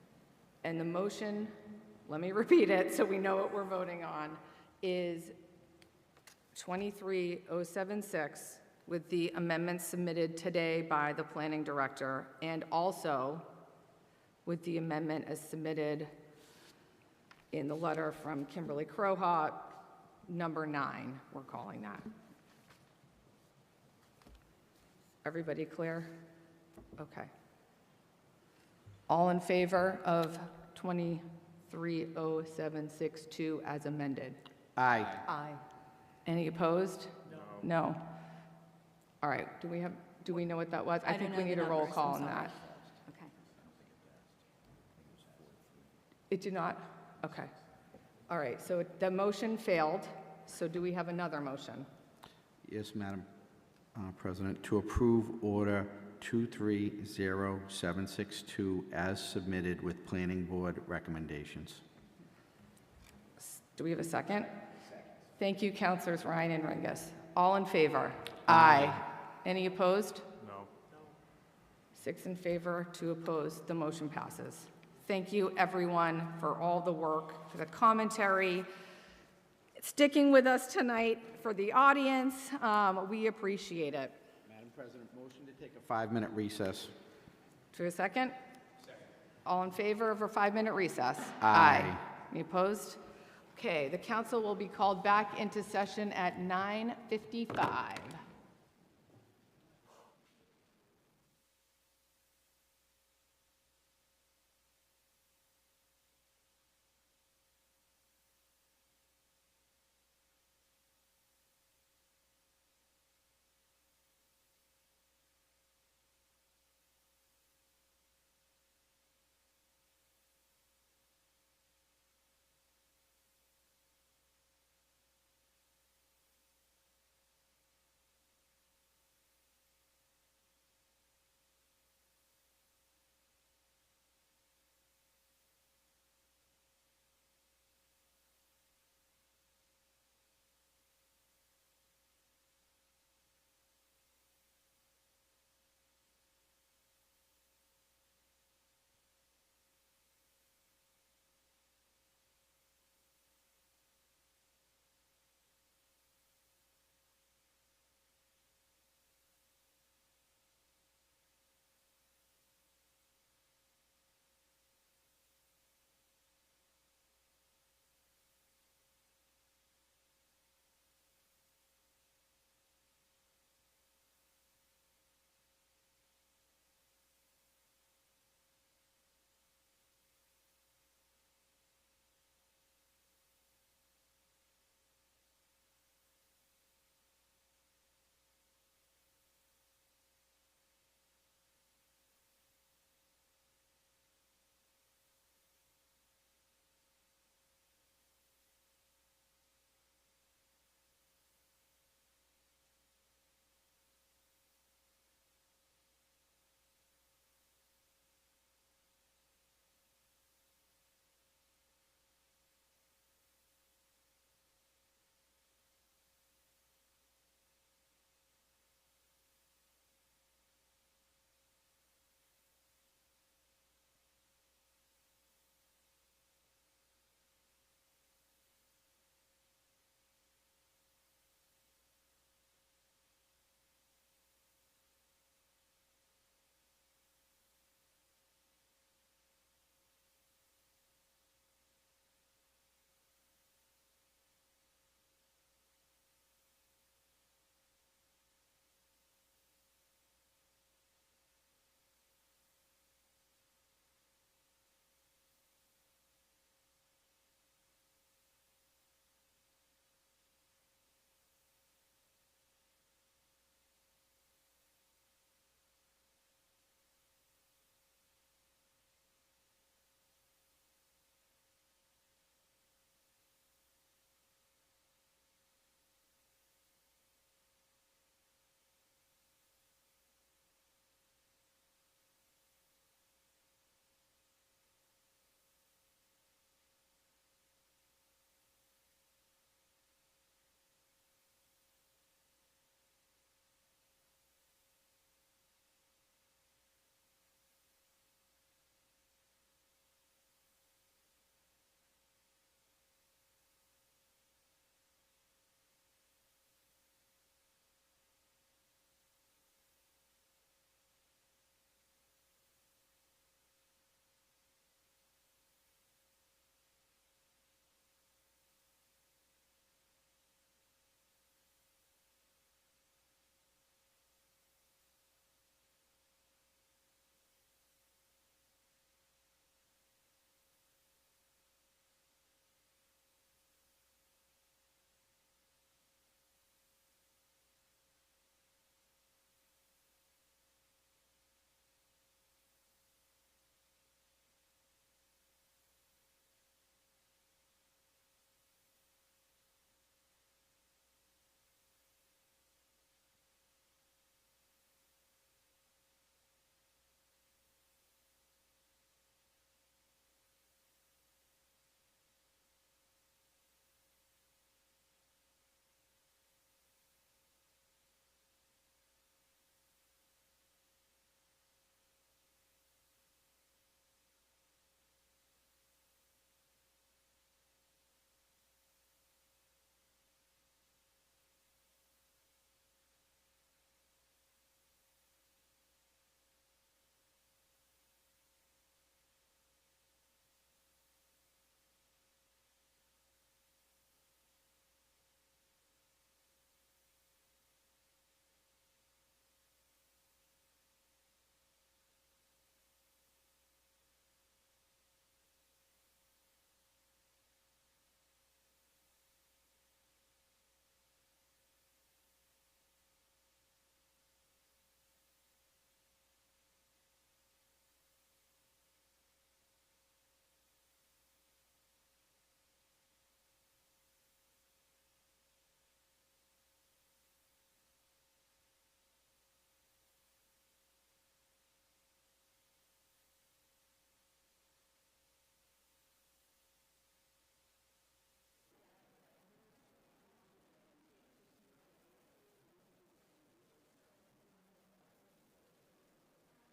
And the motion, let me repeat it so we know what we're voting on, is 23076 with the amendments submitted today by the planning director, and also with the amendment as submitted in the letter from Kimberly Crowhot, number 9, we're calling that. Everybody clear? Okay. All in favor of 23076-2 as amended? Aye. Aye. Any opposed? No. All right, do we know what that was? I don't think know we the need a roll numbers, call I'm on sorry. that. Okay. It did not? Okay. All right, so the motion failed, so do we have another motion? Yes, Madam President, to approve Order 230762 as submitted with Planning Board recommendations. Do we have a second? Thank you, Councilors Ryan and Ringus. All in favor? Aye. Any opposed? No. 6 in favor, 2 opposed. The motion passes. Thank you, everyone, for all the work, for the commentary, sticking with us tonight, for the audience. We appreciate it. Madam President, motion to take a 5-minute recess. Do we have a second? Second. All in favor of a 5-minute recess? Aye. Any opposed? Okay, the council will be called back into session at 9:55.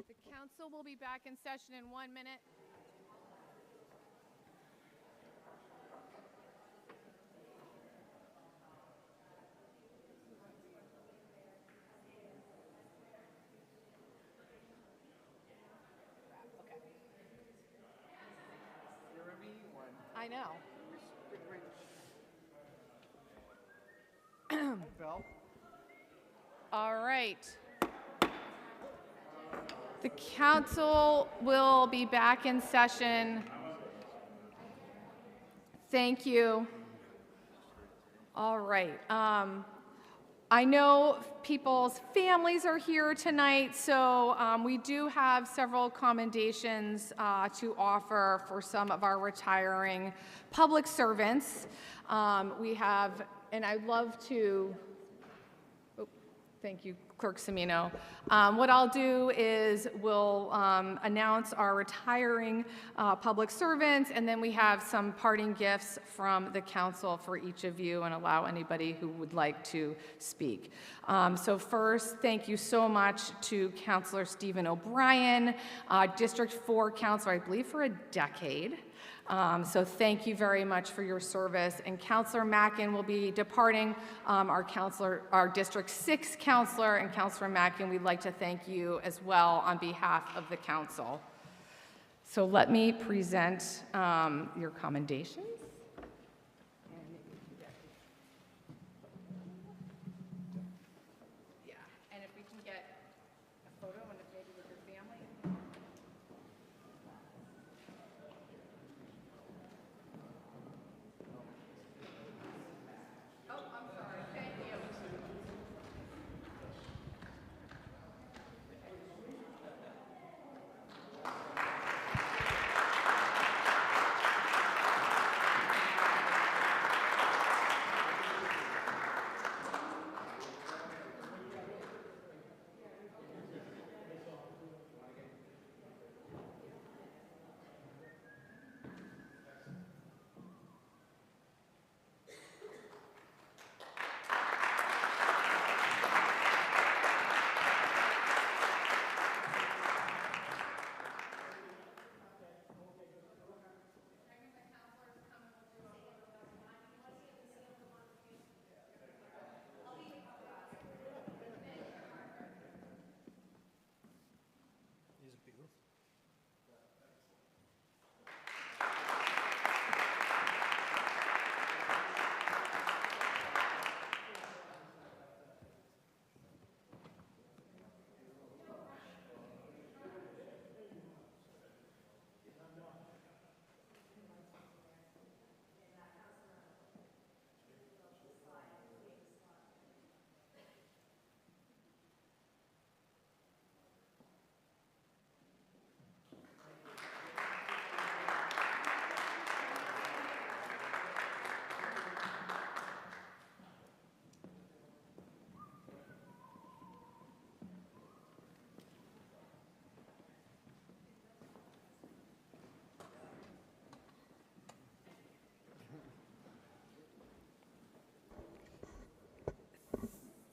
The council will be back in session in 1 minute. I know. All right. The council will be back in session. Thank you. All right. I know people's families are here tonight, so we do have several commendations to offer for some of our retiring public servants. We have, and I'd love to, thank you, Clerk Semino. What I'll do is we'll announce our retiring public servants, and then we have some parting gifts from the council for each of you and allow anybody who would like to speak. So first, thank you so much to Councilor Stephen O'Brien, District 4 Councilor, I believe for a decade. So thank you very much for your service. And Councilor Mackin will be departing, our District 6 Councilor, and Councilor Mackin, we'd like to thank you as well on behalf of the council. So let me present your commendations. Yeah, and if we can get a photo and maybe with your family. Oh, I'm sorry. Thank you.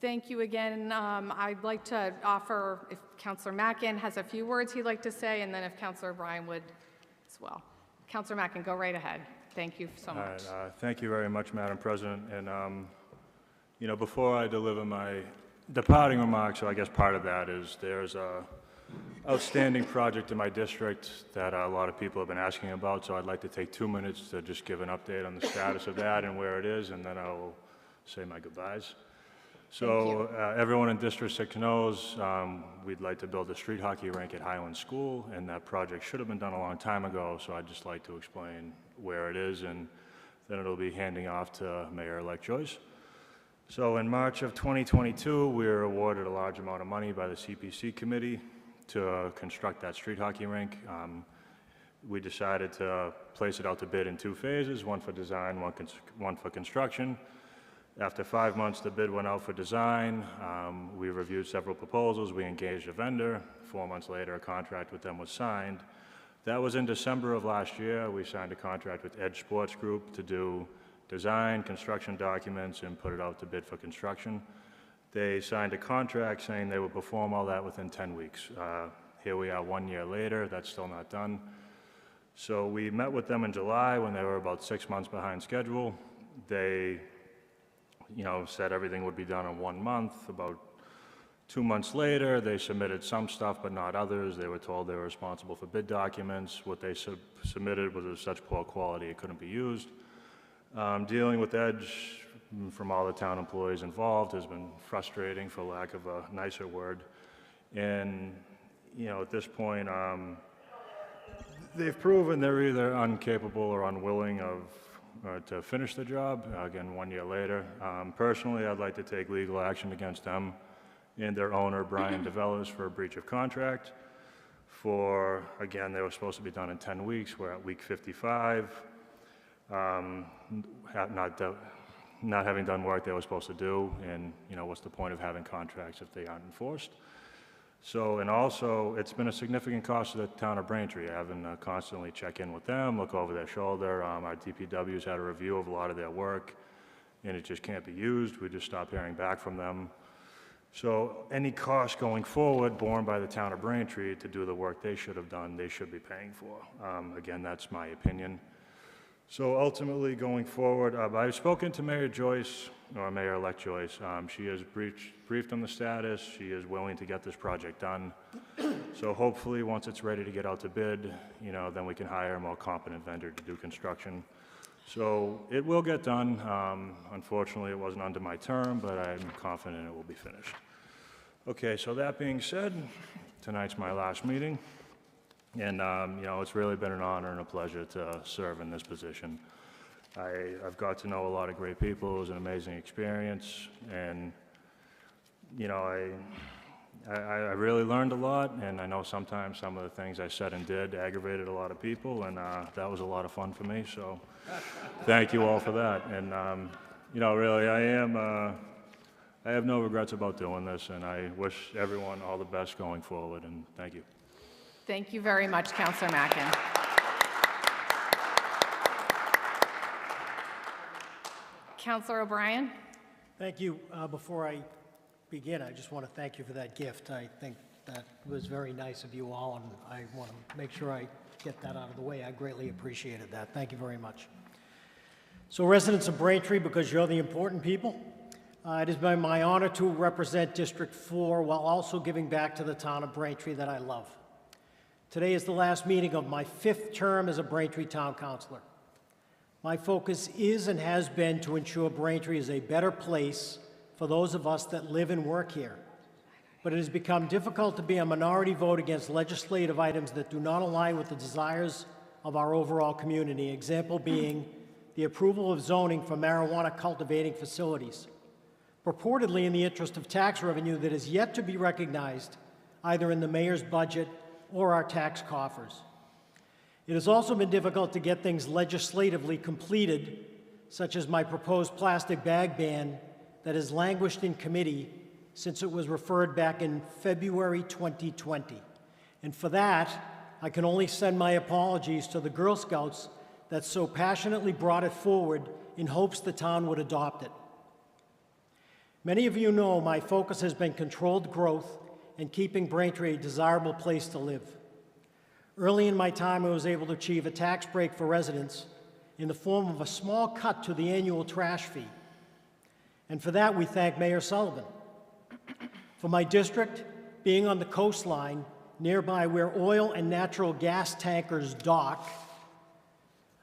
Thank you again. I'd like to offer, if Councilor Mackin has a few words he'd like to say, and then if Councilor Bryan would as well. Councilor Mackin, go right ahead. Thank you so much. All right, thank you very much, Madam President. And, you know, before I deliver my departing remarks, so I guess part of that is there's a outstanding project in my district that a lot of people have been asking about, so I'd like to take 2 minutes to just give an update on the status of that and where it is, and then I will say my goodbyes. So everyone in District 6 knows we'd like to build a street hockey rink at Highland School, and that project should have been done a long time ago, so I'd just like to explain where it is, and then it'll be handing off to Mayor-elect Joyce. So in March of 2022, we were awarded a large amount of money by the CPC committee to construct that street hockey rink. We decided to place it out to bid in 2 phases, one for design, one for construction. After 5 months, the bid went out for design. We reviewed several proposals. We engaged a vendor. 4 months later, a contract with them was signed. That was in December of last year. We signed a contract with Edge Sports Group to do design, construction documents, and put it out to bid for construction. They signed a contract saying they would perform all that within 10 weeks. Here we are 1 year later, that's still not done. So we met with them in July when they were about 6 months behind schedule. They, said everything would be done in 1 month. About 2 months later, they submitted some stuff but not others. They were told they were responsible for bid documents. What they submitted was of such poor quality it couldn't be used. Dealing with Edge from all the town employees involved has been frustrating, for lack of a nicer word. And, at this point, they've proven they're either incapable or unwilling to finish the job, again, 1 year later. Personally, I'd like to take legal action against them and their owner, Brian DeVellis, for a breach of contract. Again, they were supposed to be done in 10 weeks. We're at week 55. Not having done work they were supposed to do, and, what's the point of having contracts if they aren't enforced? So, and also, it's been a significant cost to the town of Braintree, having to constantly check in with them, look over their shoulder. Our DPW's had a review of a lot of their work, and it just can't be used. We just stopped hearing back from them. So any cost going forward borne by the town of Braintree to do the work they should have done, they should be paying for. Again, that's my opinion. So ultimately, going forward, I've spoken to Mayor Joyce, or Mayor-elect Joyce. She has briefed on the status. She is willing to get this project done. So hopefully, once it's ready to get out to bid, then we can hire a more competent vendor to do construction. So it will get done. Unfortunately, it wasn't under my term, but I'm confident it will be finished. Okay, so that being said, tonight's my last meeting. And, it's really been an honor and a pleasure to serve in this position. I've got to know a lot of great people. It was an amazing experience. And, I really learned a lot. And I know sometimes some of the things I said and did aggravated a lot of people. And that was a lot of fun for me. So thank you all for that. And, really, I have no regrets about doing this. And I wish everyone all the best going forward. And thank you. Thank you very much, Councillor Mackin. Councillor O'Brien? Thank you. Before I begin, I just want to thank you for that gift. I think that was very nice of you all, and I want to make sure I get that out of the way. I greatly appreciated that. Thank you very much. So residents of Braintree, because you're the important people, it has been my honor to represent District 4 while also giving back to the town of Braintree that I love. Today is the last meeting of my 5th term as a Braintree Town Councilor. My focus is and has been to ensure Braintree is a better place for those of us that live and work here. But it has become difficult to be a minority vote against legislative items that do not align with the desires of our overall community, example being the approval of zoning for marijuana cultivating facilities, purportedly in the interest of tax revenue that is yet to be recognized either in the mayor's budget or our tax coffers. It has also been difficult to get things legislatively completed, such as my proposed plastic bag ban that has languished in committee since it was referred back in February 2020. And for that, I can only send my apologies to the Girl Scouts that so passionately brought it forward in hopes the town would adopt it. Many of you know my focus has been controlled growth and keeping Braintree a desirable place to live. Early in my time, I was able to achieve a tax break for residents in the form of a small cut to the annual trash fee. And for that, we thank Mayor Sullivan. For my district, being on the coastline, nearby where oil and natural gas tankers dock,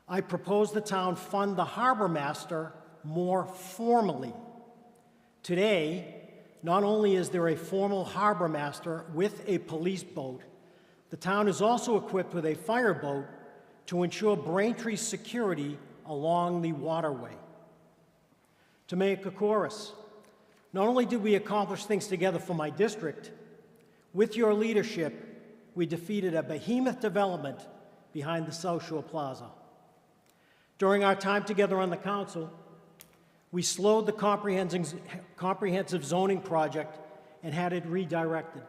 I propose the town fund the harbor master more formally. Today, not only is there a formal harbor master with a police boat, the town is also equipped with a fireboat to ensure Braintree's security along the waterway. To make a chorus, not only did we accomplish things together for my district, with your leadership, we defeated a behemoth development behind the South Shore Plaza. During our time together on the council, we slowed the comprehensive zoning project and had it redirected.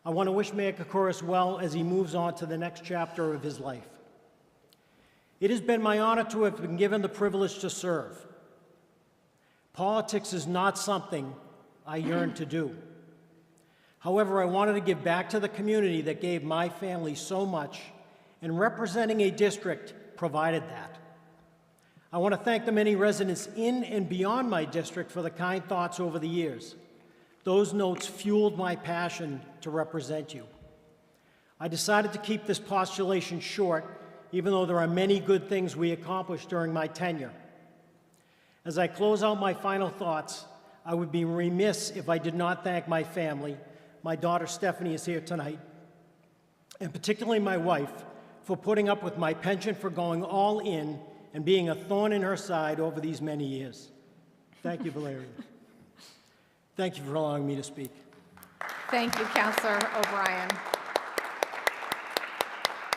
I want to wish Mayor Kokoris well as he moves on to the next chapter of his life. It has been my honor to have been given the privilege to serve. Politics is not something I yearn to do. However, I wanted to give back to the community that gave my family so much, and representing a district provided that. I want to thank the many residents in and beyond my district for the kind thoughts over the years. Those notes fueled my passion to represent you. I decided to keep this postulation short, even though there are many good things we accomplished during my tenure. As I close out my final thoughts, I would be remiss if I did not thank my family. My daughter Stephanie is here tonight, and particularly my wife, for putting up with my penchant for going all in and being a thorn in her side over these many years. Thank you, Valeria. Thank you for allowing me to speak. Thank you, Councilor O'Brien.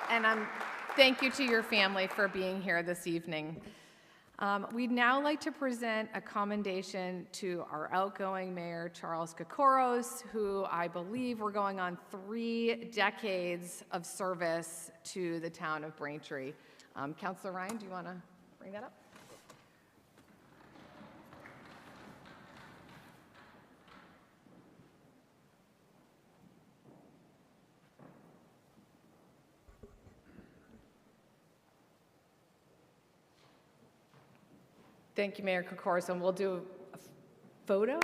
And thank you to your family for being here this evening. We'd now like to present a commendation to our outgoing mayor, Charles Kokoros, who I believe we're going on 3 decades of service to the town of Braintree. Councilor Ryan, do you want to bring that up? Thank you, Mayor Kokoros, and we'll do a photo.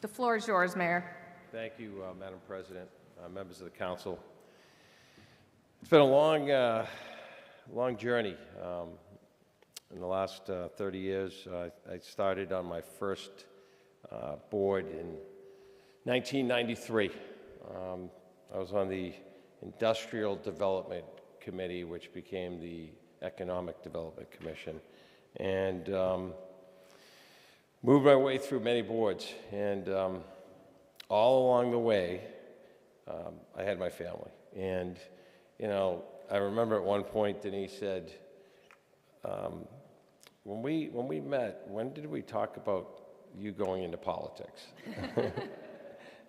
The floor is yours, Mayor. Thank you, Madam President, members of the council. It's been a long journey. In the last 30 years, I started on my first board in 1993. I was on the Industrial Development Committee, which became the Economic Development Commission, and moved my way through many boards, and all along the way, I had my family. And, you know, I remember at one point Denise said, when we met, when did we talk about you going into politics?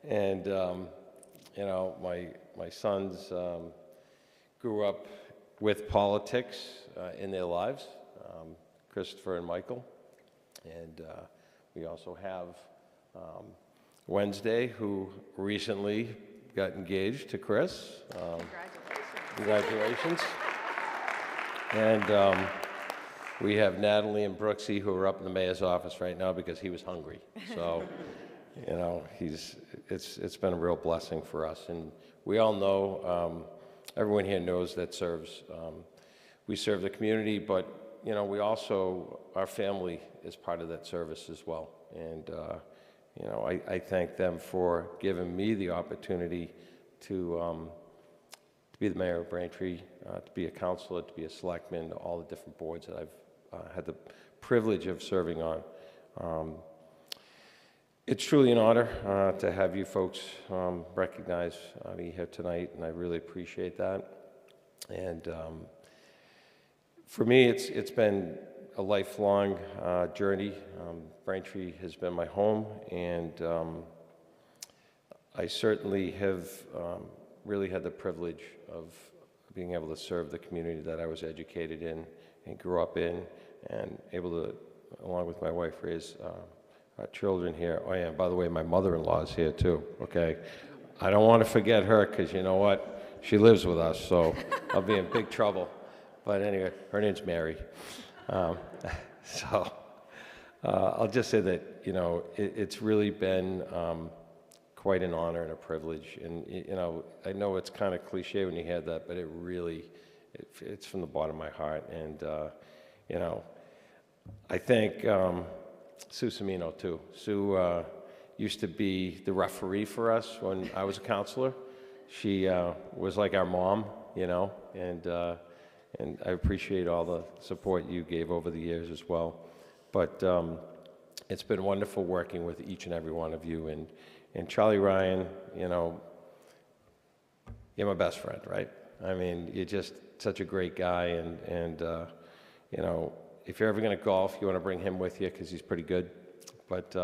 And, you know, my sons grew up with politics in their lives, Christopher and Michael. And we also have Wednesday, who recently got engaged to Chris. Congratulations. And we have Natalie and Brooksy, who are up in the mayor's office right now because he was hungry. So, you know, it's been a real blessing for us. And we all know, everyone here knows that we serve the community, but you know, we also, our family is part of that service as well. And, you know, I thank them for giving me the opportunity to be the mayor of Braintree, to be a councilor, to be a selectman, to all the different boards that I've had the privilege of serving on. It's truly an honor to have you folks recognize me here tonight, and I really appreciate that. And for me, it's been a lifelong journey. Braintree has been my home, and I certainly have really had the privilege of being able to serve the community that I was educated in and grew up in, and able to, along with my wife, raise children here. Oh yeah, and by the way, my mother-in-law is here too, okay? I don't want to forget her, because you know what? She lives with us, so I'll be in big trouble. But anyway, her name's Mary. So I'll just say that, you know, it's really been quite an honor and a privilege. And, you know, I know it's kind of cliche when you hear that, but it really, it's from the bottom of my heart. And, you know, I think Sue Semino, too. Sue used to be the referee for us when I was a counselor. She was like our mom, you know, and I appreciate all the support you gave over the years as well. But it's been wonderful working with each and every one of you. And Charlie Ryan, you know, you're my best friend, right? I mean, you're just such a great guy. And you know, if you're ever going to golf, you want to bring him with you, because he's pretty good. But,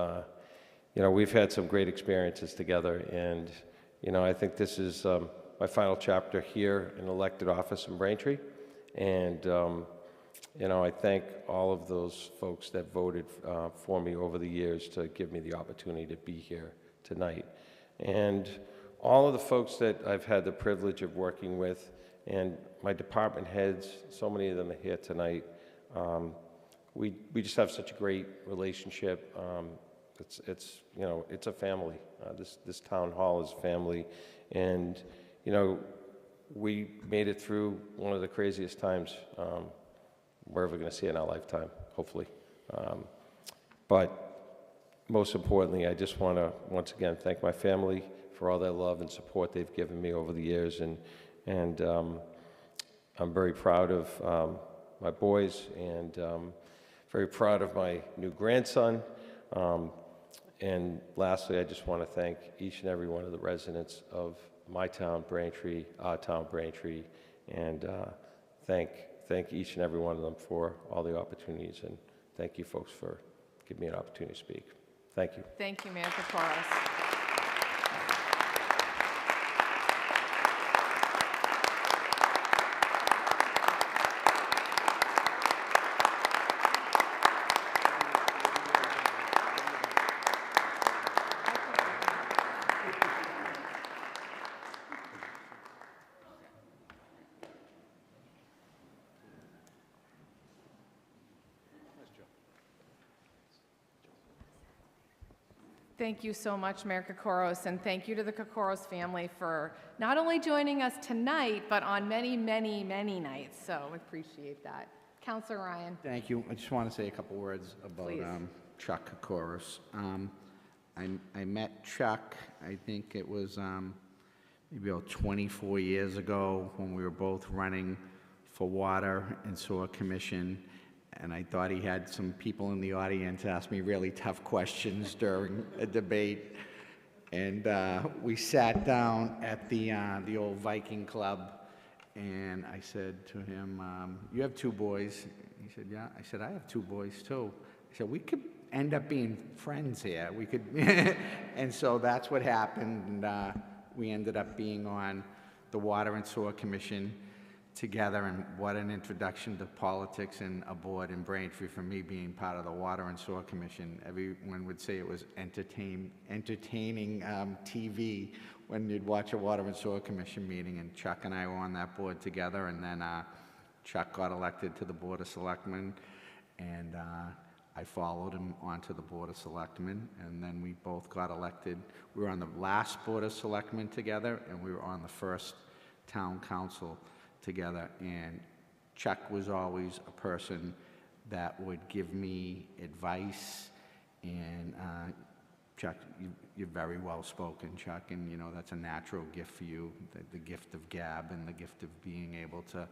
you know, we've had some great experiences together. And, you know, I think this is my final chapter here in elected office in Braintree. And, you know, I thank all of those folks that voted for me over the years to give me the opportunity to be here tonight. And all of the folks that I've had the privilege of working with, and my department heads, so many of them are here tonight. We just have such a great relationship. It's you know, it's a family. This town hall is family. And, you know, we made it through one of the craziest times we're ever going to see in our lifetime, hopefully. But most importantly, I just want to once again thank my family for all their love and support they've given me over the years. And I'm very proud of my boys, and very proud of my new grandson. And lastly, I just want to thank each and every one of the residents of my town, Braintree, our town, Braintree, and thank each and every one of them for all the opportunities, and thank you folks for giving me an opportunity to speak. Thank you. Thank you, Mayor Kokoros. Thank you so much, Mayor Kokoros, and thank you to the Kokoros family for not only joining us tonight, but on many, many, many nights. So I appreciate that. Councilor Ryan. Thank you. I just want to say a couple words about Chuck Kokoros. I met Chuck, I think it was maybe about 24 years ago, when we were both running for Water and Sewer Commission. And I thought he had some people in the audience ask me really tough questions during a debate. And we sat down at the old Viking Club, and I said to him, you have two boys? He said, yeah. I said, I have two boys too. I said, we could end up being friends here. We could, and so that's what happened. And we ended up being on the Water and Sewer Commission together, and what an introduction to politics and a board in Braintree for me, being part of the Water and Sewer Commission. Everyone would say it was entertaining TV when you'd watch a Water and Sewer Commission meeting, and Chuck and I were on that board together, and then Chuck got elected to the Board of Selectmen, and I followed him onto the Board of Selectmen, and then we both got elected. We were on the last Board of Selectmen together, and we were on the first town council together. And Chuck was always a person that would give me advice, and Chuck, you're very well spoken, Chuck, and you know that's a natural gift for you, the gift of gab and the gift of being able to,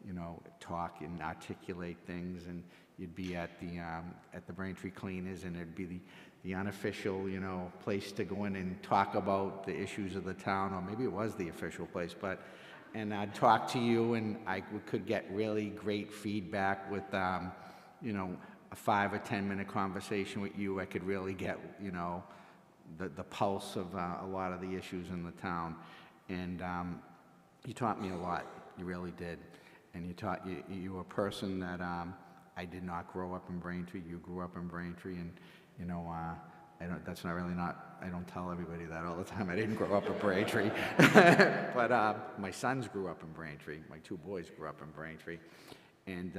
you know, talk and articulate things. And you'd be at the Braintree Cleaners, and it'd be the unofficial, you know, place to go in and talk about the issues of the town, or maybe it was the official place, but, and I'd talk to you, and I could get really great feedback with, you know, a 5 or 10 minute conversation with you. I could really get, you know, the pulse of a lot of the issues in the town. And you taught me a lot, you really did. And you were a person that I did not grow up in Braintree. You grew up in Braintree, and you know, that's not really not, I don't tell everybody that all the time. I didn't grow up in Braintree, but my sons grew up in Braintree. My 2 boys grew up in Braintree. And,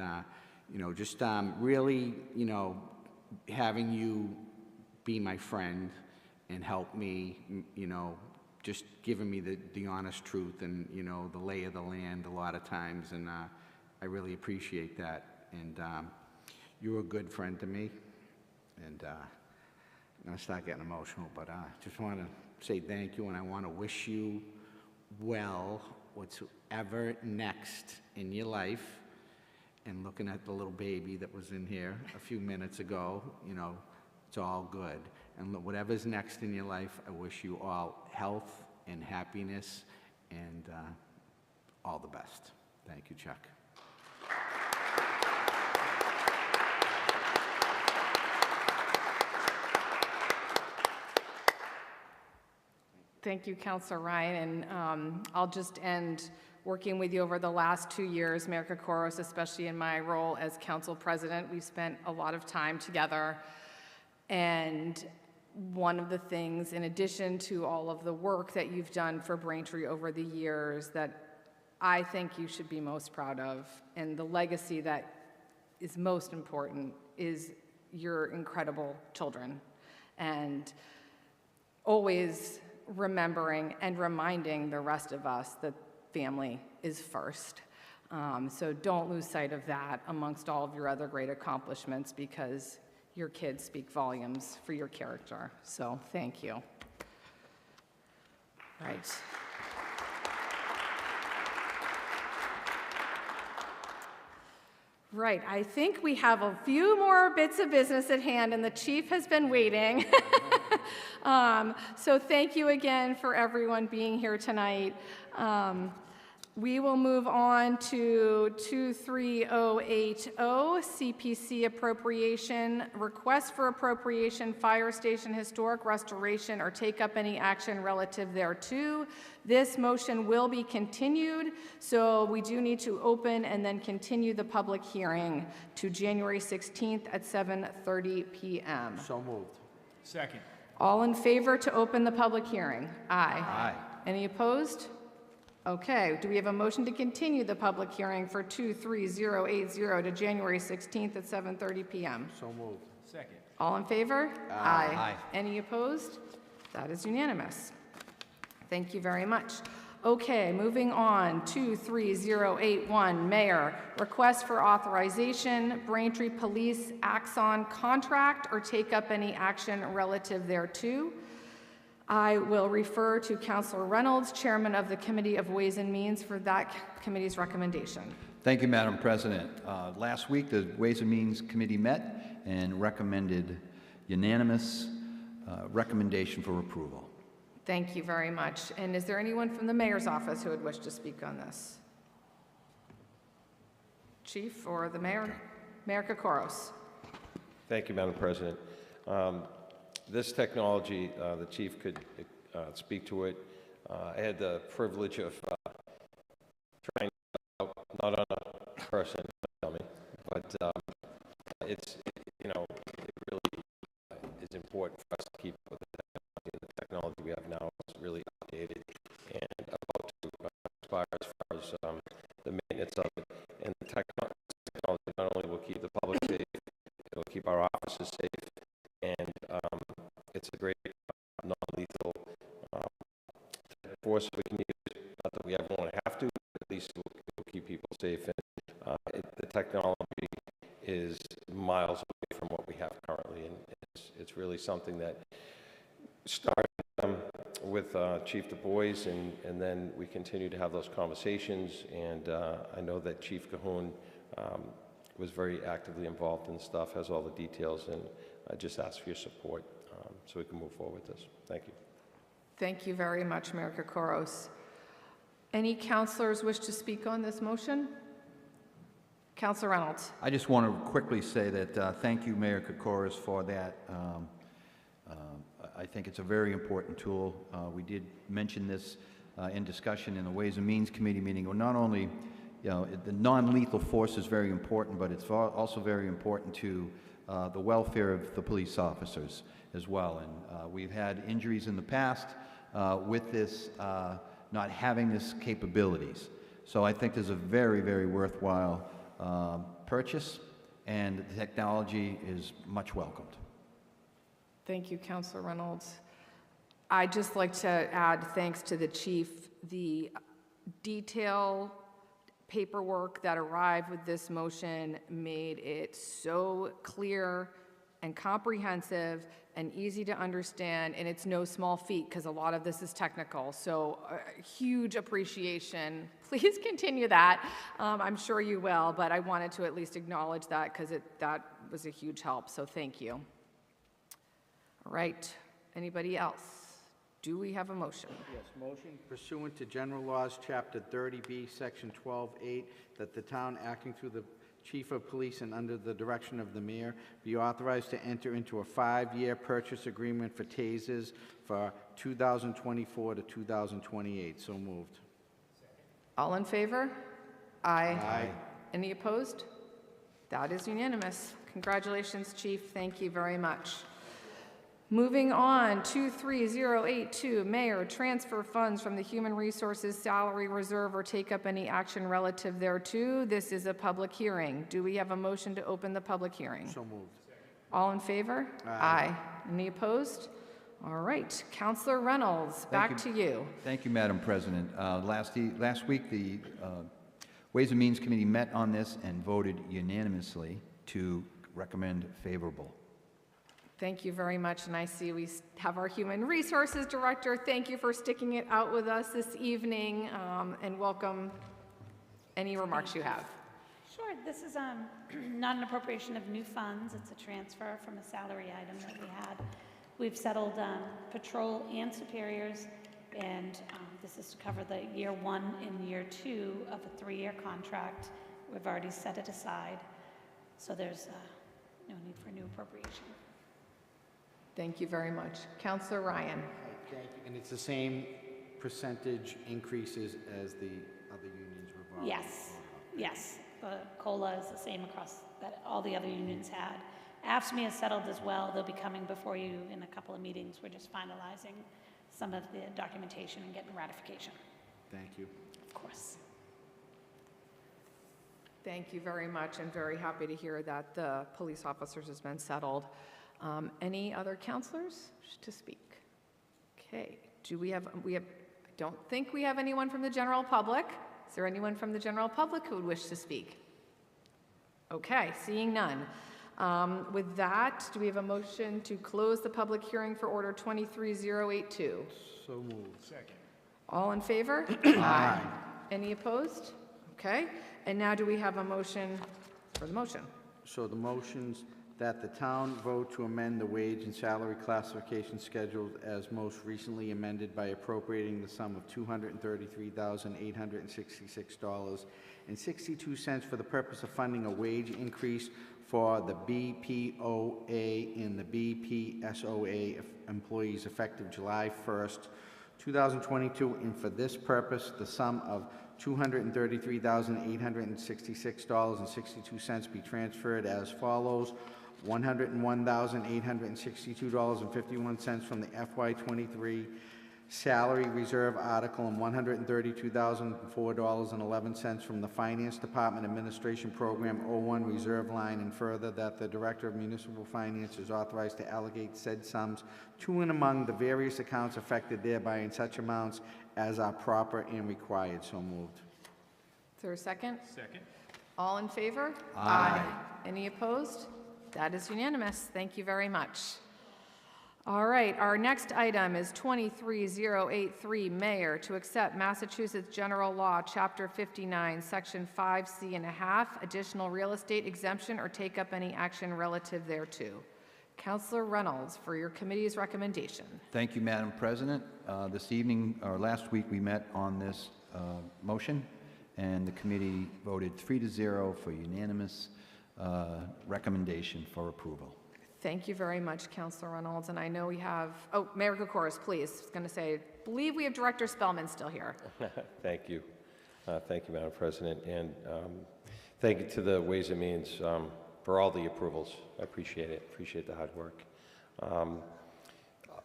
you know, just really, you know, having you be my friend and help me, you know, just giving me the honest truth and, you know, the lay of the land a lot of times. And I really appreciate that. And you were a good friend to me. And I'm going to start getting emotional, but I just want to say thank you, and I want to wish you well, whatsoever next in your life. And looking at the little baby that was in here a few minutes ago, you know, it's all good. And whatever's next in your life, I wish you all health and happiness and all the best. Thank you, Chuck. Thank you, Councilor Ryan, and I'll just end working with you over the last 2 years, Mayor Kokoros, especially in my role as council president. We've spent a lot of time together, and one of the things, in addition to all of the work that you've done for Braintree over the years, that I think you should be most proud of, and the legacy that is most important, is your incredible children, and always remembering and reminding the rest of us that family is first. So don't lose sight of that amongst all of your other great accomplishments, because your kids speak volumes for your character. So thank you. Right. Right, I think we have a few more bits of business at hand, and the chief has been waiting. So thank you again for everyone being here tonight. We will move on to 23080, CPC appropriation, request for appropriation, fire station historic restoration, or take up any action relative thereto. This motion will be continued, so we do need to open and then continue the public hearing to January 16th at 7:30 p.m. So moved. Second. All in favor to open the public hearing? Aye. Aye. Any opposed? Okay, do we have a motion to continue the public hearing for 23080 to January 16th at 7:30 p.m.? So moved. Second. All in favor? Aye. Aye. Any opposed? That is unanimous. Thank you very much. Okay, moving on, 23081, Mayor, request for authorization, Braintree Police Axon contract, or take up any action relative thereto. I will refer to Councilor Reynolds, Chairman of the Committee of Ways and Means, for that committee's recommendation. Thank you, Madam President. Last week, the Ways and Means Committee met and recommended unanimous recommendation for approval. Thank you very much. And is there anyone from the mayor's office who would wish to speak on this? Chief or the mayor? Mayor Kokoros. Thank you, Madam President. This technology, the chief could speak to it. I had the privilege of trying out, not on a person, dummy, but it's, you know, it really is important for us to keep up with the technology. The technology we have now is really outdated and about to expire as far as the maintenance of it. And the technology not only will keep the public safe, it will keep our offices safe, and it's a great non-lethal force we can use. Not that we ever want to have to, but at least it will keep people safe. And the technology is miles away from what we have currently, and it's really something that started with Chief Du Bois, and then we continue to have those conversations. And I know that Chief Cahoon was very actively involved in stuff, has all the details, and I just ask for your support so we can move forward with this. Thank you. Thank you very much, Mayor Kokoros. Any councilors wish to speak on this motion? Councilor Reynolds. I just want to quickly say that thank you, Mayor Kokoros, for that. I think it's a very important tool. We did mention this in discussion in the Ways and Means Committee meeting. Well, not only, the non-lethal force is very important, but it's also very important to the welfare of the police officers as well. And we've had injuries in the past with this not having this capabilities. So I think there's a very, very worthwhile purchase, and the technology is much welcomed. Thank you, Councilor Reynolds. I'd just like to add thanks to the chief. The detail paperwork that arrived with this motion made it so clear and comprehensive and easy to understand, and it's no small feat because a lot of this is technical. So huge appreciation. Please continue that. I'm sure you will, but I wanted to at least acknowledge that because that was a huge help, so thank you. All right, anybody else? Do we have a motion? Yes, motion pursuant to General Laws, Chapter 30B, Section 12-8, that the town, acting through the Chief of Police and under the direction of the mayor, be authorized to enter into a 5-year purchase agreement for tasers for 2024 to 2028. So moved. All in favor? Aye. Aye. Any opposed? That is unanimous. Congratulations, Chief. Thank you very much. Moving on, 23082, Mayor, transfer funds from the Human Resources Salary Reserve or take up any action relative thereto. This is a public hearing. Do we have a motion to open the public hearing? So moved. All in favor? Aye. Any opposed? All right, Councilor Reynolds, back to you. Thank you, Madam President. Last week, the Ways and Means Committee met on this and voted unanimously to recommend favorable. Thank you very much, and I see we have our Human Resources Director. Thank you for sticking it out with us this evening, and welcome any remarks you have. Sure, this is not an appropriation of new funds, it's a transfer from a salary item that we had. We've settled patrol and superiors, and this is to cover the year 1 and year 2 of a 3-year contract. We've already set it aside, so there's no need for a new appropriation. Thank you very much. Councilor Ryan. Thank you. And it's the same percentage increases as the other unions were brought? Yes, yes. The COLA is the same across that all the other unions had. AFSCME is settled as well. They'll be coming before you in a couple of meetings. We're just finalizing some of the documentation and getting ratification. Thank you. Of course. Thank you very much, and very happy to hear that the police officers has been settled. Any other counselors to speak? Okay, I don't think we have anyone from the general public. Is there anyone from the general public who would wish to speak? Okay, seeing none. With that, do we have a motion to close the public hearing for Order 23082? So moved. Second. All in favor? Aye. Any opposed? Okay, and now do we have a motion for the motion? So the motions that the town vote to amend the wage and salary classification schedules as most recently amended by appropriating the sum of $233,866.62 for the purpose of funding a wage increase for the BPOA and the BPSOA employees effective July 1st, 2022, and for this purpose, the sum of $233,866.62 be transferred as follows: $101,862.51 from the FY23 salary reserve article and $132,004.11 from the Finance Department Administration Program 01 reserve line, and further that the Director of Municipal Finance is authorized to allocate said sums to and among the various accounts affected thereby in such amounts as are proper and required. So moved. Is there a second? Second. All in favor? Aye. Any opposed? That is unanimous. Thank you very much. All right, our next item is 23083, Mayor, to accept Massachusetts General Law, Chapter 59, Section 5C and a half, additional real estate exemption or take up any action relative thereto. Counselor Reynolds, for your committee's recommendation. Thank you, Madam President. This evening, or last week, we met on this motion, and the committee voted 3-0 for unanimous recommendation for approval. Thank you very much, Counselor Reynolds. And I know we have, oh, Mayor Kokoris, please. I was going to say, believe we have Director Spellman still here. Thank you. Thank you, Madam President. And thank you to the Ways and Means for all the approvals. I appreciate it. Appreciate the hard work.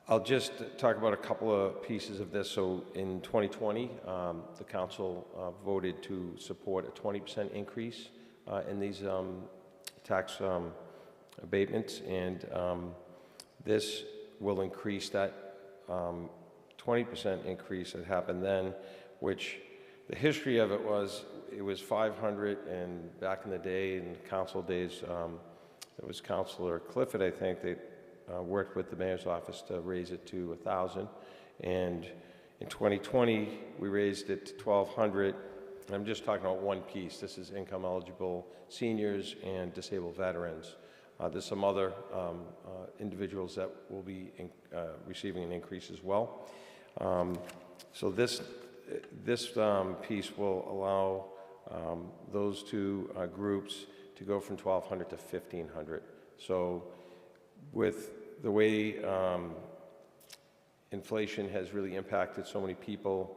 I'll just talk about a couple of pieces of this. So in 2020, the council voted to support a 20% increase in these tax abatements, and this will increase that 20% increase that happened then, which the history of it was 500, and back in the day, in council days, it was Councilor Clifford, I think, that worked with the mayor's office to raise it to 1,000, and in 2020 we raised it to 1,200. I'm just talking about one piece. This is income eligible seniors and disabled veterans. There's some other individuals that will be receiving an increase as well. So this piece will allow those two groups to go from 1,200 to 1,500. So with the way inflation has really impacted so many people,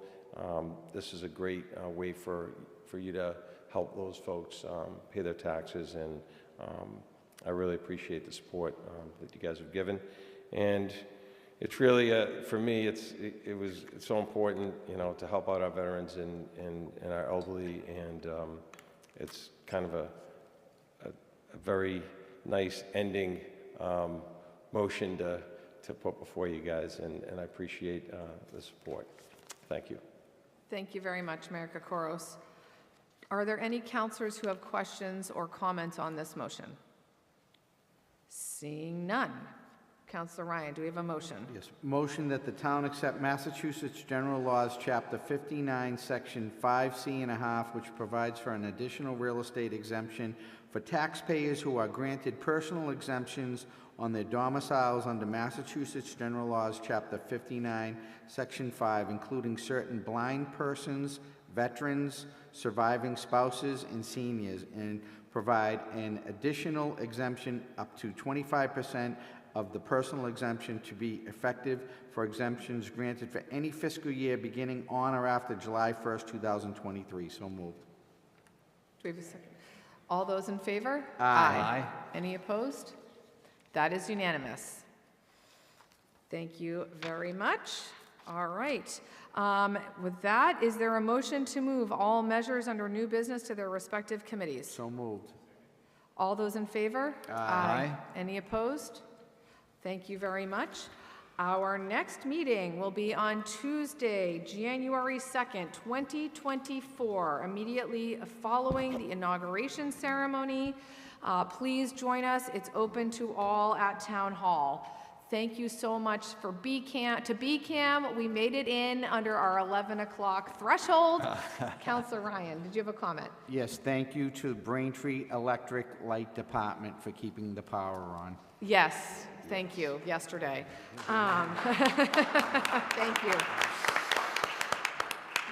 this is a great way for you to help those folks pay their taxes, and I really appreciate the support that you guys have given. And it's really, for me, it's so important, you know, to help out our veterans and our elderly, and it's kind of a very nice ending motion to put before you guys, and I appreciate the support. Thank you. Thank you very much, Mayor Kokoros. Are there any councilors who have questions or comments on this motion? Seeing none. Councilor Ryan, do we have a motion? Yes. Motion that the town accept Massachusetts General Laws, Chapter 59, Section 5C.5, which provides for an additional real estate exemption for taxpayers who are granted personal exemptions on their domiciles under Massachusetts General Laws, Chapter 59, Section 5, including certain blind persons, veterans, surviving spouses, and seniors, and provide an additional exemption up to 25% of the personal exemption to be effective for exemptions granted for any fiscal year beginning on or after July 1st, 2023. So moved. Do we have a second? All those in favor? Aye. Any opposed? That is unanimous. Thank you very much. All right. With that, is there a motion to move all measures under new business to their respective committees? So moved. All those in favor? Aye. Any opposed? Thank you very much. Our next meeting will be on Tuesday, January 2nd, 2024, immediately following the inauguration ceremony. Please join us. It's open to all at Town Hall. Thank you so much for BCAM. We made it in under our 11 o'clock threshold. Councilor Ryan, did you have a comment? Yes, thank you to Braintree Electric Light Department for keeping the power on. Yes, thank you, yesterday. Thank you,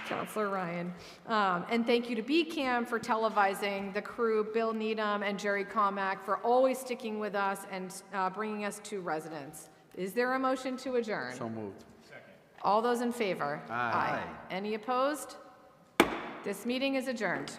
Councilor Ryan. And thank you to BCAM for televising, the crew, Bill Needham and Jerry Comack, for always sticking with us and bringing us to residents. Is there a motion to adjourn? So moved. Second. All those in favor? Aye. Any opposed? This meeting is adjourned.